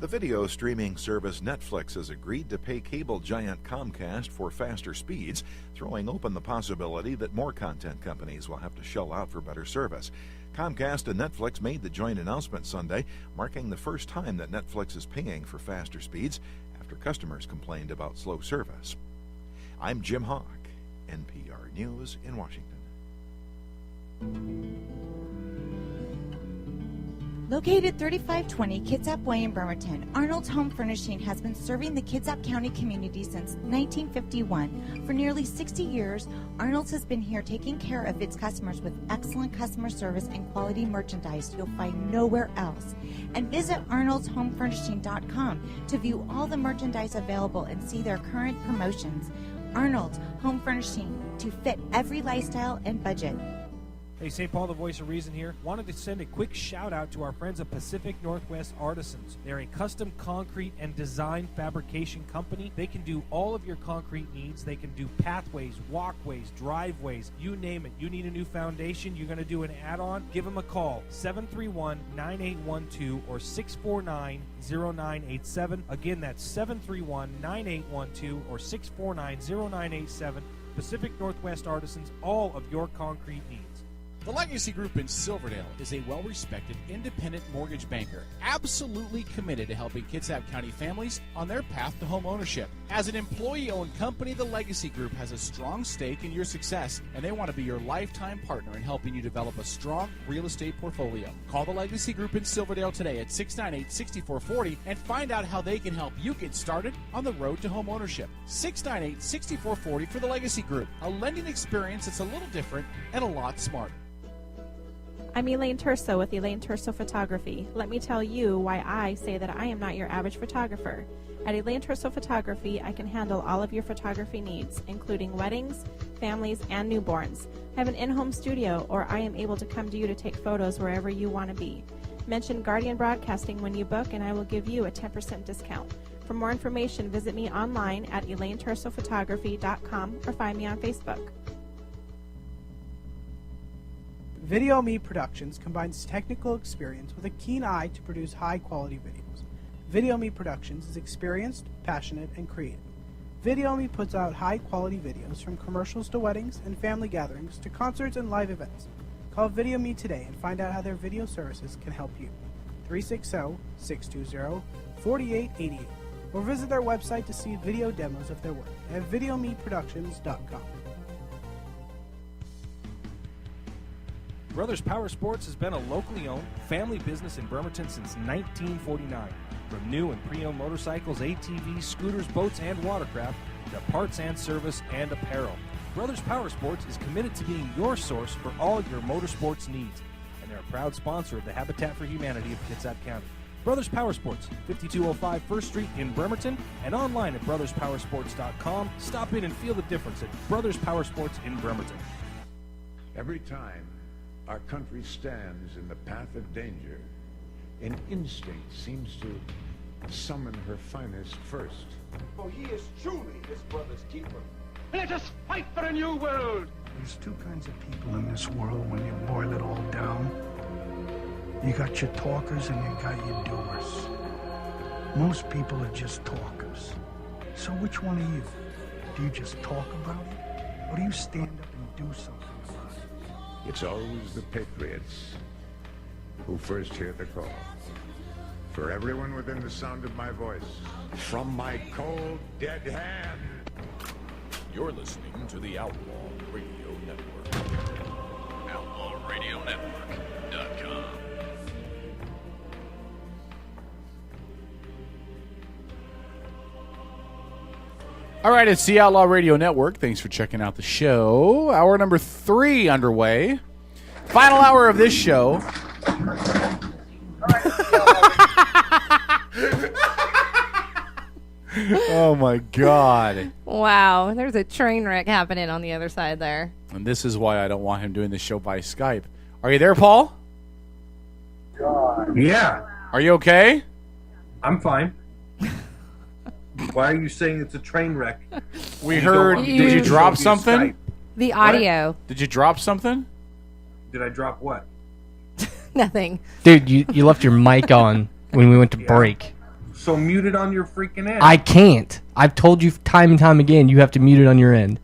The video streaming service Netflix has agreed to pay cable giant Comcast for faster speeds, throwing open the possibility that more content companies will have to shell out for better service. Comcast and Netflix made the joint announcement Sunday, marking the first time that Netflix is paying for faster speeds after customers complained about slow service. I'm Jim Hawk, NPR News in Washington. Located 3520 Kitsap Way in Bremerton, Arnold's Home Furnishing has been serving the Kitsap County community since 1951. For nearly 60 years, Arnold's has been here taking care of its customers with excellent customer service and quality merchandise you'll find nowhere else. And visit arnoldshomefurnishing.com to view all the merchandise available and see their current promotions. Arnold's Home Furnishing, to fit every lifestyle and budget. Hey, St. Paul, the voice of reason here. Wanted to send a quick shout out to our friends at Pacific Northwest Artisans. They're a custom concrete and design fabrication company. They can do all of your concrete needs. They can do pathways, walkways, driveways, you name it. You need a new foundation, you're going to do an add-on, give them a call, 731-9812 or 649-0987. Again, that's 731-9812 or 649-0987. Pacific Northwest Artisans, all of your concrete needs. The Legacy Group in Silverdale is a well-respected independent mortgage banker, absolutely committed to helping Kitsap County families on their path to home ownership. As an employee-owned company, the Legacy Group has a strong stake in your success, and they want to be your lifetime partner in helping you develop a strong real estate portfolio. Call the Legacy Group in Silverdale today at 698-6440 and find out how they can help you get started on the road to home ownership. 698-6440 for the Legacy Group, a lending experience that's a little different and a lot smarter. I'm Elaine Terso with Elaine Terso Photography. Let me tell you why I say that I am not your average photographer. At Elaine Terso Photography, I can handle all of your photography needs, including weddings, families, and newborns. I have an in-home studio, or I am able to come to you to take photos wherever you want to be. Mention Guardian Broadcasting when you book, and I will give you a 10% discount. For more information, visit me online at ElaineTersoPhotography.com or find me on Facebook. Video Me Productions combines technical experience with a keen eye to produce high-quality videos. Video Me Productions is experienced, passionate, and creative. Video Me puts out high-quality videos from commercials to weddings and family gatherings to concerts and live events. Call Video Me today and find out how their video services can help you. 360-620-4888 or visit their website to see video demos of their work at videomeproductions.com. Brothers Power Sports has been a locally owned family business in Bremerton since 1949. From new and pre-owned motorcycles, ATVs, scooters, boats, and watercraft to parts and service and apparel, Brothers Power Sports is committed to being your source for all your motorsports needs, and they're a proud sponsor of the Habitat for Humanity of Kitsap County. Brothers Power Sports, 5205 First Street in Bremerton, and online at brotherspowersports.com. Stop in and feel the difference at Brothers Power Sports in Bremerton. Every time our country stands in the path of danger, an instinct seems to summon her finest first. For he is truly his brother's keeper. Let us fight for a new world. There's two kinds of people in this world when you boil it all down. You got your talkers and you got your doers. Most people are just talkers. So which one are you? Do you just talk about it? Or do you stand up and do something about it? It's always the patriots who first hear the call. For everyone within the sound of my voice, from my cold, dead hand. You're listening to the Outlaw Radio Network. OutlawRadioNetwork.com. All right, it's the Outlaw Radio Network. Thanks for checking out the show. Hour number 3 underway. Final hour of this show. Oh, my God. Wow, there's a train wreck happening on the other side there. And this is why I don't want him doing the show by Skype. Are you there, Paul? Yeah. Are you okay? I'm fine. Why are you saying it's a train wreck? We heard. Did you drop something? The audio. What? Did you drop something? Did I drop what? Nothing. Dude, you left your mic on when we went to break. So mute it on your freaking end. I can't. I've told you time and time again you have to mute it on your end.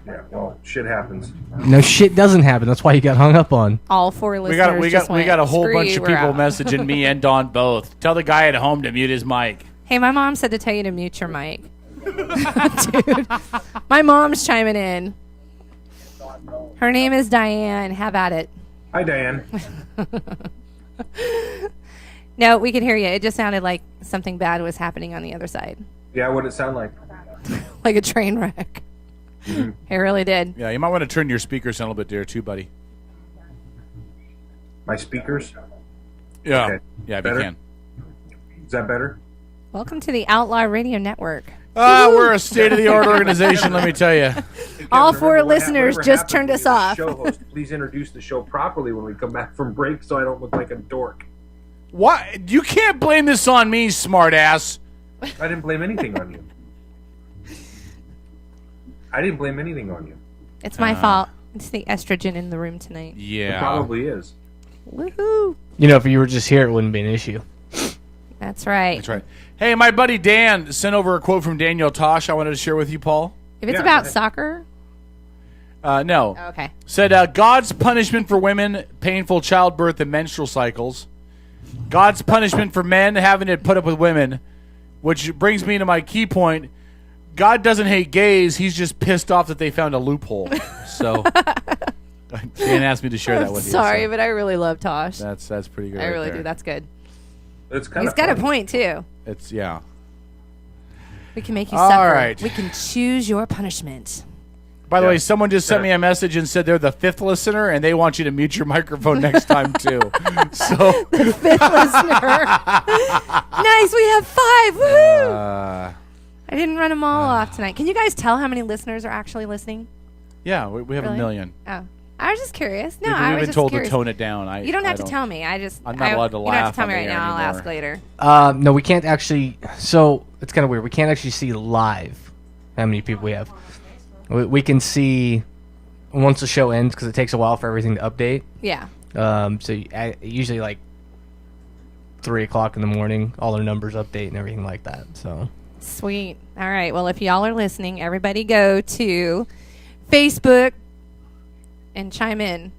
Yeah, well, shit happens. No, shit doesn't happen. That's why you got hung up on. All 4 listeners We got a whole bunch of people messaging me and Dawn both. Tell the guy at home to mute his mic. Hey, my mom said to tell you to mute your mic. Dude, my mom's chiming in. Her name is Diane. Have at it. Hi, Diane. No, we could hear you. It just sounded like something bad was happening on the other side. Yeah, what did it sound like? Like a train wreck. Mm-hmm. It really did. Yeah, you might want to turn your speakers down a little bit there too, buddy. My speakers? Yeah. Okay. Yeah, if Better? you can. Is that better? Welcome to the Outlaw Radio Network. We're a state-of-the-art organization, let me tell you. All 4 listeners just turned us off. Show host, please introduce the show properly when we come back from break so I don't look like a dork. What? You can't blame this on me, smartass. I didn't blame anything on you. I didn't blame anything on you. It's my fault. It's the estrogen in the room tonight. Yeah. It probably is. Woohoo. You know, if you were just here, it wouldn't be an issue. That's right. That's right. Hey, my buddy Dan sent over a quote from Daniel Tosh I wanted to share with you, Paul. If it's about soccer? No. Oh, okay. Said, God's punishment for women, painful childbirth and menstrual cycles. God's punishment for men having to put up with women. Which brings me to my key point. God doesn't hate gays. He's just pissed off that they found a loophole. So, Dan asked me to share that with you. Sorry, but I really love Tosh. That's pretty good. I really there. do. That's good. It's kind He's got a point, too. It's, yeah. We can make you All suffer. right. We can choose your punishment. By the way, someone just sent me a message and said they're the 5th listener, and they want you to mute your microphone next time too. So the 5th listener. Nice, we have 5. Woohoo! I didn't run them all off tonight. Can you guys tell how many listeners are actually listening? Yeah, we have Really? 1 million. Oh, I was just curious. No, We've I was been just told curious. to tone it down. You don't have to tell me. I'm not allowed to You don't have laugh to tell on me the right air now. I'll anymore. ask later. No, we can't actually. So it's kind of weird. We can't actually see live how many people we have. We can see once the show ends because it takes a while for everything to update. Yeah. Usually like 3 o'clock in the morning, all our numbers update and everything like that. So Sweet. All right. Well, if y'all are listening, everybody go to Facebook and chime in.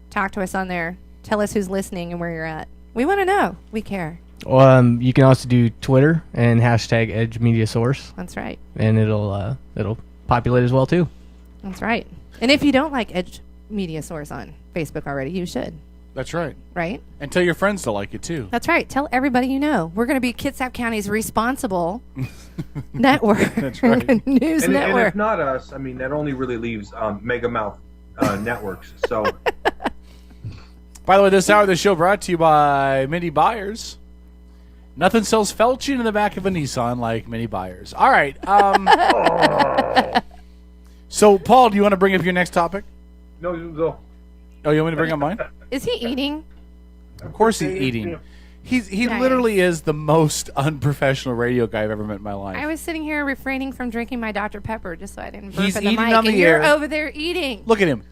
Talk to us on there. Tell us who's listening and where you're at. We want to know. We care. you can also do Twitter and hashtag Edge Media Source. That's right. And it'll populate as well too. That's right. And if you don't like Edge Media Source on Facebook already, you should. That's right. Right? And tell your friends to like it too. That's right. Tell everybody you know. We're going to be Kitsap County's responsible network. That's right. News and network. if not us, I mean, that only really leaves Mega Mouth networks. So, By the way, this hour of the show brought to you by Mini Buyers. Nothing sells felching in the back of a Nissan like Mini Buyers. All right. So, Paul, do you want to bring up your next topic? no, you go. Oh, you want me to bring up mine? Is he eating? Of course he's eating. He Nice. literally is the most unprofessional radio guy I've ever met in my life. I was sitting here refraining from drinking my Dr. Pepper just so I didn't burp He's in the eating mic. on the and you're air. over there eating. Look at him.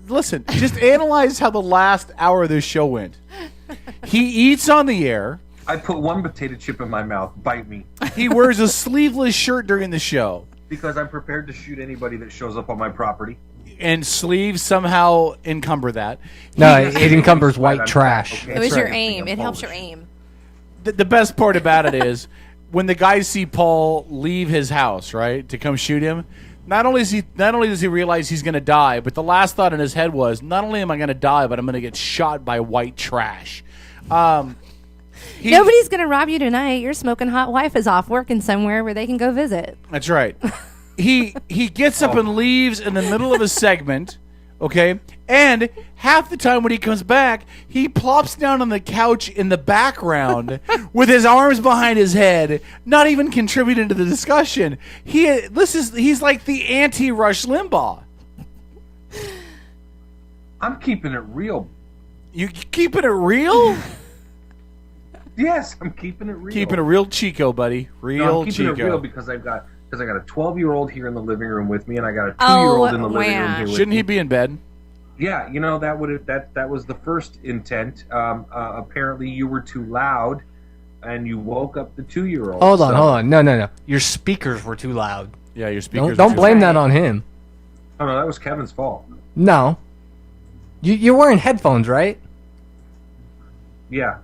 Listen, just analyze how the last hour of this show went. He eats on the air. I put one potato chip in my mouth. Bite me. He wears a sleeveless shirt during the show. Because I'm prepared to shoot anybody that shows up on my property. And sleeves somehow encumber that. No, it encumbers white trash. It was your aim. It helps your aim. The best part about it is when the guys see Paul leave his house, right, to come shoot him. Not only does he realize he's going to die, but the last thought in his head was, not only am I going to die, but I'm going to get shot by white trash. Nobody's going to rob you tonight. Your smoking hot wife is off working somewhere where they can go visit. That's right. He gets up and leaves in the middle of a segment, okay? And half the time when he comes back, he plops down on the couch in the background with his arms behind his head, not even contributing to the discussion. He's like the anti-Rush Limbaugh. I'm keeping it real. You keeping it real? Yes, I'm keeping it real. Keeping it real Chico, buddy. Real No, I'm keeping Chico. it real because I got a 12-year-old here in the living room with me, and I got a 2-year-old in the living room here with Shouldn't me. he be in bed? Yeah, that was the first intent. Apparently, you were too loud, and you woke up the 2-year-old. Hold on. No. Your speakers were too loud. Yeah, your speakers. Don't blame that on him. Oh no, that was Kevin's fault. No. You're wearing headphones, right? Yeah.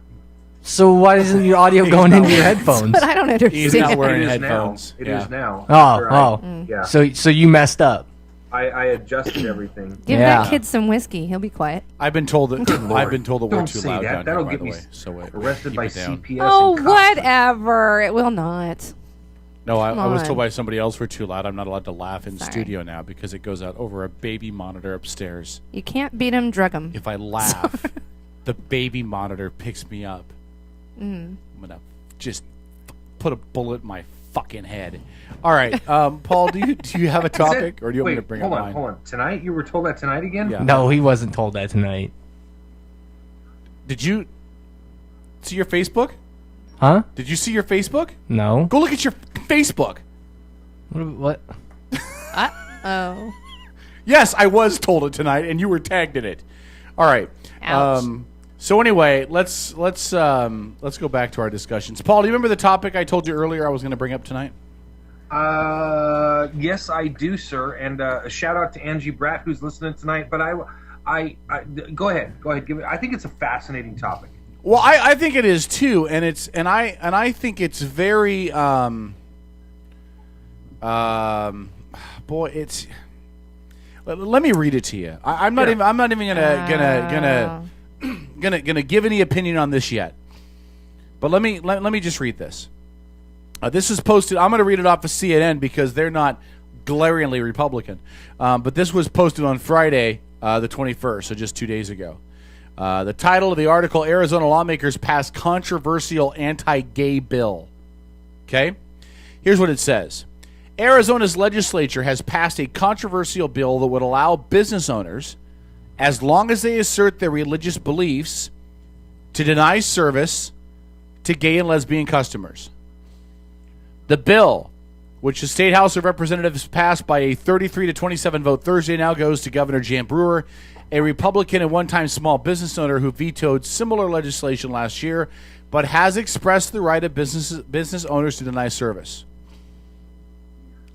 So why isn't your audio going into your headphones? But I don't understand. He's not wearing It is headphones. Now. It Yeah. is now. Oh. Yeah. So you messed up. I adjusted everything. Give that kid some whiskey. He'll be quiet. I've been told that we're Don't too say loud that. down That'll here, by get the me way. So arrested keep by it down. CPS. Oh, and cops. whatever. It will not. No, I was on. told by somebody else we're too loud. I'm not allowed to laugh in Sorry. studio now because it goes out over a baby monitor upstairs. You can't beat him, drug him. If I laugh, the baby monitor picks me up. Mm. I'm gonna just put a bullet in my fucking head. All right, Paul, do you have a topic, or do you want me to bring up mine? Hold on. Tonight? You were told that tonight again? Yeah. No, he wasn't told that tonight. Did you see your Facebook? Huh? Did you see your Facebook? No. Go look at your Facebook. What? Oh. Yes, I was told it tonight, and you were tagged in it. All right. Ouch. So anyway, let's go back to our discussions. Paul, do you remember the topic I told you earlier I was going to bring up tonight? Yes, I do, sir. And a shout out to Angie Bratt who's listening tonight. But I go ahead. Give it. I think it's a fascinating topic. Well, I think it is too, and I think it's very boy, it's. Let me read it to you. I'm not even gonna give any opinion on this yet. But let me just read this. This is posted. I'm going to read it off of CNN because they're not glaringly Republican. But this was posted on Friday, the 21st, so just 2 days ago. The title of the article, Arizona lawmakers pass controversial anti-gay bill. Okay? Here's what it says. Arizona's legislature has passed a controversial bill that would allow business owners, as long as they assert their religious beliefs, to deny service to gay and lesbian customers. The bill, which the State House of Representatives passed by a 33-27 vote Thursday, now goes to Governor Jan Brewer, a Republican and one-time small business owner who vetoed similar legislation last year, but has expressed the right of business owners to deny service.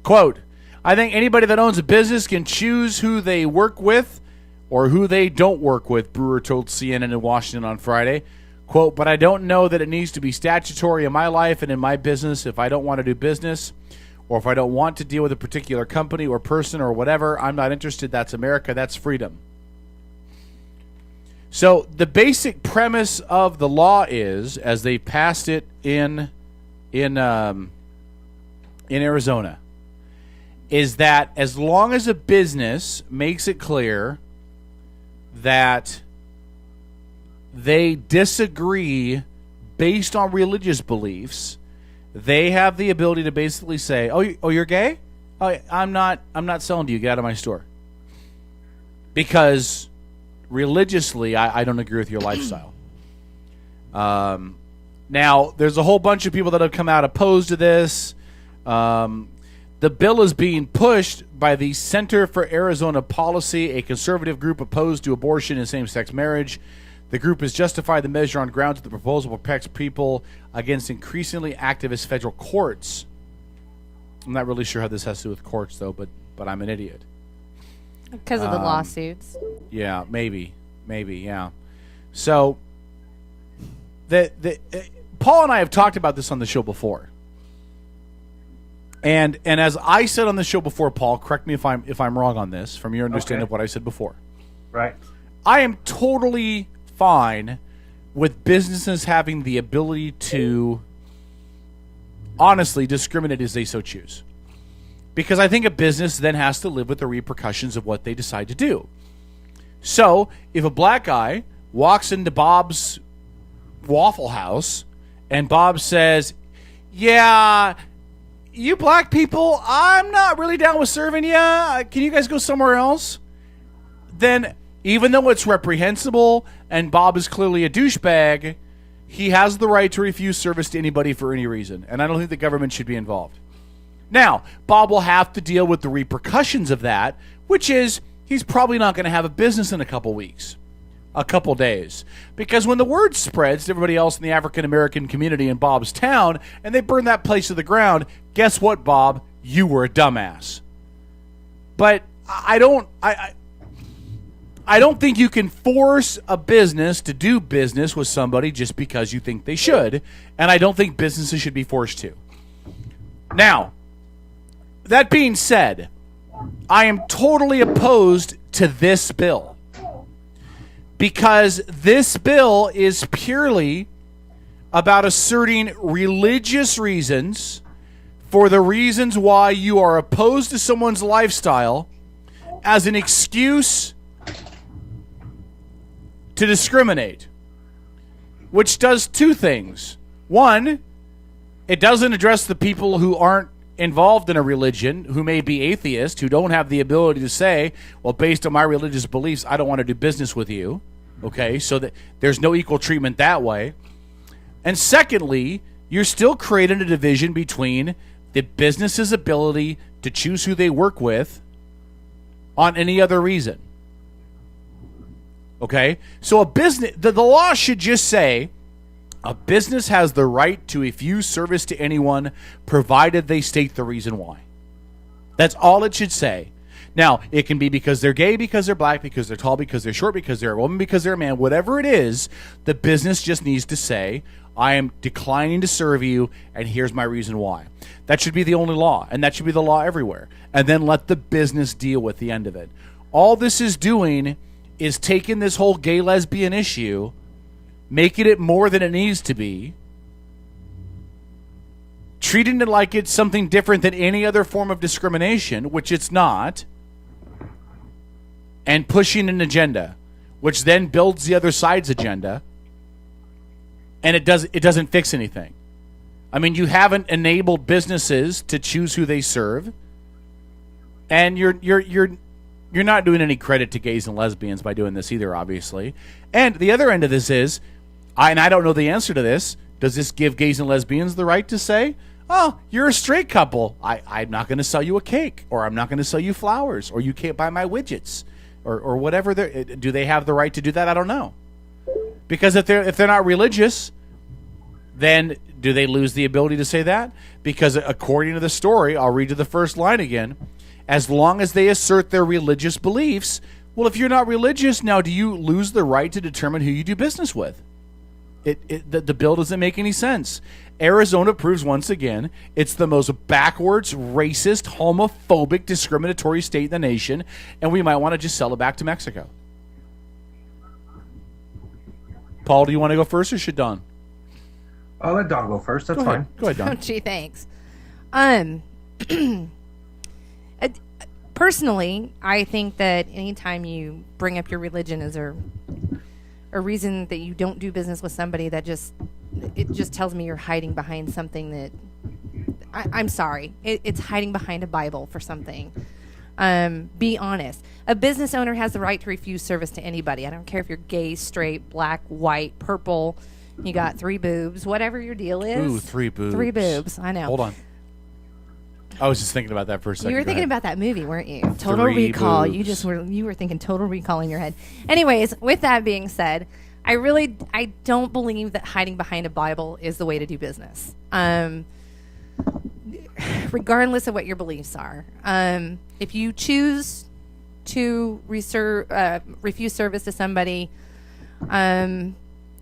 Quote, I think anybody that owns a business can choose who they work with or who they don't work with, Brewer told CNN in Washington on Friday. Quote, but I don't know that it needs to be statutory in my life and in my business if I don't want to do business or if I don't want to deal with a particular company or person or whatever. I'm not interested. That's America. That's freedom. So the basic premise of the law is, as they passed it in Arizona, is that as long as a business makes it clear that they disagree based on religious beliefs, they have the ability to basically say, "Oh, you're gay? Oh, I'm not selling to you. Get out of my store." Because religiously, I don't agree with your lifestyle. Now, there's a whole bunch of people that have come out opposed to this. The bill is being pushed by the Center for Arizona Policy, a conservative group opposed to abortion and same-sex marriage. The group has justified the measure on grounds that the proposal protects people against increasingly activist federal courts. I'm not really sure how this has to do with courts, though, but I'm an idiot. Because of the lawsuits. Yeah, maybe, yeah. So, Paul and I have talked about this on the show before. And as I said on the show before, Paul, correct me if I'm wrong on this, from your understanding of what I said before. Right. I am totally fine with businesses having the ability to honestly discriminate as they so choose. Because I think a business then has to live with the repercussions of what they decide to do. So, if a black guy walks into Bob's Waffle House and Bob says, yeah, you black people, I'm not really down with serving you. Can you guys go somewhere else? Then, even though it's reprehensible and Bob is clearly a douchebag, he has the right to refuse service to anybody for any reason. And I don't think the government should be involved. Now, Bob will have to deal with the repercussions of that, which is he's probably not going to have a business in a couple weeks, a couple days. Because when the word spreads to everybody else in the African-American community in Bob's town and they burn that place to the ground, guess what, Bob? You were a dumbass. But I don't think you can force a business to do business with somebody just because you think they should, and I don't think businesses should be forced to. Now, that being said, I am totally opposed to this bill because this bill is purely about asserting religious reasons for the reasons why you are opposed to someone's lifestyle as an excuse to discriminate, which does two things. One, it doesn't address the people who aren't involved in a religion, who may be atheists, who don't have the ability to say, well, based on my religious beliefs, I don't want to do business with you. Okay, so that there's no equal treatment that way. And secondly, you're still creating a division between the business's ability to choose who they work with on any other reason. Okay, so a business, the law should just say, a business has the right to refuse service to anyone, provided they state the reason why. That's all it should say. Now, it can be because they're gay, because they're black, because they're tall, because they're short, because they're a woman, because they're a man. Whatever it is, the business just needs to say, I am declining to serve you, and here's my reason why. That should be the only law, and that should be the law everywhere. And then let the business deal with the end of it. All this is doing is taking this whole gay-lesbian issue, making it more than it needs to be, treating it like it's something different than any other form of discrimination, which it's not, and pushing an agenda, which then builds the other side's agenda, and it doesn't fix anything. I mean, you haven't enabled businesses to choose who they serve, and you're not doing any credit to gays and lesbians by doing this either, obviously. And the other end of this is, I don't know the answer to this. Does this give gays and lesbians the right to say, oh, you're a straight couple, I'm not going to sell you a cake, or I'm not going to sell you flowers, or you can't buy my widgets, or whatever? Do they have the right to do that? I don't know. Because if they're not religious, then do they lose the ability to say that? Because according to the story, I'll read you the first line again. As long as they assert their religious beliefs, well, if you're not religious, now do you lose the right to determine who you do business with? The bill doesn't make any sense. Arizona proves once again it's the most backwards, racist, homophobic, discriminatory state in the nation, and we might want to just sell it back to Mexico. Paul, do you want to go first, or should Don? I'll let Don go first. That's fine. Go ahead, Don. Gee, thanks. Personally, I think that anytime you bring up your religion as a reason that you don't do business with somebody, that just tells me you're hiding behind something that I'm sorry. It's hiding behind a Bible for something. Be honest. A business owner has the right to refuse service to anybody. I don't care if you're gay, straight, black, white, purple. You got 3 boobs, whatever your deal is. Ooh, 3 boobs. 3 boobs. I know. Hold on. I was just thinking about that for a second. You were thinking about that movie, weren't you? Total Recall. Boobs. You were thinking Total Recall in your head. Anyways, with that being said, I don't believe that hiding behind a Bible is the way to do business. Regardless of what your beliefs are. If you choose to refuse service to somebody,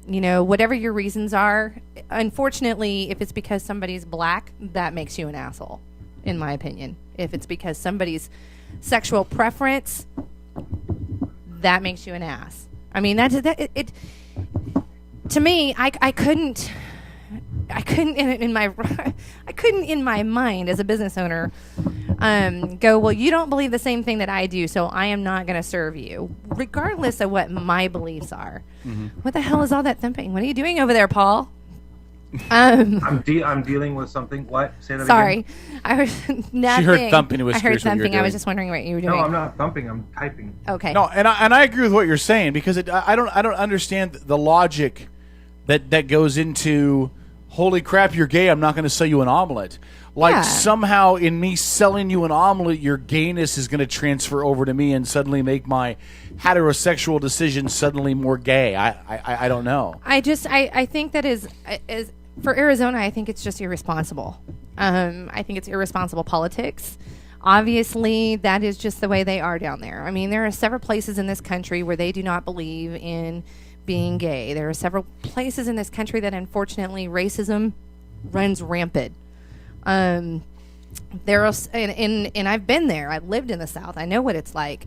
whatever your reasons are, unfortunately, if it's because somebody's black, that makes you an asshole, in my opinion. If it's because somebody's sexual preference, that makes you an ass. I mean, to me, I couldn't in my mind as a business owner go, well, you don't believe the same thing that I do, so I am not going to serve you, regardless of what my beliefs are. Mm-hmm. What the hell is all that thumping? What are you doing over there, Paul? I'm dealing with something. What? Say that Sorry. again. I was nothing. She heard thumping. It was I heard curious what you were thumping. I was doing. just wondering what you were doing. No, I'm not thumping. I'm typing. Okay. No, and I agree with what you're saying, because I don't understand the logic that goes into, holy crap, you're gay, I'm not going to sell you an omelet. Like somehow in me selling you an omelet, your gayness is going to transfer over to me and suddenly make my heterosexual decision suddenly more gay. I don't know. I think that is for Arizona, I think it's just irresponsible. I think it's irresponsible politics. Obviously, that is just the way they are down there. I mean, there are several places in this country where they do not believe in being gay. There are several places in this country that, unfortunately, racism runs rampant. There are, and I've been there. I've lived in the South. I know what it's like.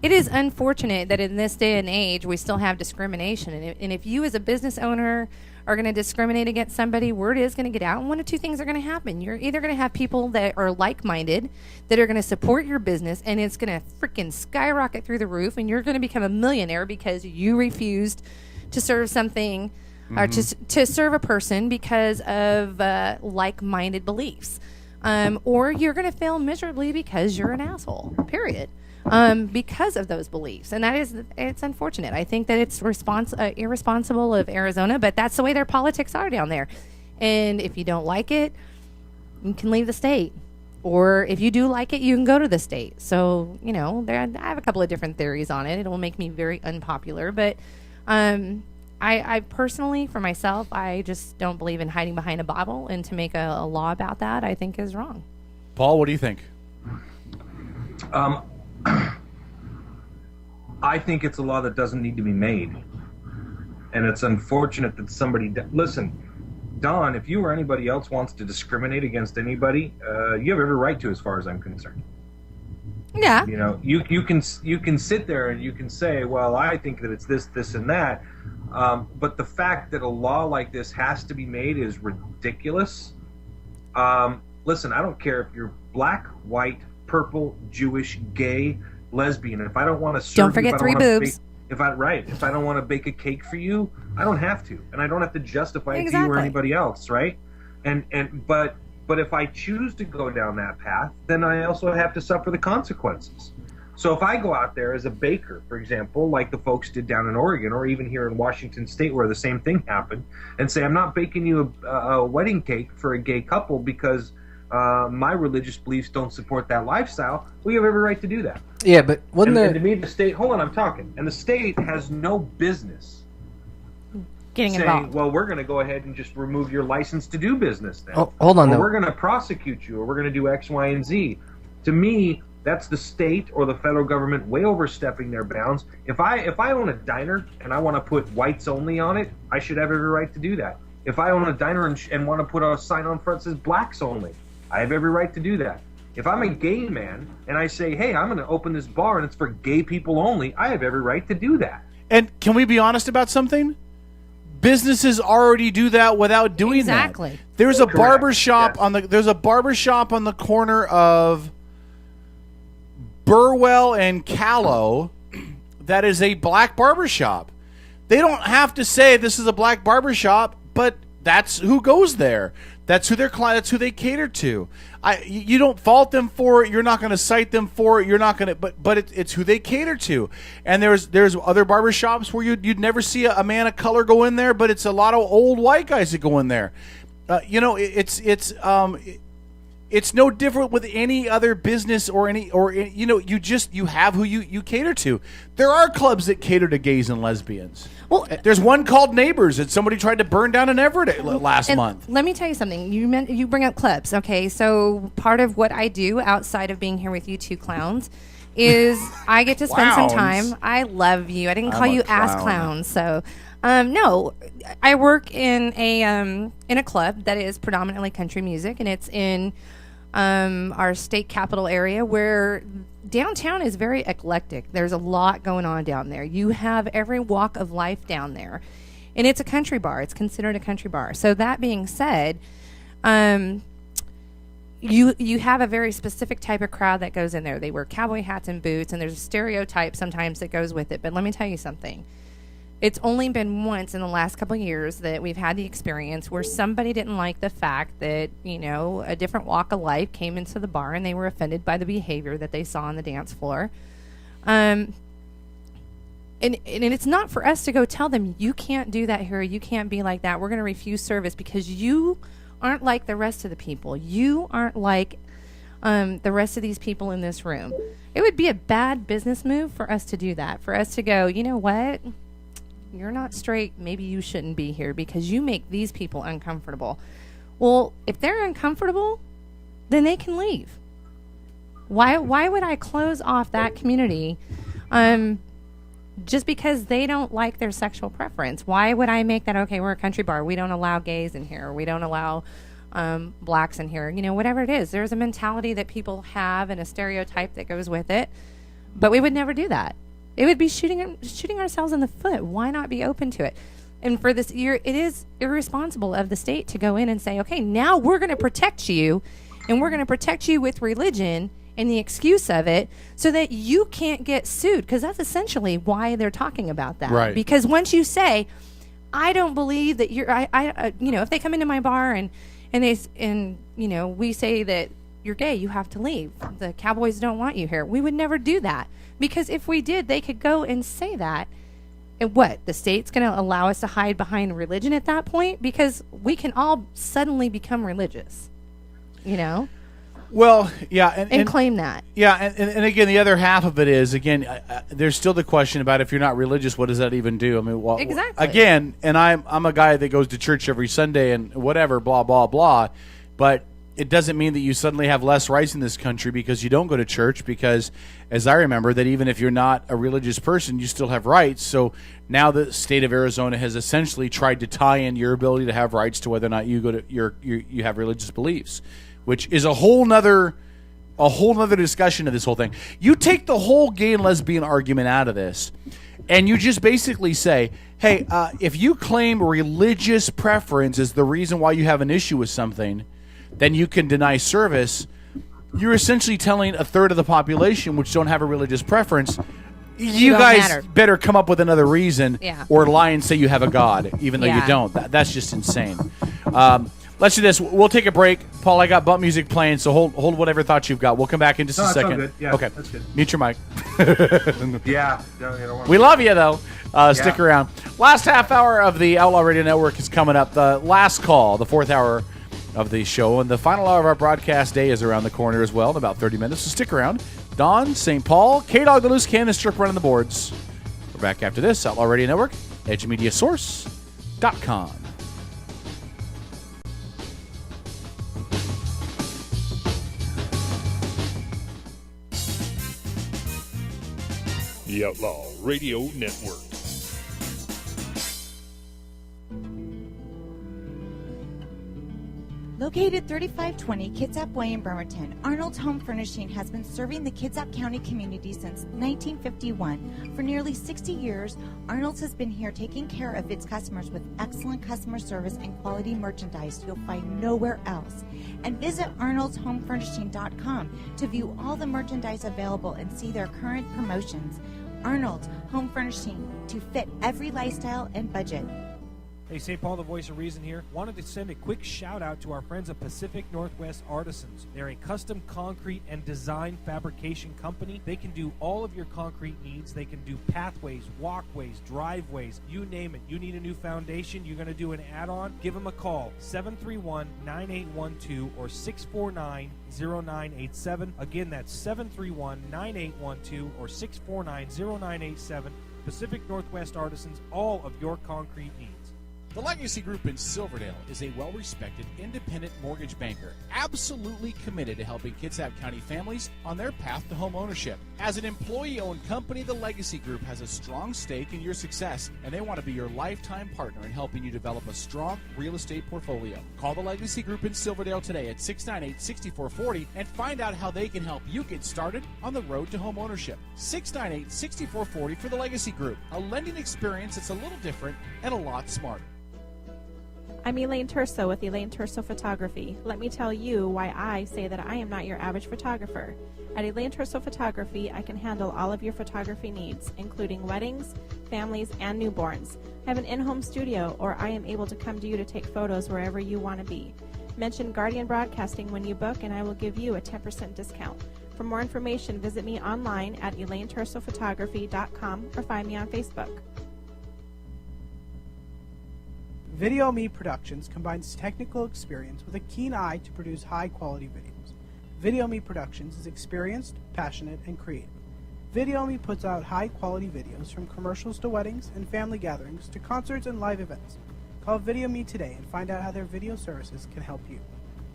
It is unfortunate that in this day and age we still have discrimination. And if you as a business owner are going to discriminate against somebody, word is going to get out, and one of two things are going to happen. You're either going to have people that are like-minded that are going to support your business, and it's going to freaking skyrocket through the roof, and you're going to become a millionaire because you refused to serve something or to serve a person because of like-minded beliefs. Or you're going to fail miserably because you're an asshole, period. Because of those beliefs. And it's unfortunate. I think that it's irresponsible of Arizona, but that's the way their politics are down there. And if you don't like it, you can leave the state. Or if you do like it, you can go to the state. So, I have a couple of different theories on it. It will make me very unpopular. But I personally, for myself, I just don't believe in hiding behind a Bible. And to make a law about that, I think is wrong. Paul, what do you think? I think it's a law that doesn't need to be made. And it's unfortunate that somebody... Listen, Don, if you or anybody else wants to discriminate against anybody, you have every right to, as far as I'm concerned. Yeah. You know, you can sit there and you can say, well, I think that it's this, and that. But the fact that a law like this has to be made is ridiculous. Listen, I don't care if you're black, white, purple, Jewish, gay, lesbian. If I don't want to serve Don't forget you, 3 boobs. if I don't want to bake a cake for you, I don't have to, and I don't have to justify it to you or anybody else, right? But if I choose to go down that path, then I also have to suffer the consequences. So if I go out there as a baker, for example, like the folks did down in Oregon or even here in Washington State where the same thing happened, and say, I'm not baking you a wedding cake for a gay couple because my religious beliefs don't support that lifestyle, we have every right to do that. Yeah, but wasn't there... And to me, the state... Hold on, I'm talking. And the state has no business getting saying, involved. well, we're going to go ahead and just remove your license to do business then. Oh, hold on, or though. we're going to prosecute you, or we're going to do X, Y, and Z. To me, that's the state or the federal government way overstepping their bounds. If I own a diner and I want to put whites only on it, I should have every right to do that. If I own a diner and want to put a sign on front that says blacks only, I have every right to do that. If I'm a gay man and I say, hey, I'm going to open this bar and it's for gay people only, I have every right to do that. And can we be honest about something? Businesses already do that without doing that. Exactly. There's a Correct. barber shop Yes. there's a barber shop on the corner of Burwell and Callow that is a black barber shop. They don't have to say this is a black barber shop, but that's who goes there. That's who their client. That's who they cater to. You don't fault them for it. You're not going to cite them for it. You're not going to. But it's who they cater to. And there's other barber shops where you'd never see a man of color go in there, but it's a lot of old white guys that go in there. It's no different with any other business you have who you cater to. There are clubs that cater to gays and lesbians. Well, there's one called Neighbors that somebody tried to burn down in Everett last month. Let me tell you something. You bring up clubs, okay? So part of what I do outside of being here with you two clowns is I get to spend some time. I love you. I didn't call you ass clowns. So no, I work in a club that is predominantly country music, and it's in our state capital area where downtown is very eclectic. There's a lot going on down there. You have every walk of life down there. And it's a country bar. It's considered a country bar. So that being said, you have a very specific type of crowd that goes in there. They wear cowboy hats and boots, and there's a stereotype sometimes that goes with it. But let me tell you something. It's only been once in the last couple of years that we've had the experience where somebody didn't like the fact that, a different walk of life came into the bar and they were offended by the behavior that they saw on the dance floor. And it's not for us to go tell them, you can't do that here, you can't be like that, we're going to refuse service because you aren't like the rest of the people. You aren't like the rest of these people in this room. It would be a bad business move for us to do that, for us to go, you know what? You're not straight, maybe you shouldn't be here because you make these people uncomfortable. Well, if they're uncomfortable, then they can leave. Why would I close off that community just because they don't like their sexual preference? Why would I make that, okay, we're a country bar, we don't allow gays in here, we don't allow blacks in here, whatever it is. There's a mentality that people have and a stereotype that goes with it, but we would never do that. It would be shooting ourselves in the foot. Why not be open to it? And for this year, it is irresponsible of the state to go in and say, okay, now we're going to protect you, and we're going to protect you with religion and the excuse of it so that you can't get sued, because that's essentially why they're talking about that. Right. Because once you say, I don't believe that you're, if they come into my bar and we say that you're gay, you have to leave. The Cowboys don't want you here. We would never do that. Because if we did, they could go and say that. And what? The state's going to allow us to hide behind religion at that point? Because we can all suddenly become religious, Well, yeah. And claim that. Yeah, and again, the other half of it is, there's still the question about if you're not religious, what does that even do? I mean, exactly. Again, and I'm a guy that goes to church every Sunday and whatever, blah, blah, blah. But it doesn't mean that you suddenly have less rights in this country because you don't go to church, because as I remember that even if you're not a religious person, you still have rights. So now the state of Arizona has essentially tried to tie in your ability to have rights to whether or not you go to you have religious beliefs, which is a whole nother a whole other discussion of this whole thing. You take the whole gay and lesbian argument out of this, and you just basically say, hey, if you claim religious preference is the reason why you have an issue with something, then you can deny service. You're essentially telling a third of the population, which don't have a religious preference, you guys better come up with another reason or lie and say you have a God, even though you don't. That's just insane. Let's do this. We'll take a break. Paul, I got bump music playing, so hold whatever thoughts you've got. We'll come back in just a second. Good. Yeah, okay. That's good. Mute your mic. Yeah. We love you, though. Stick around. Last half hour of the Outlaw Radio Network is coming up. The last call, the fourth hour of the show, and the final hour of our broadcast day is around the corner as well in about 30 minutes, so stick around. Don, St. Paul, K-Dog, the Loose Cannon, Strip running the boards. We're back after this. Outlaw Radio Network, edgemediasource.com. The Outlaw Radio Network. Located 3520 Kitsap Way in Bremerton, Arnold's Home Furnishing has been serving the Kitsap County community since 1951. For nearly 60 years, Arnold's has been here taking care of its customers with excellent customer service and quality merchandise you'll find nowhere else. And visit arnoldshomefurnishing.com to view all the merchandise available and see their current promotions. Arnold's Home Furnishing, to fit every lifestyle and budget. Hey, St. Paul, the voice of reason here. Wanted to send a quick shout out to our friends at Pacific Northwest Artisans. They're a custom concrete and design fabrication company. They can do all of your concrete needs. They can do pathways, walkways, driveways, you name it. You need a new foundation, you're going to do an add-on, give them a call, 731-9812 or 649-0987. Again, that's 731-9812 or 649-0987. Pacific Northwest Artisans, all of your concrete needs. The Legacy Group in Silverdale is a well-respected independent mortgage banker, absolutely committed to helping Kitsap County families on their path to home ownership. As an employee-owned company, the Legacy Group has a strong stake in your success, and they want to be your lifetime partner in helping you develop a strong real estate portfolio. Call the Legacy Group in Silverdale today at 698-6440 and find out how they can help you get started on the road to home ownership. 698-6440 for the Legacy Group, a lending experience that's a little different and a lot smarter. I'm Elaine Terso with Elaine Terso Photography. Let me tell you why I say that I am not your average photographer. At Elaine Terso Photography, I can handle all of your photography needs, including weddings, families, and newborns. I have an in-home studio, or I am able to come to you to take photos wherever you want to be. Mention Guardian Broadcasting when you book, and I will give you a 10% discount. For more information, visit me online at ElaineTersoPhotography.com or find me on Facebook. Video Me Productions combines technical experience with a keen eye to produce high-quality videos. Video Me Productions is experienced, passionate, and creative. Video Me puts out high-quality videos from commercials to weddings and family gatherings to concerts and live events. Call Video Me today and find out how their video services can help you.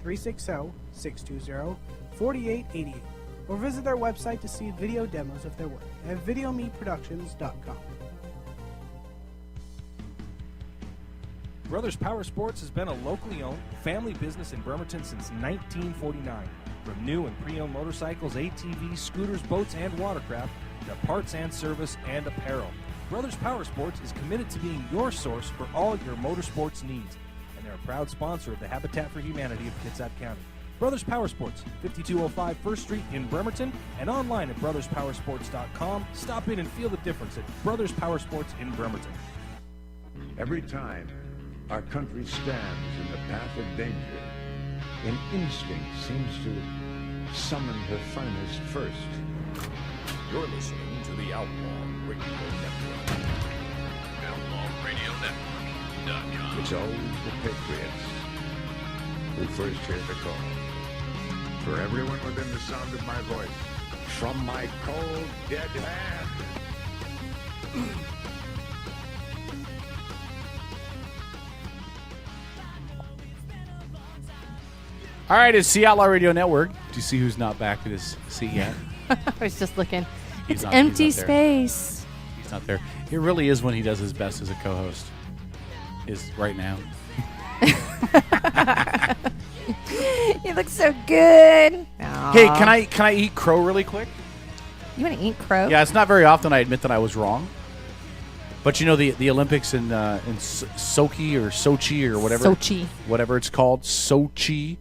360-620-4888 or visit their website to see video demos of their work at videomeproductions.com. Brothers Power Sports has been a locally owned family business in Bremerton since 1949. From new and pre-owned motorcycles, ATVs, scooters, boats, and watercraft, to parts and service and apparel. Brothers Power Sports is committed to being your source for all your motorsports needs, and they're a proud sponsor of the Habitat for Humanity of Kitsap County. Brothers Power Sports, 5205 1st Street in Bremerton, and online at brotherspowersports.com. Stop in and feel the difference at Brothers Power Sports in Bremerton. Every time our country stands in the path of danger, an instinct seems to summon her finest first. You're listening to the Outlaw Radio Network. OutlawRadioNetwork.com. It's always the patriots who first hear the call. For everyone within the sound of my voice, from my cold, dead hand. All right, it's the Outlaw Radio Network. Do you see who's not back in his seat yet? I was just looking. He's It's not- empty he's not there. space. He's not there. It really is when he does his best as a co-host. Is right now. You look so good. No. Hey, can I eat crow really quick? You want to eat crow? Yeah, it's not very often I admit that I was wrong. But you know the Olympics in Sochi or Sochi or whatever whatever it's called, Sochi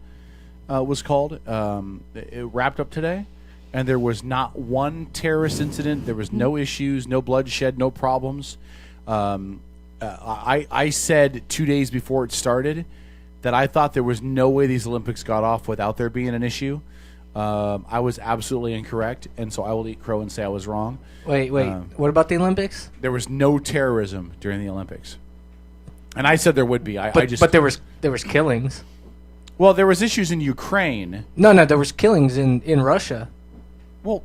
was called. It wrapped up today, and there was not one terrorist incident. There was no issues, no bloodshed, no problems. I said 2 days before it started that I thought there was no way these Olympics got off without there being an issue. I was absolutely incorrect, and so I will eat crow and say I was wrong. Wait. What about the Olympics? There was no terrorism during the Olympics, and I said there would be. But there was killings. Well, there was issues in Ukraine. No, there was killings in Russia. Well,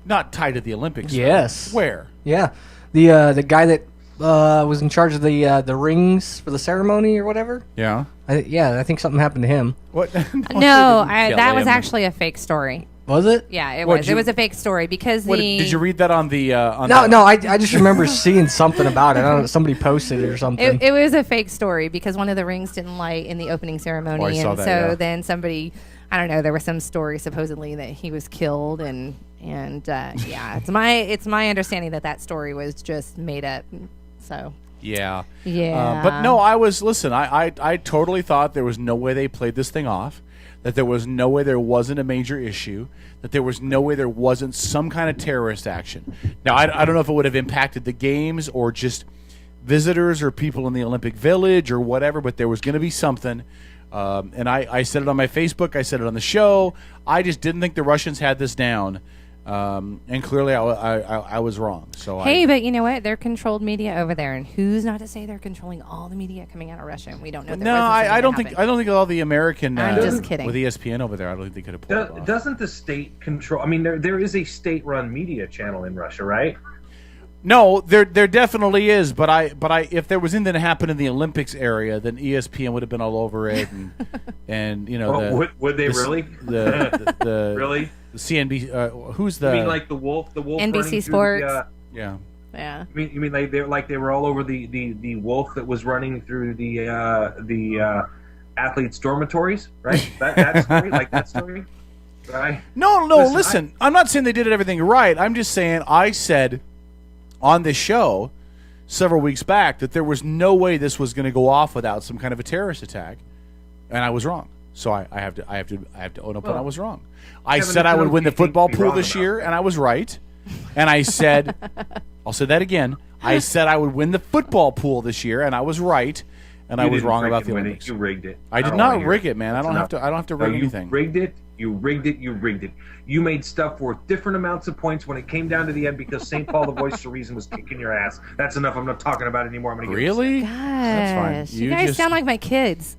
not tied to the Olympics. Yes. Though. Where? Yeah, the guy that was in charge of the rings for the ceremony or whatever. Yeah. I think something happened to him. What? No, that was actually a fake story. Was it? Yeah, it was. It was a fake story because did you read that on the? No. I just remember seeing something about it. I don't know. Somebody posted it or something. It was a fake story because one of the rings didn't light in the opening ceremony, I saw and that, so yeah. then somebody, I don't know, there was some story supposedly that he was killed, and yeah, it's my understanding that story was just made up. So. Yeah. Yeah. But no, I totally thought there was no way they played this thing off, that there was no way there wasn't a major issue, that there was no way there wasn't some kind of terrorist action. Now, I don't know if it would have impacted the games or just visitors or people in the Olympic Village or whatever, but there was going to be something. And I said it on my Facebook. I said it on the show. I just didn't think the Russians had this down. And clearly I was wrong. So but you know what? They're controlled media over there, and who's not to say they're controlling all the media coming out of Russia? And we don't know. That I don't think all the American. I'm just kidding. With ESPN over there, I don't think they could have pulled it off. Doesn't the state control? I mean, there is a state-run media channel in Russia, right? No, there definitely is, but if there was anything that happened in the Olympics area, then ESPN would have been all over it, and you know, would they really? The really? The CNBC, who's the? You mean like the wolf? The wolf. NBC Sports. Yeah. Yeah. You mean they were all over the wolf that was running through the athletes' dormitories, right? That story, like that story, right? No. Listen, I'm not saying they did everything right. I'm just saying I said on this show several weeks back that there was no way this was going to go off without some kind of a terrorist attack, and I was wrong. So I have to own up when I was wrong. I said I would win the football pool this year, and I was right. And I said, I'll say that again. I said I would win the football pool this year, and I was right. And I was wrong about the Olympics. You rigged it. I did not rig it, man. I don't have to rig anything. You rigged it. You made stuff worth different amounts of points when it came down to the end because St. Paul, the voice of reason, was kicking your ass. That's enough. I'm not talking about it anymore. I'm going to really? Gosh, that's fine. You guys sound like my kids.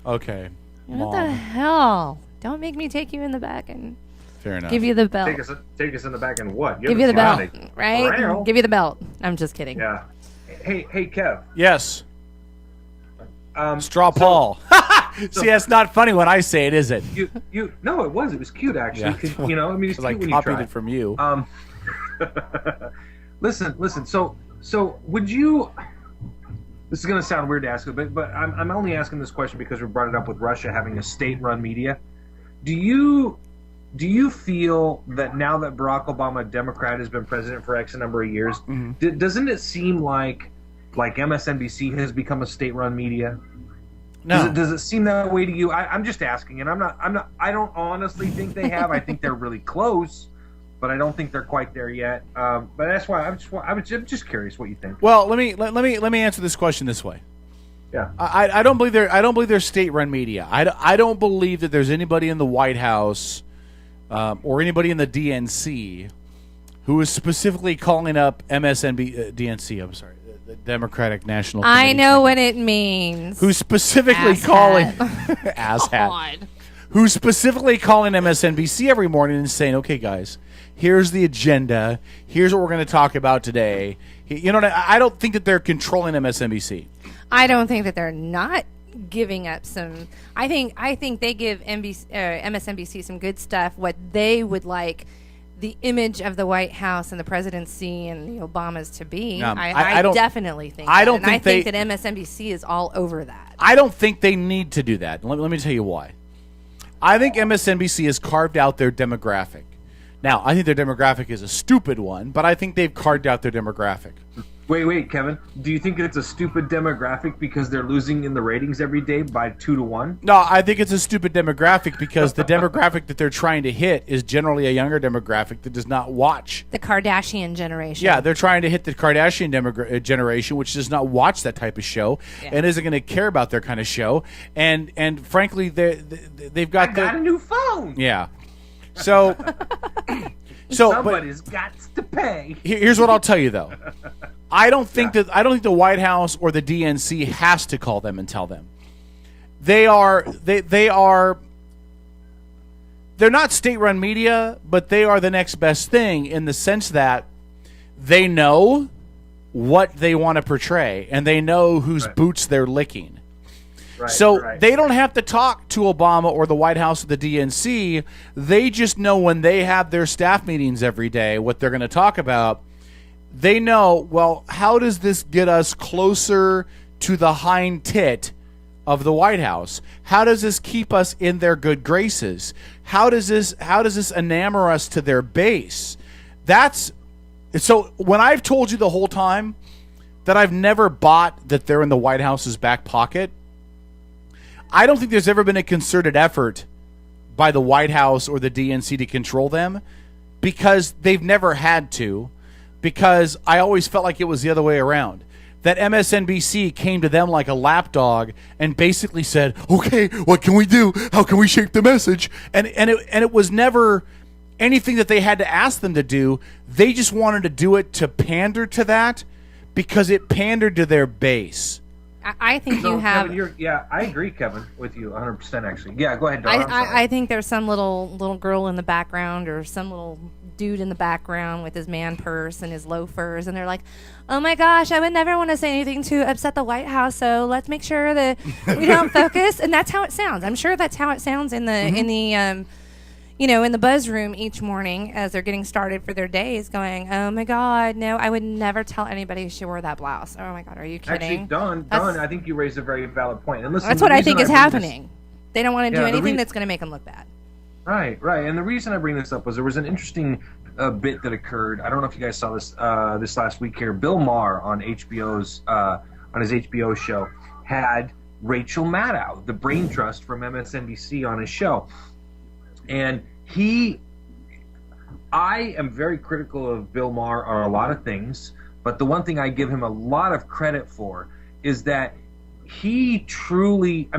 Okay. What the hell? Don't make me take you in the back and fair enough. Give you the belt. Take us in the back and what? Give you the belt, right? Give you the belt. I'm just kidding. Yeah. Hey, Kev. Yes. Straw Paul. See, that's not funny when I say it, is it? No, it was. It was cute, actually. Yeah. You know, I mean, it's cute when you copied try. it from you. Listen. So would you? This is going to sound weird to ask, but I'm only asking this question because we brought it up with Russia having a state-run media. Do you feel that now that Barack Obama, a Democrat, has been president for X number of years, doesn't it seem like MSNBC has become a state-run media? No. Does it seem that way to you? I'm just asking, and I don't honestly think they have. I think they're really close, but I don't think they're quite there yet. But that's why I'm just curious what you think. Well, let me answer this question this way. Yeah. I don't believe they're state-run media. I don't believe that there's anybody in the White House or anybody in the DNC who is specifically calling up DNC. I'm sorry, the Democratic National Committee. I know what it means. Who's specifically calling who's specifically calling MSNBC every morning and saying, "Okay, guys, here's the agenda. Here's what we're going to talk about today." You know, I don't think that they're controlling MSNBC. I don't think that they're not giving up some. I think they give MSNBC some good stuff. What they would like the image of the White House and the presidency and the Obamas to be. I definitely think. I think that MSNBC is all over that. I don't think they need to do that. Let me tell you why. I think MSNBC has carved out their demographic. Now, I think their demographic is a stupid one, but I think they've carved out their demographic. Wait, Kevin. Do you think it's a stupid demographic because they're losing in the ratings every day by 2-1? No, I think it's a stupid demographic because the demographic that they're trying to hit is generally a younger demographic that does not watch. The Kardashian generation. Yeah, they're trying to hit the Kardashian generation, which does not watch that type of show and isn't going to care about their kind of show. And frankly, they've got I got a new phone. Yeah. So Somebody's got to pay. Here's what I'll tell you though. I don't think the White House or the DNC has to call them and tell them. They're not state-run media, but they are the next best thing in the sense that they know what they want to portray and they know whose boots they're licking. They don't have to talk to Obama or the White House or the DNC. They just know when they have their staff meetings every day what they're going to talk about. They know, well, how does this get us closer to the hind tit of the White House? How does this keep us in their good graces? How does this enamor us to their base? So when I've told you the whole time that I've never bought that they're in the White House's back pocket, I don't think there's ever been a concerted effort by the White House or the DNC to control them because they've never had to, because I always felt like it was the other way around. That MSNBC came to them like a lapdog and basically said, okay, what can we do? How can we shape the message? And it was never anything that they had to ask them to do. They just wanted to do it to pander to that because it pandered to their base. I think you have. Kevin, I agree, Kevin, with you 100%. Actually, yeah. Go ahead, Dawn. I think there's some little girl in the background or some little dude in the background with his man purse and his loafers, and they're like, "Oh my gosh, I would never want to say anything to upset the White House, so let's make sure that we don't focus." And that's how it sounds. I'm sure that's how it sounds in the in the buzz room each morning as they're getting started for their days, going, "Oh my God, no, I would never tell anybody she wore that blouse. Oh my God, are you kidding?" Actually, Dawn, I think you raised a very valid point. And listen, that's what I think is happening. They don't want to do anything that's going to make them look bad. Right. And the reason I bring this up was there was an interesting bit that occurred. I don't know if you guys saw this this last week here. Bill Maher on HBO's on his HBO show had Rachel Maddow, the brain trust from MSNBC, on his show. And I am very critical of Bill Maher on a lot of things, but the one thing I give him a lot of credit for is that he truly,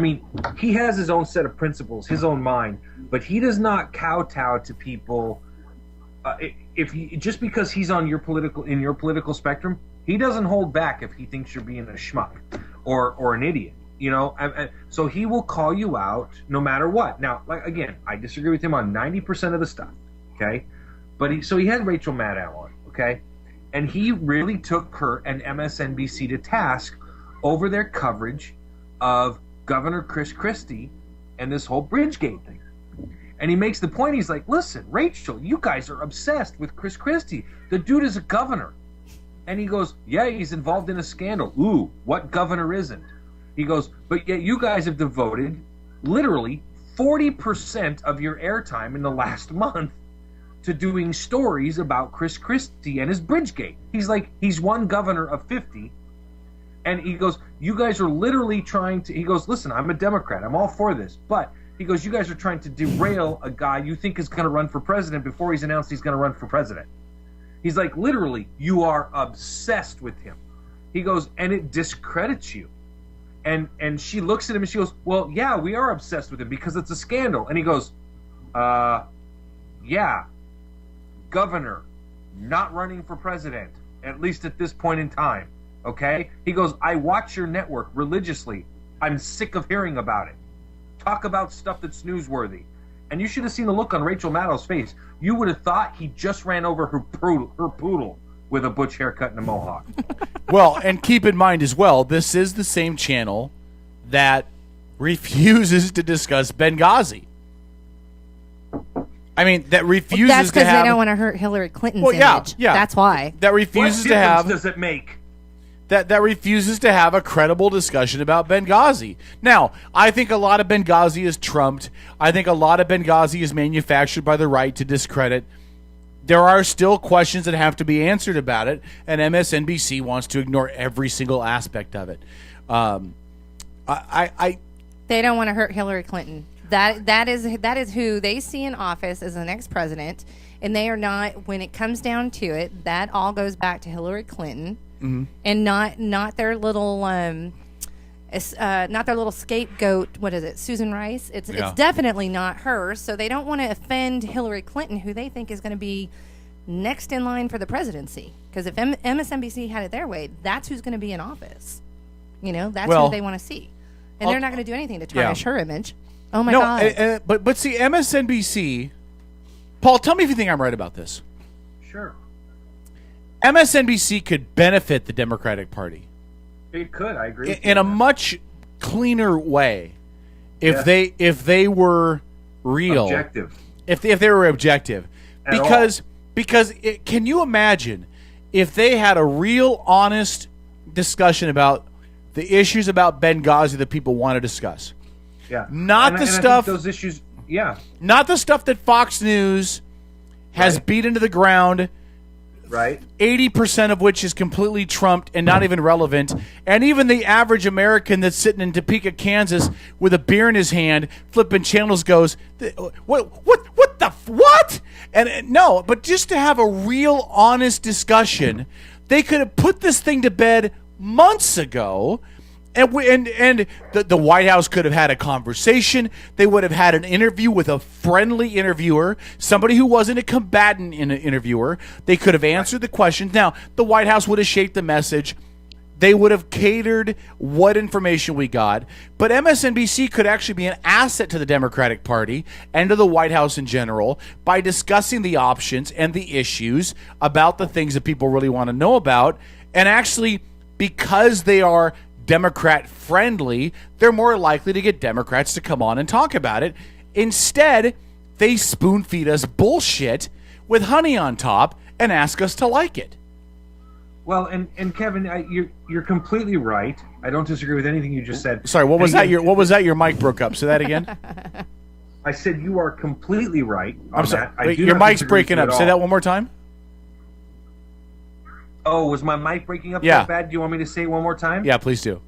he has his own set of principles, his own mind, but he does not kowtow to people. Just because he's on your political spectrum, he doesn't hold back if he thinks you're being a schmuck or an idiot. So he will call you out no matter what. Now, again, I disagree with him on 90% of the stuff, okay? But he had Rachel Maddow on, okay? And he really took her and MSNBC to task over their coverage of Governor Chris Christie and this whole Bridgegate thing. And he makes the point, he's like, listen, Rachel, you guys are obsessed with Chris Christie. The dude is a governor. And he goes, yeah, he's involved in a scandal. Ooh, what governor isn't? He goes, but yet you guys have devoted literally 40% of your airtime in the last month to doing stories about Chris Christie and his Bridgegate. He's like, he's one governor of 50. And he goes, you guys are literally trying to, he goes, listen, I'm a Democrat. I'm all for this. But he goes, you guys are trying to derail a guy you think is going to run for president before he's announced he's going to run for president. He's like, literally, you are obsessed with him. He goes, and it discredits you. And she looks at him and she goes, well, yeah, we are obsessed with him because it's a scandal. And he goes, yeah, governor, not running for president, at least at this point in time, okay? He goes, I watch your network religiously. I'm sick of hearing about it. Talk about stuff that's newsworthy. And you should have seen the look on Rachel Maddow's face. You would have thought he just ran over her poodle with a butch haircut and a mohawk. Well, and keep in mind as well, this is the same channel that refuses to discuss Benghazi. I mean, that refuses that's to have... because they don't want to hurt Hillary Clinton's image. Yeah. That's why. That refuses what to have... does it make? that refuses to have a credible discussion about Benghazi. Now, I think a lot of Benghazi is trumped. I think a lot of Benghazi is manufactured by the right to discredit. There are still questions that have to be answered about it, and MSNBC wants to ignore every single aspect of it. They don't want to hurt Hillary Clinton. That is who they see in office as the next president, and they are not. When it comes down to it, that all goes back to Hillary Clinton, and not their little not their little scapegoat. What is it, Susan Rice? It's definitely not her. So they don't want to offend Hillary Clinton, who they think is going to be next in line for the presidency. Because if MSNBC had it their way, that's who's going to be in office. That's who they want to see, and they're not going to do anything to tarnish her image. Oh my God! But see, MSNBC. Paul, tell me if you think I'm right about this. Sure. MSNBC could benefit the Democratic Party. It could. I agree. In a much cleaner way, if they were real, objective. If they were objective, because can you imagine if they had a real honest discussion about the issues about Benghazi that people want to discuss? Yeah. Not the stuff. Those issues. Yeah. Not the stuff that Fox News has beat into the ground. Right. 80% of which is completely trumped and not even relevant. And even the average American that's sitting in Topeka, Kansas with a beer in his hand, flipping channels goes, what? And no, but just to have a real honest discussion, they could have put this thing to bed months ago. And the White House could have had a conversation. They would have had an interview with a friendly interviewer, somebody who wasn't a combatant interviewer. They could have answered the questions. Now, the White House would have shaped the message. They would have catered what information we got. But MSNBC could actually be an asset to the Democratic Party and to the White House in general by discussing the options and the issues about the things that people really want to know about. And actually, because they are Democrat friendly, they're more likely to get Democrats to come on and talk about it. Instead, they spoon feed us bullshit with honey on top and ask us to like it. Well, and Kevin, you're completely right. I don't disagree with anything you just said. Sorry, what was that? Your mic broke up. Say that again. I said you are completely right on I'm sorry. that. Wait, your mic's breaking up. Say that one more time. Oh, was my mic breaking up Yeah. so bad? Do you want me to say it one more time? Yeah, please do.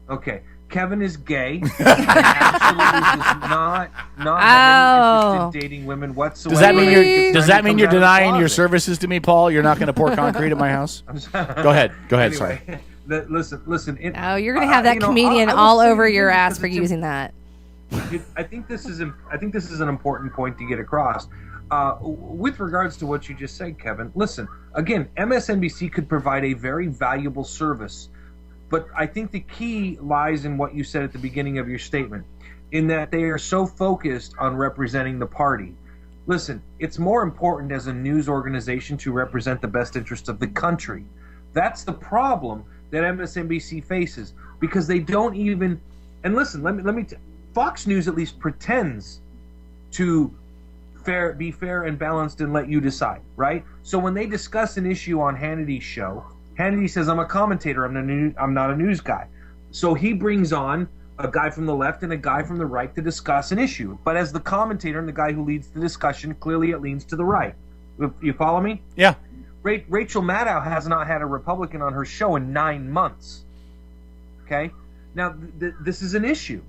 Okay. Kevin is gay. And absolutely does not have any interest in dating women whatsoever. Does that mean you're denying your services to me, Paul? You're not going to pour concrete at my house? Go ahead. Anyway, sorry. Listen. You're going to have that comedian all over your ass for using that. I think this is an important point to get across. With regards to what you just said, Kevin, listen, again, MSNBC could provide a very valuable service, but I think the key lies in what you said at the beginning of your statement, in that they are so focused on representing the party. Listen, it's more important as a news organization to represent the best interests of the country. That's the problem that MSNBC faces, because they don't even, and listen, Fox News at least pretends to be fair and balanced and let you decide, right? So when they discuss an issue on Hannity's show, Hannity says, I'm a commentator, I'm not a news guy. So he brings on a guy from the left and a guy from the right to discuss an issue. But as the commentator and the guy who leads the discussion, clearly it leans to the right. You follow me? Yeah. Rachel Maddow has not had a Republican on her show in 9 months. Okay? Now, this is an issue.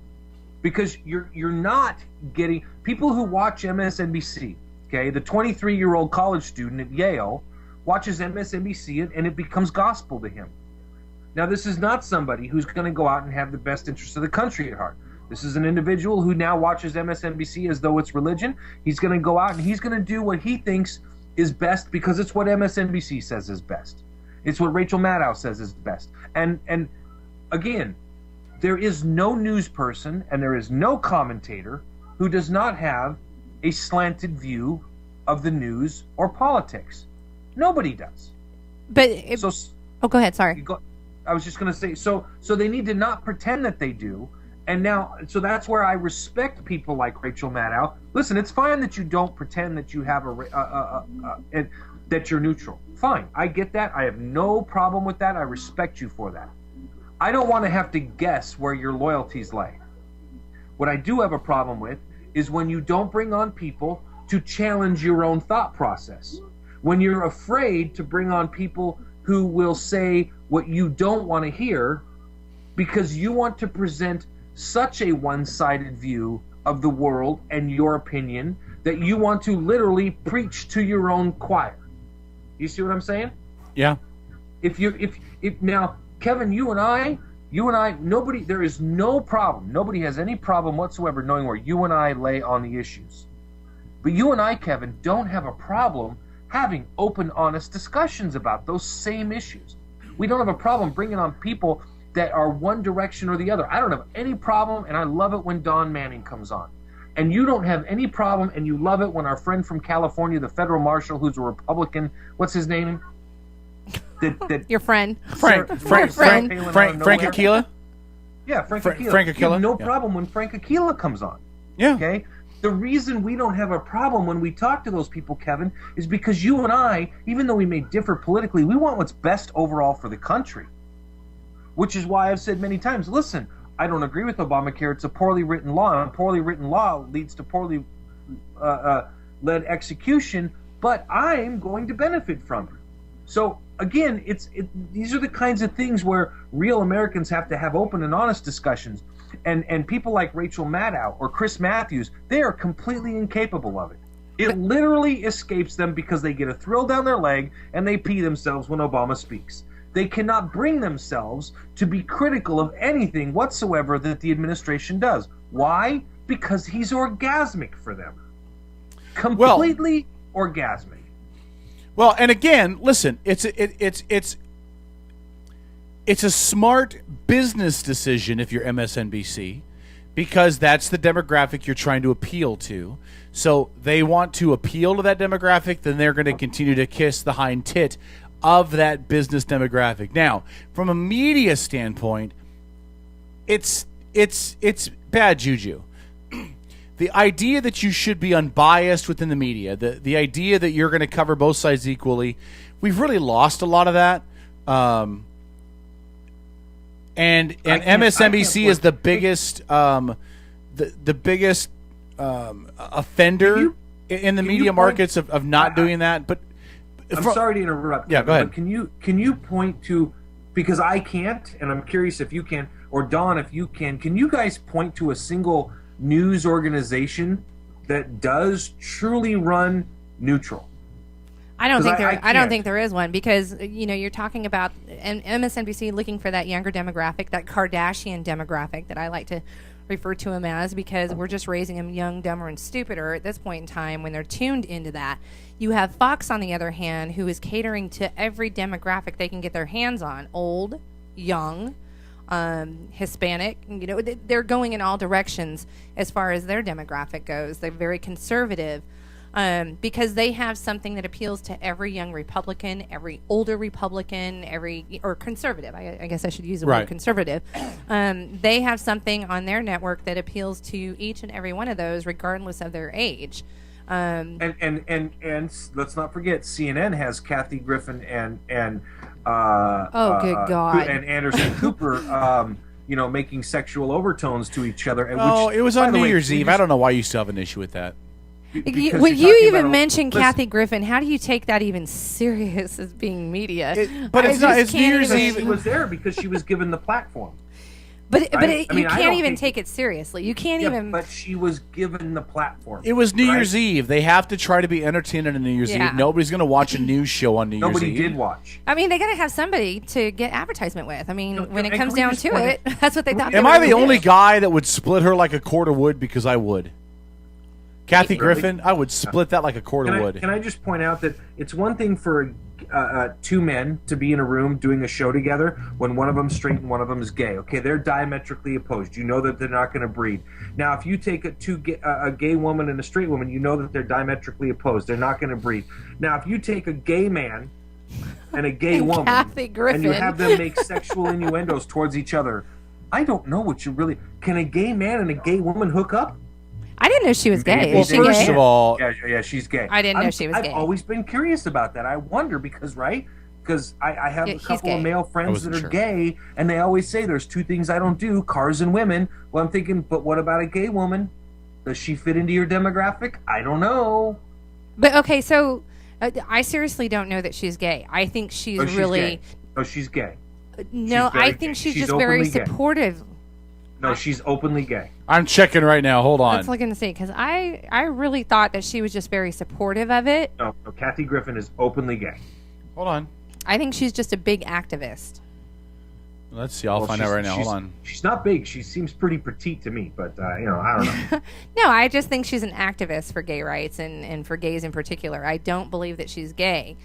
Because you're not getting people who watch MSNBC. Okay, the 23-year-old college student at Yale watches MSNBC and it becomes gospel to him. Now, this is not somebody who's going to go out and have the best interests of the country at heart. This is an individual who now watches MSNBC as though it's religion. He's going to go out and he's going to do what he thinks is best because it's what MSNBC says is best. It's what Rachel Maddow says is best. And again, there is no news person and there is no commentator who does not have a slanted view of the news or politics. Nobody does. But go ahead. Sorry. I was just going to say, so they need to not pretend that they do. And now, so that's where I respect people like Rachel Maddow. Listen, it's fine that you don't pretend that you have that you're neutral. Fine, I get that. I have no problem with that. I respect you for that. I don't want to have to guess where your loyalties lay. What I do have a problem with is when you don't bring on people to challenge your own thought process. When you're afraid to bring on people who will say what you don't want to hear because you want to present such a one-sided view of the world and your opinion that you want to literally preach to your own choir. You see what I'm saying? Yeah. If now, Kevin, you and I, nobody, there is no problem. Nobody has any problem whatsoever knowing where you and I lay on the issues. But you and I, Kevin, don't have a problem having open, honest discussions about those same issues. We don't have a problem bringing on people that are one direction or the other. I don't have any problem, and I love it when Don Manning comes on. And you don't have any problem, and you love it when our friend from California, the federal marshal, who's a Republican, what's his name? Your friend. Frank Aquila? Yeah, Frank Aquila. Frank You Aquila, have no yeah. problem when Frank Aquila comes on. Yeah. Okay? The reason we don't have a problem when we talk to those people, Kevin, is because you and I, even though we may differ politically, we want what's best overall for the country. Which is why I've said many times, listen, I don't agree with Obamacare. It's a poorly written law, and poorly written law leads to poorly led execution, but I'm going to benefit from it. So, again, these are the kinds of things where real Americans have to have open and honest discussions. And people like Rachel Maddow or Chris Matthews, they are completely incapable of it. It literally escapes them because they get a thrill down their leg and they pee themselves when Obama speaks. They cannot bring themselves to be critical of anything whatsoever that the administration does. Why? Because he's orgasmic for them. Completely orgasmic. Well, and again, listen, it's a smart business decision if you're MSNBC, because that's the demographic you're trying to appeal to. So they want to appeal to that demographic, then they're going to continue to kiss the hind tit of that business demographic. Now, from a media standpoint, it's bad juju. The idea that you should be unbiased within the media, the idea that you're going to cover both sides equally, we've really lost a lot of that. And MSNBC is the biggest biggest offender in the media markets of not doing that. But I'm sorry to interrupt. Yeah, go ahead. But can you point to, because I can't, and I'm curious if you can, or Dawn, if you can you guys point to a single news organization that does truly run neutral? I don't think there is one, because you're talking about MSNBC looking for that younger demographic, that Kardashian demographic that I like to refer to them as, because we're just raising them young, dumber, and stupider at this point in time when they're tuned into that. You have Fox, on the other hand, who is catering to every demographic they can get their hands on: old, young, Hispanic. They're going in all directions as far as their demographic goes. They're very conservative. Because they have something that appeals to every young Republican, every older Republican, or conservative. I guess I should use the word conservative. They have something on their network that appeals to each and every one of those, regardless of their age. And let's not forget, CNN has Kathy Griffin and good God, and Anderson Cooper. Making sexual overtones to each other. It was on New Year's Eve. I don't know why you still have an issue with that. When you even mention Kathy Griffin, how do you take that even serious as being media? It's New Year's Eve. She was there because she was given the platform. You can't even take it seriously. You can't even. But she was given the platform. It was New Year's Eve. They have to try to be entertained on New Year's Eve. Nobody's going to watch a news show on New Year's Eve. Nobody did watch. I mean, they got to have somebody to get advertisement with. I mean, when it comes down to it, that's what they thought. Am I the only guy that would split her like a cord of wood? Because I would. Kathy Griffin, I would split that like a cord of wood. Can I just point out that it's one thing for two men to be in a room doing a show together when one of them's straight and one of them is gay. Okay, they're diametrically opposed. You know that they're not going to breed. Now, if you take a gay woman and a straight woman, you know that they're diametrically opposed. They're not going to breed. Now, if you take a gay man and a gay woman Kathy Griffin, and you have them make sexual innuendos towards each other, I don't know what you really... Can a gay man and a gay woman hook up? I didn't know she was gay. Well, Is she first gay? of all, yeah, she's gay. I didn't know she was I've gay. always been curious about that. I wonder because I have Yeah, a he's couple of gay. male I friends wasn't that are sure. gay, and they always say there's two things I don't do: cars and women. Well, I'm thinking, but what about a gay woman? Does she fit into your demographic? I don't know. But okay, so I seriously don't know that she's gay. I think she's really gay. No, she's gay. no. She's very I think gay. she's She's just very openly gay. supportive. No, she's openly gay. I'm checking right now. Hold on. Let's look and see, because I really thought that she was just very supportive of it. No, Kathy Griffin is openly gay. Hold on. I think she's just a big activist. Let's see. I'll find out right now. Hold on. She's not big. She seems pretty petite to me, but I don't know. No, I just think she's an activist for gay rights and for gays in particular. I don't believe that she's gay.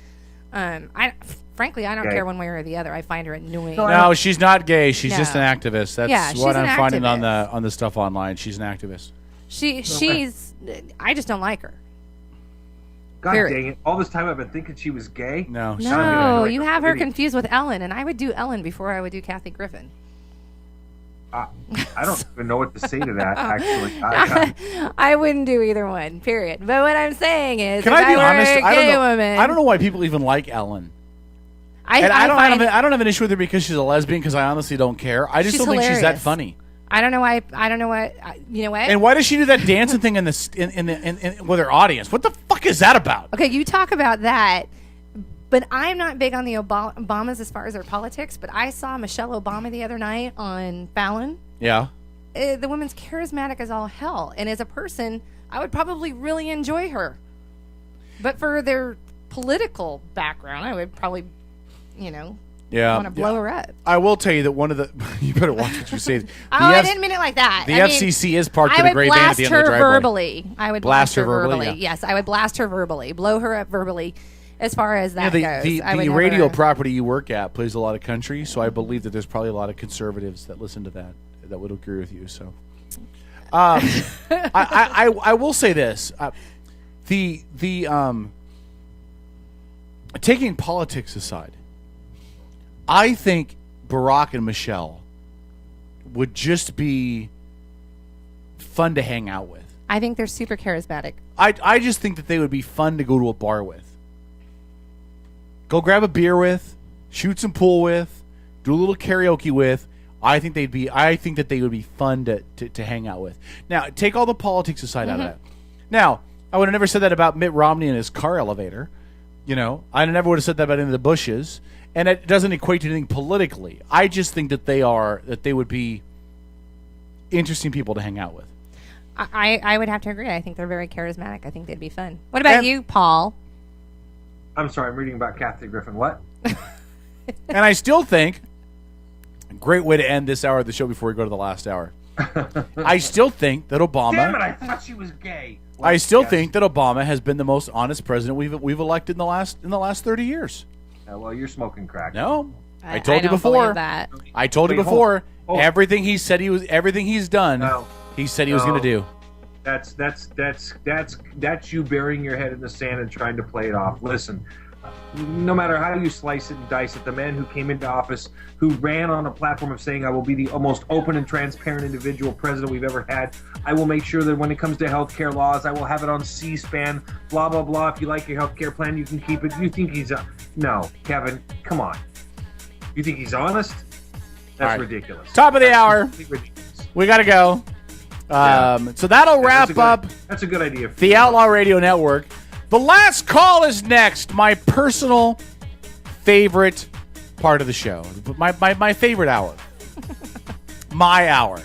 Frankly, I don't Gay. care one way or the other. I find her annoying. No, she's not gay. She's No. just an activist. That's Yeah, she's what an I'm finding on activist. the stuff online. She's an activist. She's. I just don't like her. God Period. dang it! All this time I've been thinking she was gay. No, No, you have her confused with Ellen, and I would do Ellen before I would do Kathy Griffin. I don't even know what to say to that. Actually, I wouldn't do either one. Period. But what I'm saying is, Can if I be were honest? a I don't gay know. woman, I don't know why people even like Ellen. I And I find- don't have an issue with her because she's a lesbian. Because I honestly don't care. I just She's don't think she's that hilarious. funny. I don't know why. I don't know what. You know what? And why does she do that dancing thing in with her audience? What the fuck is that about? Okay, you talk about that, but I'm not big on the Obamas as far as their politics. But I saw Michelle Obama the other night on Fallon. Yeah. The woman's charismatic as all hell, and as a person, I would probably really enjoy her. But for their political background, I would probably, want to blow her up. I will tell you that one of the you better watch what you say. I didn't mean it like that. The I mean, FCC is parked I in a would gray van at blast the end of her the driveway. verbally. I would blast her verbally. yeah. Yes, I would blast her verbally, blow her up verbally. As far as that goes, the I would radio never- property you work at plays a lot of country, so I believe that there's probably a lot of conservatives that listen to that would agree with you. So, I will say this: taking politics aside, I think Barack and Michelle would just be fun to hang out with. I think they're super charismatic. I just think that they would be fun to go to a bar with. Go grab a beer with, shoot some pool with, do a little karaoke with. I think that they would be fun to hang out with. Now, take all the politics aside out of that. Now, I would have never said that about Mitt Romney and his car elevator. I never would have said that about any of the Bushes. And it doesn't equate to anything politically. I just think that they would be interesting people to hang out with. I would have to agree. I think they're very charismatic. I think they'd be fun. What about you, Paul? I'm sorry, I'm reading about Kathy Griffin. What? And I still think, a great way to end this hour of the show before we go to the last hour. I still think that Obama. Damn it! I thought she was gay. I still think that Obama has been the most honest president we've elected in the last 30 years. Well, you're smoking crack. No, I I told you don't before. believe that. I told you Wait, before. hold. Everything he said everything he's done. No. He said he was going to do. That's you burying your head in the sand and trying to play it off. Listen, no matter how you slice it and dice it, the man who came into office, who ran on a platform of saying, I will be the most open and transparent individual president we've ever had. I will make sure that when it comes to healthcare laws, I will have it on C-SPAN, blah, blah, blah. If you like your healthcare plan, you can keep it. You think he's... No, Kevin, come on. You think he's honest? That's All right. ridiculous. Top of the That's hour. completely ridiculous. We got to go. So that'll wrap up That's a good idea. For the you. Outlaw Radio Network. The last call is next. My personal favorite part of the show. My favorite hour. My hour.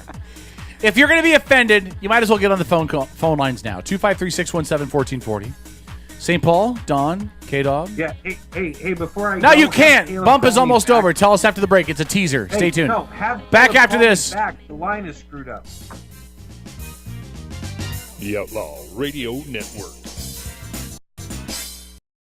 If you're going to be offended, you might as well get on the phone lines now. 253-617-1440. St. Paul, Don, K-Dog. Yeah, hey, before I No, go, you can't. Caleb Bump is call me almost back. over. Tell us after the break. It's a teaser. Hey, Stay tuned. No, have Back Caleb after call me this. Back. The line is screwed up. The Outlaw Radio Network.